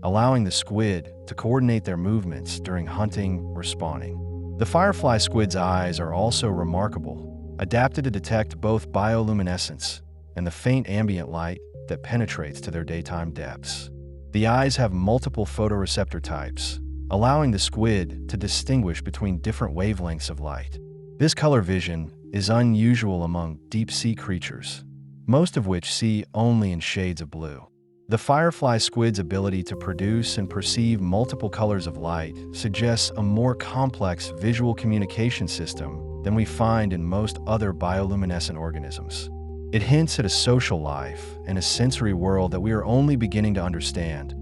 allowing the squid to coordinate their movements during hunting or spawning. The firefly squid's eyes are also remarkable, adapted to detect both bioluminescence and the faint ambient light that penetrates to their daytime depths. The eyes have multiple photoreceptor types, allowing the squid to distinguish between different wavelengths of light. This color vision is unusual among deep-sea creatures, most of which see only in shades of blue. The firefly squid's ability to produce and perceive multiple colors of light suggests a more complex visual communication system than we find in most other bioluminescent organisms. It hints at a social life and a sensory world that we are only beginning to understand,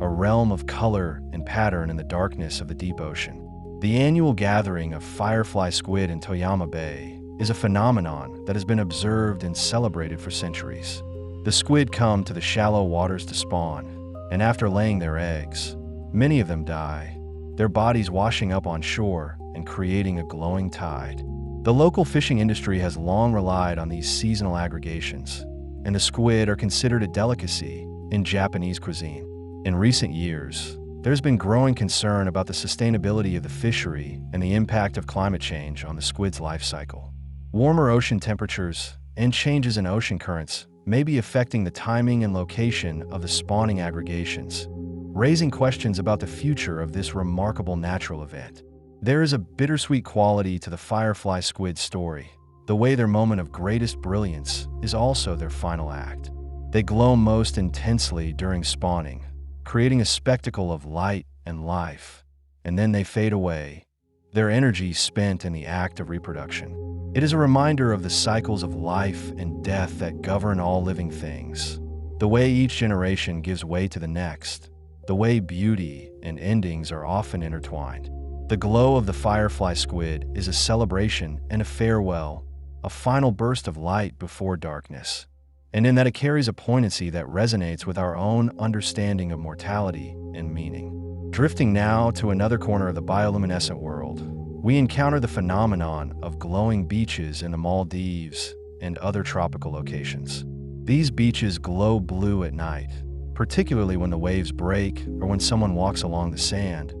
a realm of color and pattern in the darkness of the deep ocean. The annual gathering of firefly squid in Toyama Bay is a phenomenon that has been observed and celebrated for centuries. The squid come to the shallow waters to spawn, and after laying their eggs, many of them die, their bodies washing up on shore and creating a glowing tide. The local fishing industry has long relied on these seasonal aggregations, and the squid are considered a delicacy in Japanese cuisine. In recent years, there's been growing concern about the sustainability of the fishery and the impact of climate change on the squid's life cycle. Warmer ocean temperatures and changes in ocean currents may be affecting the timing and location of the spawning aggregations, raising questions about the future of this remarkable natural event. There is a bittersweet quality to the firefly squid story. The way their moment of greatest brilliance is also their final act. They glow most intensely during spawning, creating a spectacle of light and life, and then they fade away, their energy spent in the act of reproduction. It is a reminder of the cycles of life and death that govern all living things, the way each generation gives way to the next, the way beauty and endings are often intertwined. The glow of the firefly squid is a celebration and a farewell, a final burst of light before darkness, and in that it carries a poignancy that resonates with our own understanding of mortality and meaning. Drifting now to another corner of the bioluminescent world, we encounter the phenomenon of glowing beaches in the Maldives and other tropical locations. These beaches glow blue at night, particularly when the waves break or when someone walks along the sand,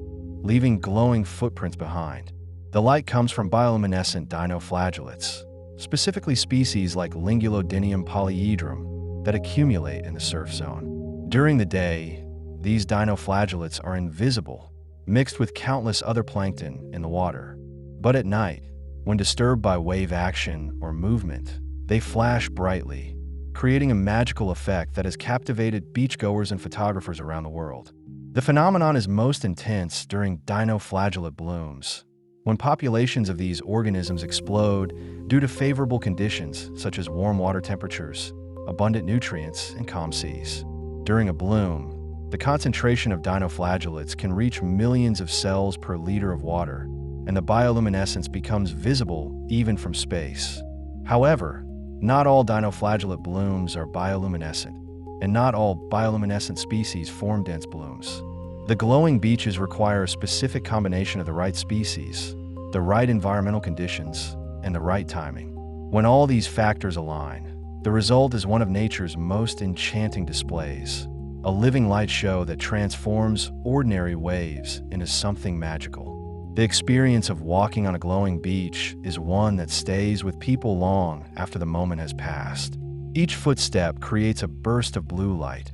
leaving glowing footprints behind. The light comes from bioluminescent dinoflagellates, specifically species like Lingulodinium polyedrum that accumulate in the surf zone. During the day, these dinoflagellates are invisible, mixed with countless other plankton in the water. But at night, when disturbed by wave action or movement, they flash brightly, creating a magical effect that has captivated beachgoers and photographers around the world. The phenomenon is most intense during dinoflagellate blooms, when populations of these organisms explode due to favorable conditions such as warm water temperatures, abundant nutrients, and calm seas. During a bloom, the concentration of dinoflagellates can reach millions of cells per liter of water, and the bioluminescence becomes visible even from space. However, not all dinoflagellate blooms are bioluminescent, and not all bioluminescent species form dense blooms. The glowing beaches require a specific combination of the right species, the right environmental conditions, and the right timing. When all these factors align, the result is one of nature's most enchanting displays, a living light show that transforms ordinary waves into something magical. The experience of walking on a glowing beach is one that stays with people long after the moment has passed. Each footstep creates a burst of blue light.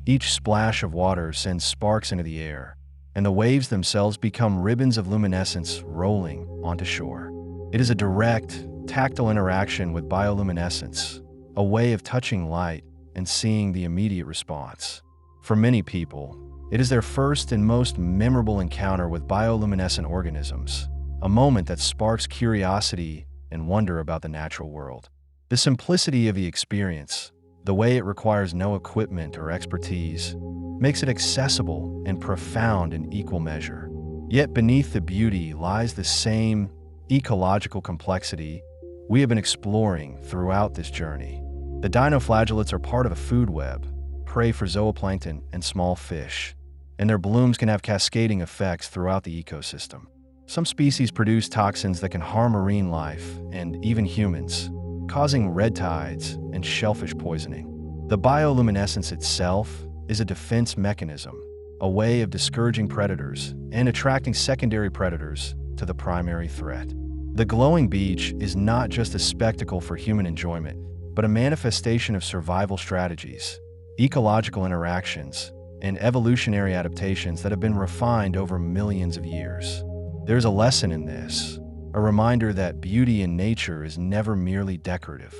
Each splash of water sends sparks into the air, and the waves themselves become ribbons of luminescence rolling onto shore. It is a direct, tactile interaction with bioluminescence, a way of touching light and seeing the immediate response. For many people, it is their first and most memorable encounter with bioluminescent organisms, a moment that sparks curiosity and wonder about the natural world. The simplicity of the experience, the way it requires no equipment or expertise, makes it accessible and profound in equal measure. Yet beneath the beauty lies the same ecological complexity we have been exploring throughout this journey. The dinoflagellates are part of a food web, prey for zooplankton and small fish, and their blooms can have cascading effects throughout the ecosystem. Some species produce toxins that can harm marine life and even humans, causing red tides and shellfish poisoning. The bioluminescence itself is a defense mechanism, a way of discouraging predators and attracting secondary predators to the primary threat. The glowing beach is not just a spectacle for human enjoyment, but a manifestation of survival strategies, ecological interactions, and evolutionary adaptations that have been refined over millions of years. There's a lesson in this, a reminder that beauty in nature is never merely decorative.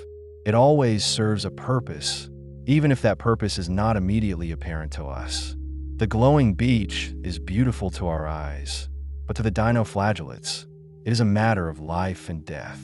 It always serves a purpose, even if that purpose is not immediately apparent to us. The glowing beach is beautiful to our eyes, but to the dinoflagellates, it is a matter of life and death.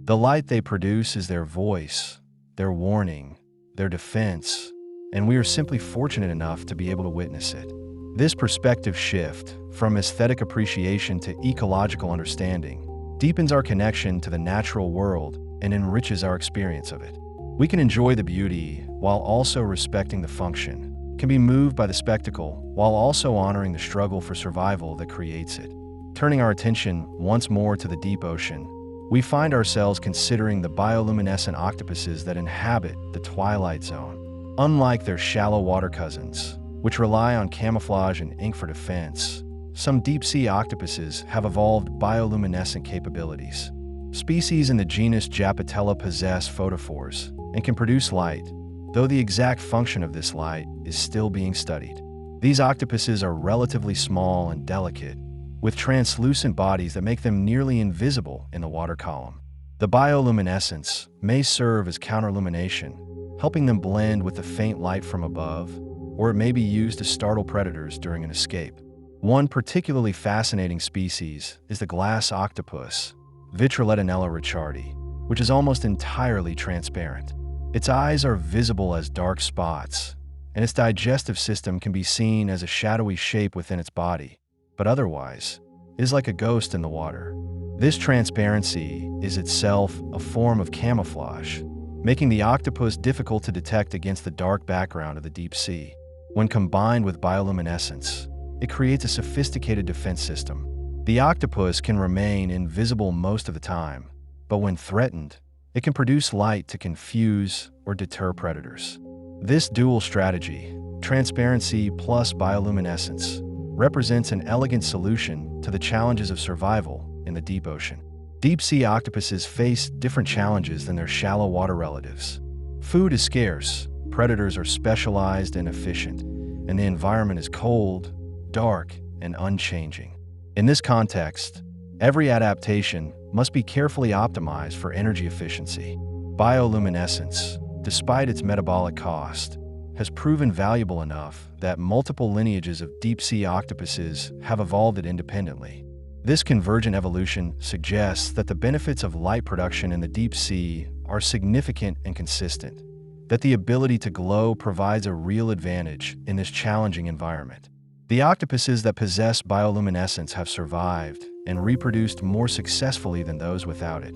The light they produce is their voice, their warning, their defense, and we are simply fortunate enough to be able to witness it. This perspective shift, from aesthetic appreciation to ecological understanding, deepens our connection to the natural world and enriches our experience of it. We can enjoy the beauty while also respecting the function, can be moved by the spectacle while also honoring the struggle for survival that creates it. Turning our attention once more to the deep ocean, we find ourselves considering the bioluminescent octopuses that inhabit the twilight zone. Unlike their shallow water cousins, which rely on camouflage and ink for defense, some deep-sea octopuses have evolved bioluminescent capabilities. Species in the genus Japatella possess photophores and can produce light, though the exact function of this light is still being studied. These octopuses are relatively small and delicate, with translucent bodies that make them nearly invisible in the water column. The bioluminescence may serve as counterlumination, helping them blend with the faint light from above, or it may be used to startle predators during an escape. One particularly fascinating species is the glass octopus, Vitruletinella richardi, which is almost entirely transparent. Its eyes are visible as dark spots, and its digestive system can be seen as a shadowy shape within its body, but otherwise, it is like a ghost in the water. This transparency is itself a form of camouflage, making the octopus difficult to detect against the dark background of the deep sea. When combined with bioluminescence, it creates a sophisticated defense system. The octopus can remain invisible most of the time, but when threatened, it can produce light to confuse or deter predators. This dual strategy, transparency plus bioluminescence, represents an elegant solution to the challenges of survival in the deep ocean. Deep-sea octopuses face different challenges than their shallow water relatives. Food is scarce, predators are specialized and efficient, and the environment is cold, dark, and unchanging. In this context, every adaptation must be carefully optimized for energy efficiency. Bioluminescence, despite its metabolic cost, has proven valuable enough that multiple lineages of deep-sea octopuses have evolved it independently. This convergent evolution suggests that the benefits of light production in the deep sea are significant and consistent, that the ability to glow provides a real advantage in this challenging environment. The octopuses that possess bioluminescence have survived and reproduced more successfully than those without it,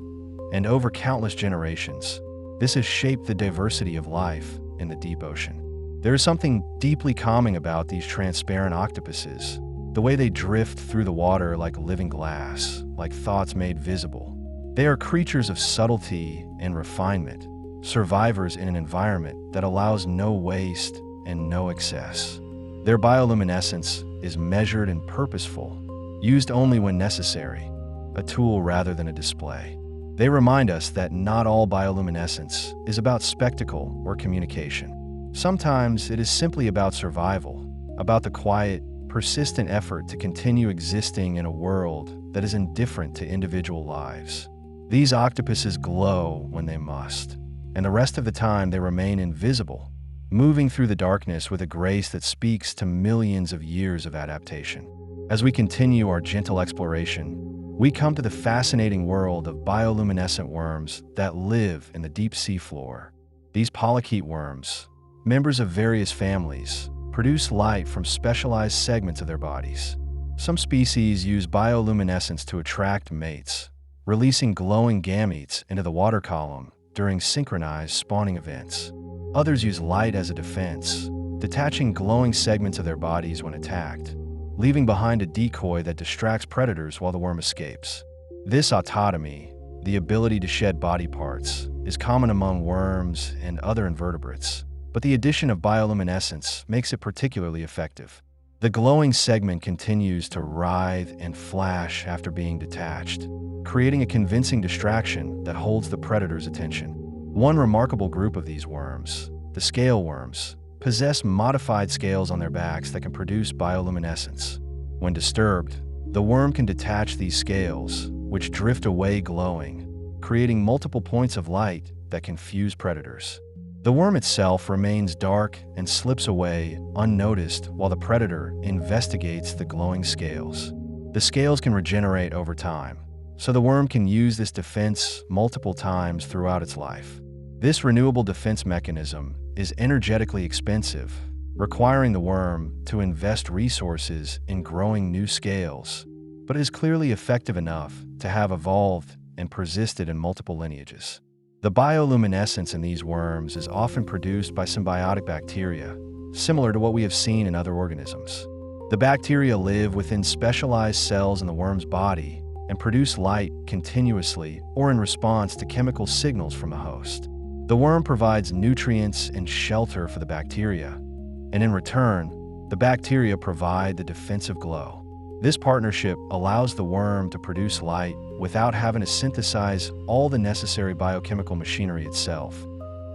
and over countless generations, this has shaped the diversity of life in the deep ocean. There is something deeply calming about these transparent octopuses, the way they drift through the water like living glass, like thoughts made visible. They are creatures of subtlety and refinement, survivors in an environment that allows no waste and no excess. Their bioluminescence is measured and purposeful, used only when necessary, a tool rather than a display. They remind us that not all bioluminescence is about spectacle or communication. Sometimes it is simply about survival, about the quiet, persistent effort to continue existing in a world that is indifferent to individual lives. These octopuses glow when they must, and the rest of the time they remain invisible, moving through the darkness with a grace that speaks to millions of years of adaptation. As we continue our gentle exploration, we come to the fascinating world of bioluminescent worms that live in the deep sea floor. These polychaete worms, members of various families, produce light from specialized segments of their bodies. Some species use bioluminescence to attract mates, releasing glowing gametes into the water column during synchronized spawning events. Others use light as a defense, detaching glowing segments of their bodies when attacked, leaving behind a decoy that distracts predators while the worm escapes. This autotomy, the ability to shed body parts, is common among worms and other invertebrates, but the addition of bioluminescence makes it particularly effective. The glowing segment continues to writhe and flash after being detached, creating a convincing distraction that holds the predator's attention. One remarkable group of these worms, the scale worms, possess modified scales on their backs that can produce bioluminescence. When disturbed, the worm can detach these scales, which drift away glowing, creating multiple points of light that confuse predators. The worm itself remains dark and slips away unnoticed while the predator investigates the glowing scales. The scales can regenerate over time, so the worm can use this defense multiple times throughout its life. This renewable defense mechanism is energetically expensive, requiring the worm to invest resources in growing new scales, but is clearly effective enough to have evolved and persisted in multiple lineages. The bioluminescence in these worms is often produced by symbiotic bacteria, similar to what we have seen in other organisms. The bacteria live within specialized cells in the worm's body and produce light continuously or in response to chemical signals from the host. The worm provides nutrients and shelter for the bacteria, and in return, the bacteria provide the defensive glow. This partnership allows the worm to produce light without having to synthesize all the necessary biochemical machinery itself,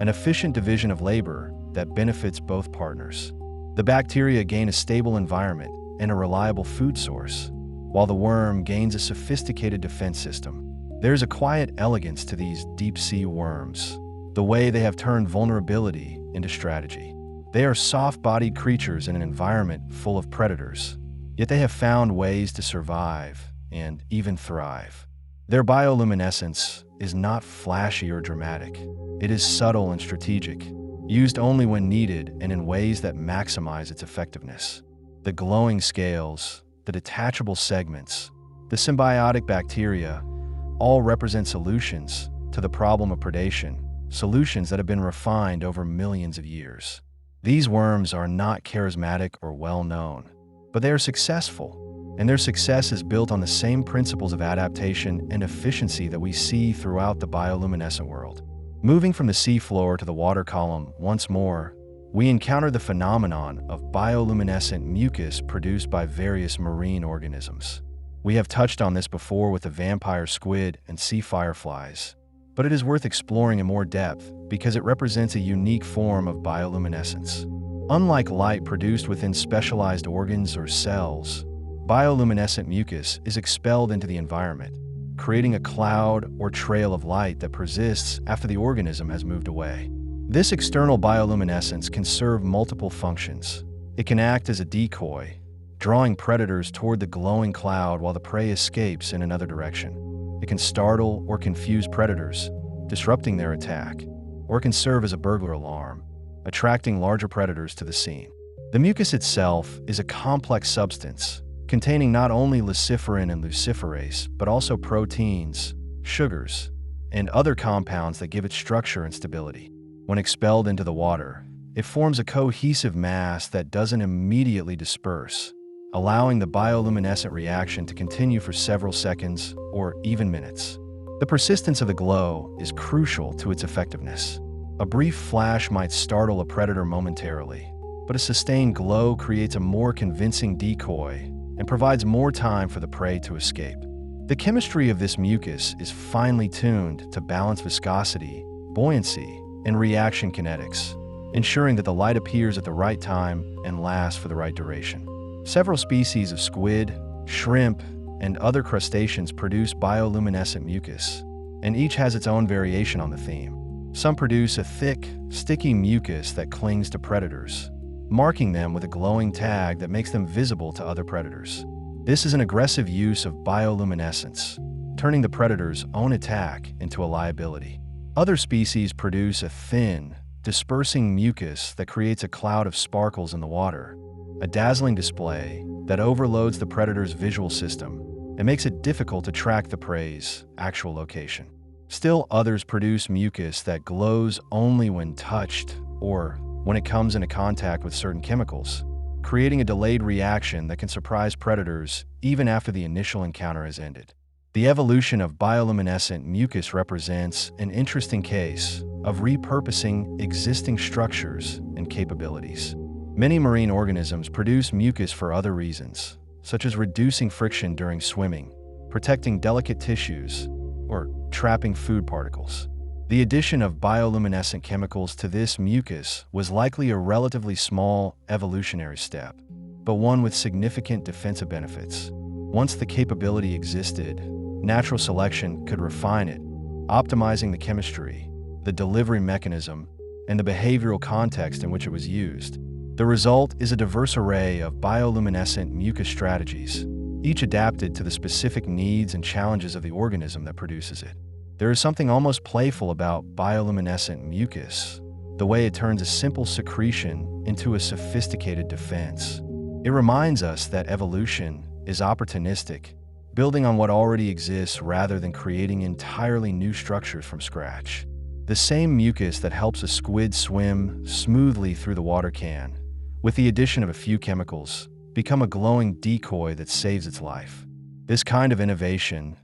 an efficient division of labor that benefits both partners. The bacteria gain a stable environment and a reliable food source, while the worm gains a sophisticated defense system. There's a quiet elegance to these deep-sea worms, the way they have turned vulnerability into strategy. They are soft-bodied creatures in an environment full of predators, yet they have found ways to survive and even thrive. Their bioluminescence is not flashy or dramatic. It is subtle and strategic, used only when needed and in ways that maximize its effectiveness. The glowing scales, the detachable segments, the symbiotic bacteria all represent solutions to the problem of predation, solutions that have been refined over millions of years. These worms are not charismatic or well-known, but they are successful, and their success is built on the same principles of adaptation and efficiency that we see throughout the bioluminescent world. Moving from the seafloor to the water column once more, we encounter the phenomenon of bioluminescent mucus produced by various marine organisms. We have touched on this before with the vampire squid and sea fireflies, but it is worth exploring in more depth because it represents a unique form of bioluminescence. Unlike light produced within specialized organs or cells, bioluminescent mucus is expelled into the environment, creating a cloud or trail of light that persists after the organism has moved away. This external bioluminescence can serve multiple functions. It can act as a decoy, drawing predators toward the glowing cloud while the prey escapes in another direction. It can startle or confuse predators, disrupting their attack, or it can serve as a burglar alarm, attracting larger predators to the scene. The mucus itself is a complex substance containing not only luciferin and luciferase, but also proteins, sugars, and other compounds that give it structure and stability. When expelled into the water, it forms a cohesive mass that doesn't immediately disperse, allowing the bioluminescent reaction to continue for several seconds or even minutes. The persistence of the glow is crucial to its effectiveness. A brief flash might startle a predator momentarily, but a sustained glow creates a more convincing decoy and provides more time for the prey to escape. The chemistry of this mucus is finely tuned to balance viscosity, buoyancy, and reaction kinetics, ensuring that the light appears at the right time and lasts for the right duration. Several species of squid, shrimp, and other crustaceans produce bioluminescent mucus, and each has its own variation on the theme. Some produce a thick, sticky mucus that clings to predators, marking them with a glowing tag that makes them visible to other predators. This is an aggressive use of bioluminescence, turning the predator's own attack into a liability. Other species produce a thin, dispersing mucus that creates a cloud of sparkles in the water, a dazzling display that overloads the predator's visual system and makes it difficult to track the prey's actual location. Still, others produce mucus that glows only when touched or when it comes into contact with certain chemicals, creating a delayed reaction that can surprise predators even after the initial encounter has ended. The evolution of bioluminescent mucus represents an interesting case of repurposing existing structures and capabilities. Many marine organisms produce mucus for other reasons, such as reducing friction during swimming, protecting delicate tissues, or trapping food particles. The addition of bioluminescent chemicals to this mucus was likely a relatively small evolutionary step, but one with significant defensive benefits. Once the capability existed, natural selection could refine it, optimizing the chemistry, the delivery mechanism, and the behavioral context in which it was used. The result is a diverse array of bioluminescent mucus strategies, each adapted to the specific needs and challenges of the organism that produces it. There is something almost playful about bioluminescent mucus, the way it turns a simple secretion into a sophisticated defense. It reminds us that evolution is opportunistic, building on what already exists rather than creating entirely new structures from scratch. The same mucus that helps a squid swim smoothly through the water can, with the addition of a few chemicals, become a glowing decoy that saves its life. This kind of innovation,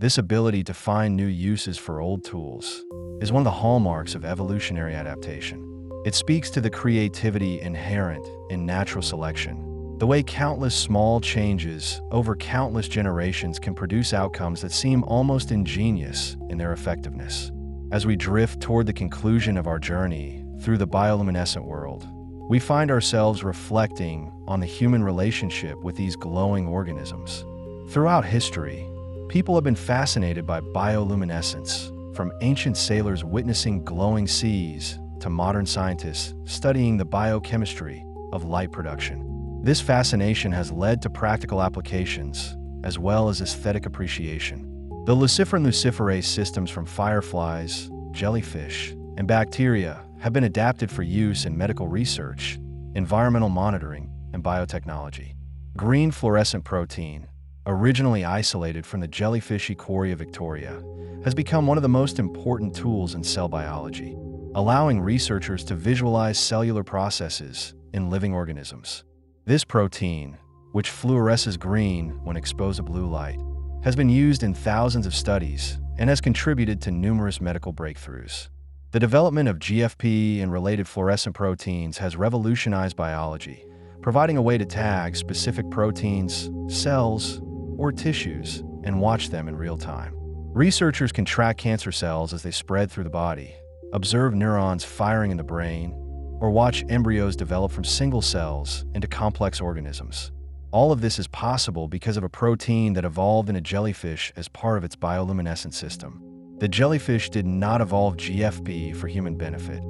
This ability to find new uses for old tools is one of the hallmarks of evolutionary adaptation. It speaks to the creativity inherent in natural selection, the way countless small changes over countless generations can produce outcomes that seem almost ingenious in their effectiveness. As we drift toward the conclusion of our journey through the bioluminescent world, we find ourselves reflecting on the human relationship with these glowing organisms. Throughout history, people have been fascinated by bioluminescence, from ancient sailors witnessing glowing seas to modern scientists studying the biochemistry of light production. This fascination has led to practical applications as well as aesthetic appreciation. The luciferase systems from fireflies, jellyfish, and bacteria have been adapted for use in medical research, environmental monitoring, and biotechnology. Green fluorescent protein, originally isolated from the jellyfish Echoria victoria, has become one of the most important tools in cell biology, allowing researchers to visualize cellular processes in living organisms. This protein, which fluoresces green when exposed to blue light, has been used in thousands of studies and has contributed to numerous medical breakthroughs. The development of GFP and related fluorescent proteins has revolutionized biology, providing a way to tag specific proteins, cells, or tissues and watch them in real time. Researchers can track cancer cells as they spread through the body, observe neurons firing in the brain, or watch embryos develop from single cells into complex organisms. All of this is possible because of a protein that evolved in a jellyfish as part of its bioluminescent system. The jellyfish did not evolve GFP for human benefit.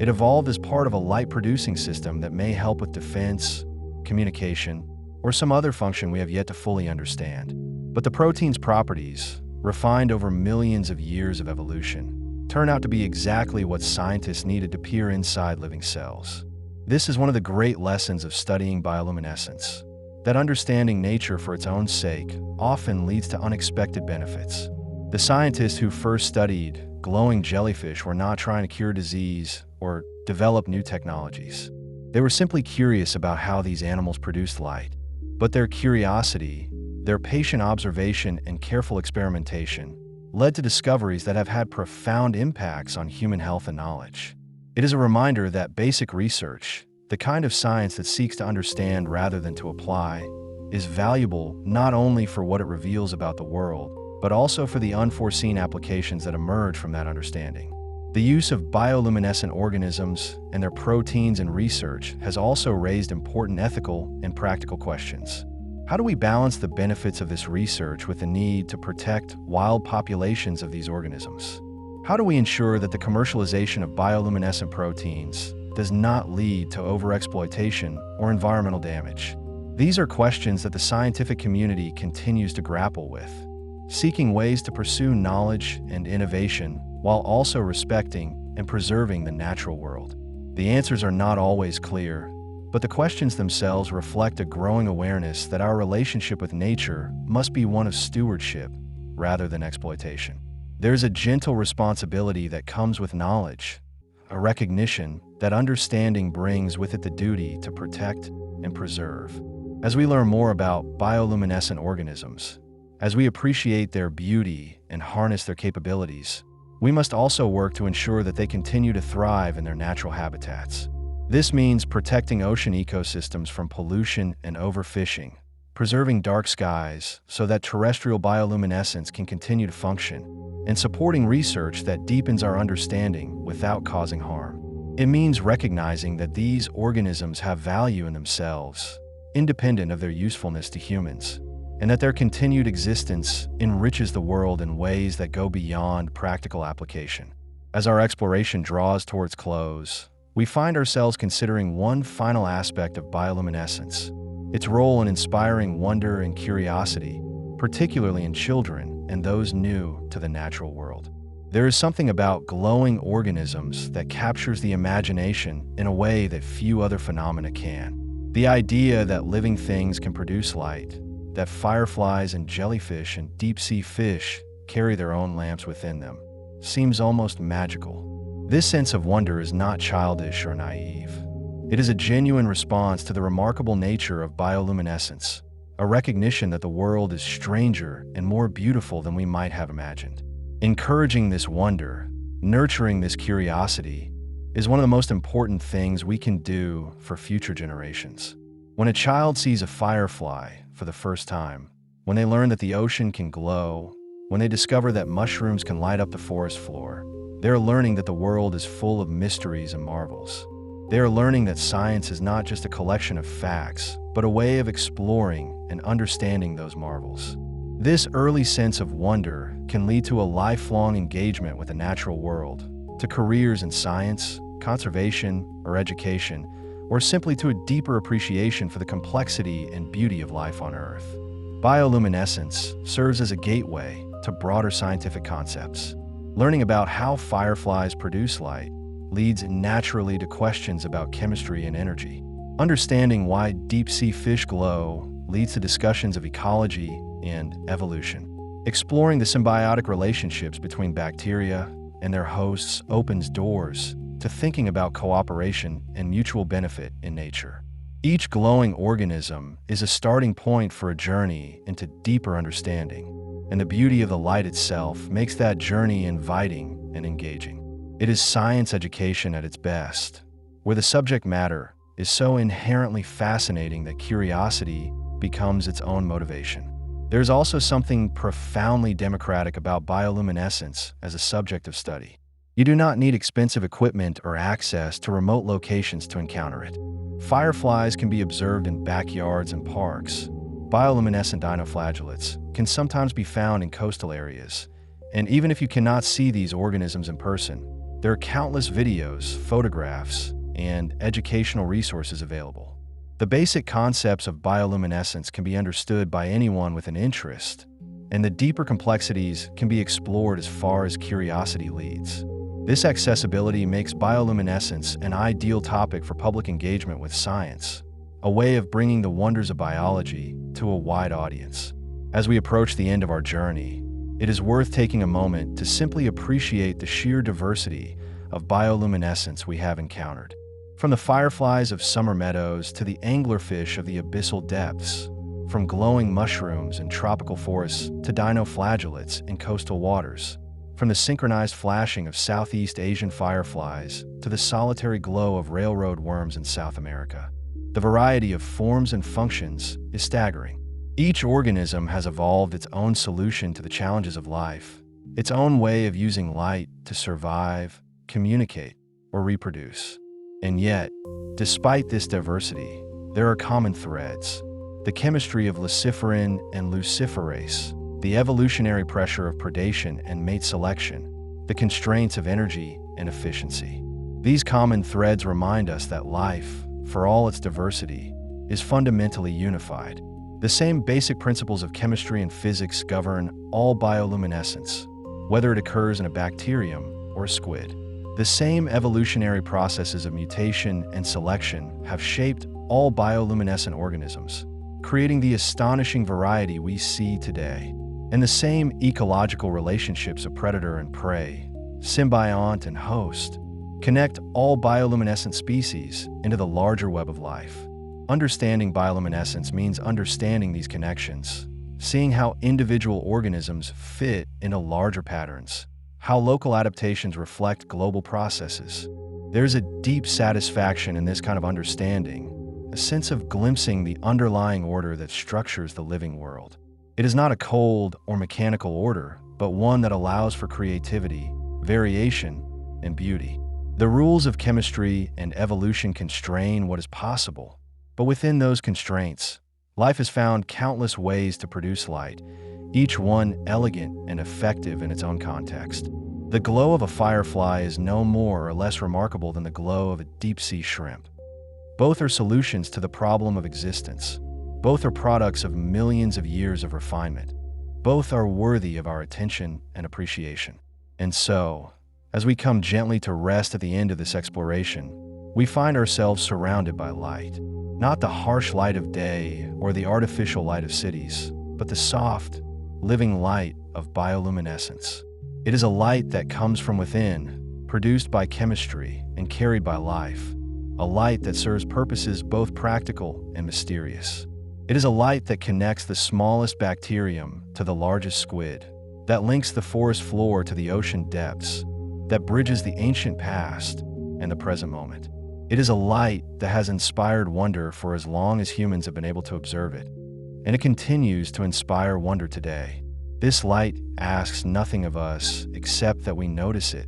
It evolved as part of a light-producing system that may help with defense, communication, or some other function we have yet to fully understand. But the protein's properties, refined over millions of years of evolution, turn out to be exactly what scientists needed to peer inside living cells. This is one of the great lessons of studying bioluminescence, that understanding nature for its own sake often leads to unexpected benefits. The scientists who first studied glowing jellyfish were not trying to cure disease or develop new technologies. They were simply curious about how these animals produced light. But their curiosity, their patient observation, and careful experimentation led to discoveries that have had profound impacts on human health and knowledge. It is a reminder that basic research, the kind of science that seeks to understand rather than to apply, is valuable not only for what it reveals about the world, but also for the unforeseen applications that emerge from that understanding. The use of bioluminescent organisms and their proteins in research has also raised important ethical and practical questions. How do we balance the benefits of this research with the need to protect wild populations of these organisms? How do we ensure that the commercialization of bioluminescent proteins does not lead to overexploitation or environmental damage? These are questions that the scientific community continues to grapple with, seeking ways to pursue knowledge and innovation while also respecting and preserving the natural world. The answers are not always clear, but the questions themselves reflect a growing awareness that our relationship with nature must be one of stewardship rather than exploitation. There's a gentle responsibility that comes with knowledge, a recognition that understanding brings with it the duty to protect and preserve. As we learn more about bioluminescent organisms, as we appreciate their beauty and harness their capabilities, we must also work to ensure that they continue to thrive in their natural habitats. This means protecting ocean ecosystems from pollution and overfishing, preserving dark skies so that terrestrial bioluminescence can continue to function, and supporting research that deepens our understanding without causing harm. It means recognizing that these organisms have value in themselves, independent of their usefulness to humans, and that their continued existence enriches the world in ways that go beyond practical application. As our exploration draws towards close, we find ourselves considering one final aspect of bioluminescence: its role in inspiring wonder and curiosity, particularly in children and those new to the natural world. There is something about glowing organisms that captures the imagination in a way that few other phenomena can. The idea that living things can produce light, that fireflies and jellyfish and deep-sea fish carry their own lamps within them, seems almost magical. This sense of wonder is not childish or naive. It is a genuine response to the remarkable nature of bioluminescence, a recognition that the world is stranger and more beautiful than we might have imagined. Encouraging this wonder, nurturing this curiosity, is one of the most important things we can do for future generations. When a child sees a firefly for the first time, when they learn that the ocean can glow, when they discover that mushrooms can light up the forest floor, they are learning that the world is full of mysteries and marvels. They are learning that science is not just a collection of facts, but a way of exploring and understanding those marvels. This early sense of wonder can lead to a lifelong engagement with the natural world, to careers in science, conservation, or education, or simply to a deeper appreciation for the complexity and beauty of life on Earth. Bioluminescence serves as a gateway to broader scientific concepts. Learning about how fireflies produce light leads naturally to questions about chemistry and energy. Understanding why deep-sea fish glow leads to discussions of ecology and evolution. Exploring the symbiotic relationships between bacteria and their hosts opens doors to thinking about cooperation and mutual benefit in nature. Each glowing organism is a starting point for a journey into deeper understanding, and the beauty of the light itself makes that journey inviting and engaging. It is science education at its best, where the subject matter is so inherently fascinating that curiosity becomes its own motivation. There's also something profoundly democratic about bioluminescence as a subject of study. You do not need expensive equipment or access to remote locations to encounter it. Fireflies can be observed in backyards and parks. Bioluminescent dinoflagellates can sometimes be found in coastal areas. And even if you cannot see these organisms in person, there are countless videos, photographs, and educational resources available. The basic concepts of bioluminescence can be understood by anyone with an interest, and the deeper complexities can be explored as far as curiosity leads. This accessibility makes bioluminescence an ideal topic for public engagement with science, a way of bringing the wonders of biology to a wide audience. As we approach the end of our journey, it is worth taking a moment to simply appreciate the sheer diversity of bioluminescence we have encountered. From the fireflies of summer meadows to the anglerfish of the abyssal depths, from glowing mushrooms in tropical forests to dinoflagellates in coastal waters, from the synchronized flashing of Southeast Asian fireflies to the solitary glow of railroad worms in South America. The variety of forms and functions is staggering. Each organism has evolved its own solution to the challenges of life, its own way of using light to survive, communicate, or reproduce. And yet, despite this diversity, there are common threads. The chemistry of luciferin and luciferase, the evolutionary pressure of predation and mate selection, the constraints of energy and efficiency. These common threads remind us that life, for all its diversity, is fundamentally unified. The same basic principles of chemistry and physics govern all bioluminescence, whether it occurs in a bacterium or a squid. The same evolutionary processes of mutation and selection have shaped all bioluminescent organisms, creating the astonishing variety we see today. And the same ecological relationships of predator and prey, symbiont and host, connect all bioluminescent species into the larger web of life. Understanding bioluminescence means understanding these connections, seeing how individual organisms fit into larger patterns, how local adaptations reflect global processes. There's a deep satisfaction in this kind of understanding, a sense of glimpsing the underlying order that structures the living world. It is not a cold or mechanical order, but one that allows for creativity, variation, and beauty. The rules of chemistry and evolution constrain what is possible, but within those constraints, life has found countless ways to produce light, each one elegant and effective in its own context. The glow of a firefly is no more or less remarkable than the glow of a deep-sea shrimp. Both are solutions to the problem of existence. Both are products of millions of years of refinement. Both are worthy of our attention and appreciation. And so, as we come gently to rest at the end of this exploration, we find ourselves surrounded by light. Not the harsh light of day or the artificial light of cities, but the soft, living light of bioluminescence. It is a light that comes from within, produced by chemistry and carried by life, a light that serves purposes both practical and mysterious. It is a light that connects the smallest bacterium to the largest squid, that links the forest floor to the ocean depths, that bridges the ancient past and the present moment. It is a light that has inspired wonder for as long as humans have been able to observe it, and it continues to inspire wonder today. This light asks nothing of us except that we notice it,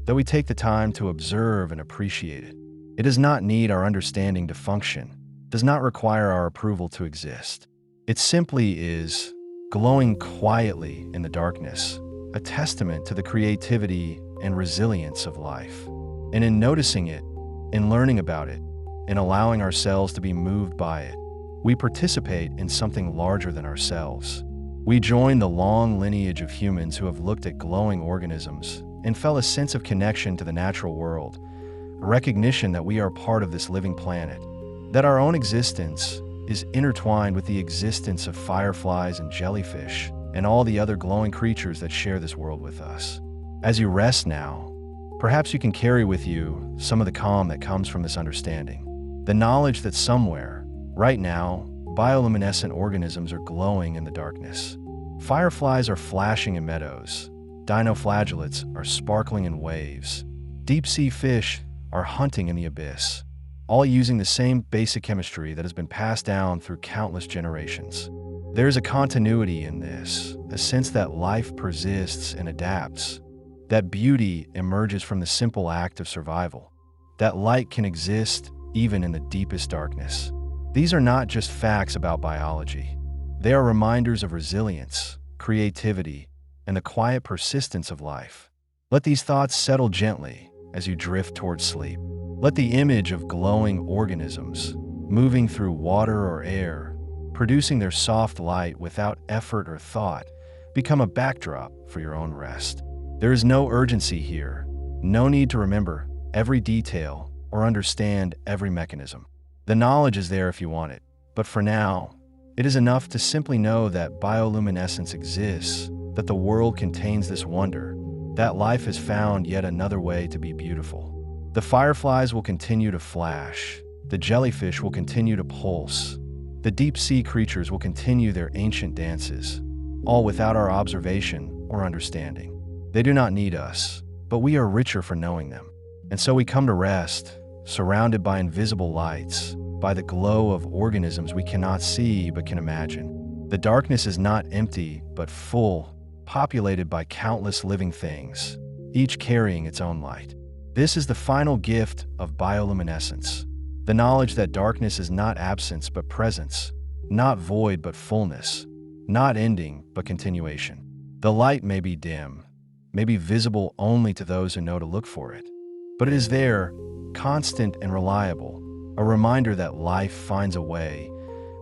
that we take the time to observe and appreciate it. It does not need our understanding to function, does not require our approval to exist. It simply is glowing quietly in the darkness, a testament to the creativity and resilience of life. And in noticing it, in learning about it, in allowing ourselves to be moved by it, we participate in something larger than ourselves. We join the long lineage of humans who have looked at glowing organisms and felt a sense of connection to the natural world, a recognition that we are part of this living planet, that our own existence is intertwined with the existence of fireflies and jellyfish and all the other glowing creatures that share this world with us. As you rest now, perhaps you can carry with you some of the calm that comes from this understanding, the knowledge that somewhere, right now, bioluminescent organisms are glowing in the darkness. Fireflies are flashing in meadows, dinoflagellates are sparkling in waves, deep-sea fish are hunting in the abyss, all using the same basic chemistry that has been passed down through countless generations. There is a continuity in this, a sense that life persists and adapts, that beauty emerges from the simple act of survival, that light can exist even in the deepest darkness. These are not just facts about biology. They are reminders of resilience, creativity, and the quiet persistence of life. Let these thoughts settle gently as you drift towards sleep. Let the image of glowing organisms moving through water or air, producing their soft light without effort or thought, become a backdrop for your own rest. There is no urgency here, no need to remember every detail or understand every mechanism. The knowledge is there if you want it, but for now, it is enough to simply know that bioluminescence exists, that the world contains this wonder, that life has found yet another way to be beautiful. The fireflies will continue to flash, the jellyfish will continue to pulse, the deep-sea creatures will continue their ancient dances, all without our observation or understanding. They do not need us, but we are richer for knowing them. And so we come to rest, surrounded by invisible lights, by the glow of organisms we cannot see but can imagine. The darkness is not empty, but full, populated by countless living things, each carrying its own light. This is the final gift of bioluminescence, the knowledge that darkness is not absence but presence, not void but fullness, not ending but continuation. The light may be dim, may be visible only to those who know to look for it, but it is there, constant and reliable, a reminder that life finds a way,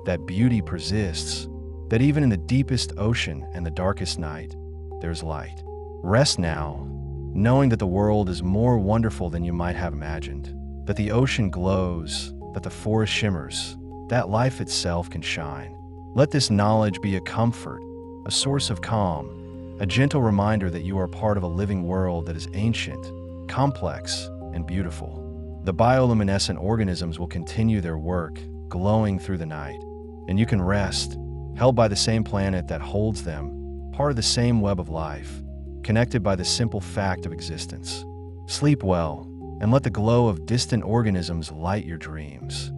that beauty persists, that even in the deepest ocean and the darkest night, there's light. Rest now, knowing that the world is more wonderful than you might have imagined, that the ocean glows, that the forest shimmers, that life itself can shine. Let this knowledge be a comfort, a source of calm, a gentle reminder that you are part of a living world that is ancient, complex, and beautiful. The bioluminescent organisms will continue their work, glowing through the night, and you can rest, held by the same planet that holds them, part of the same web of life, connected by the simple fact of existence. Sleep well, and let the glow of distant organisms light your dreams.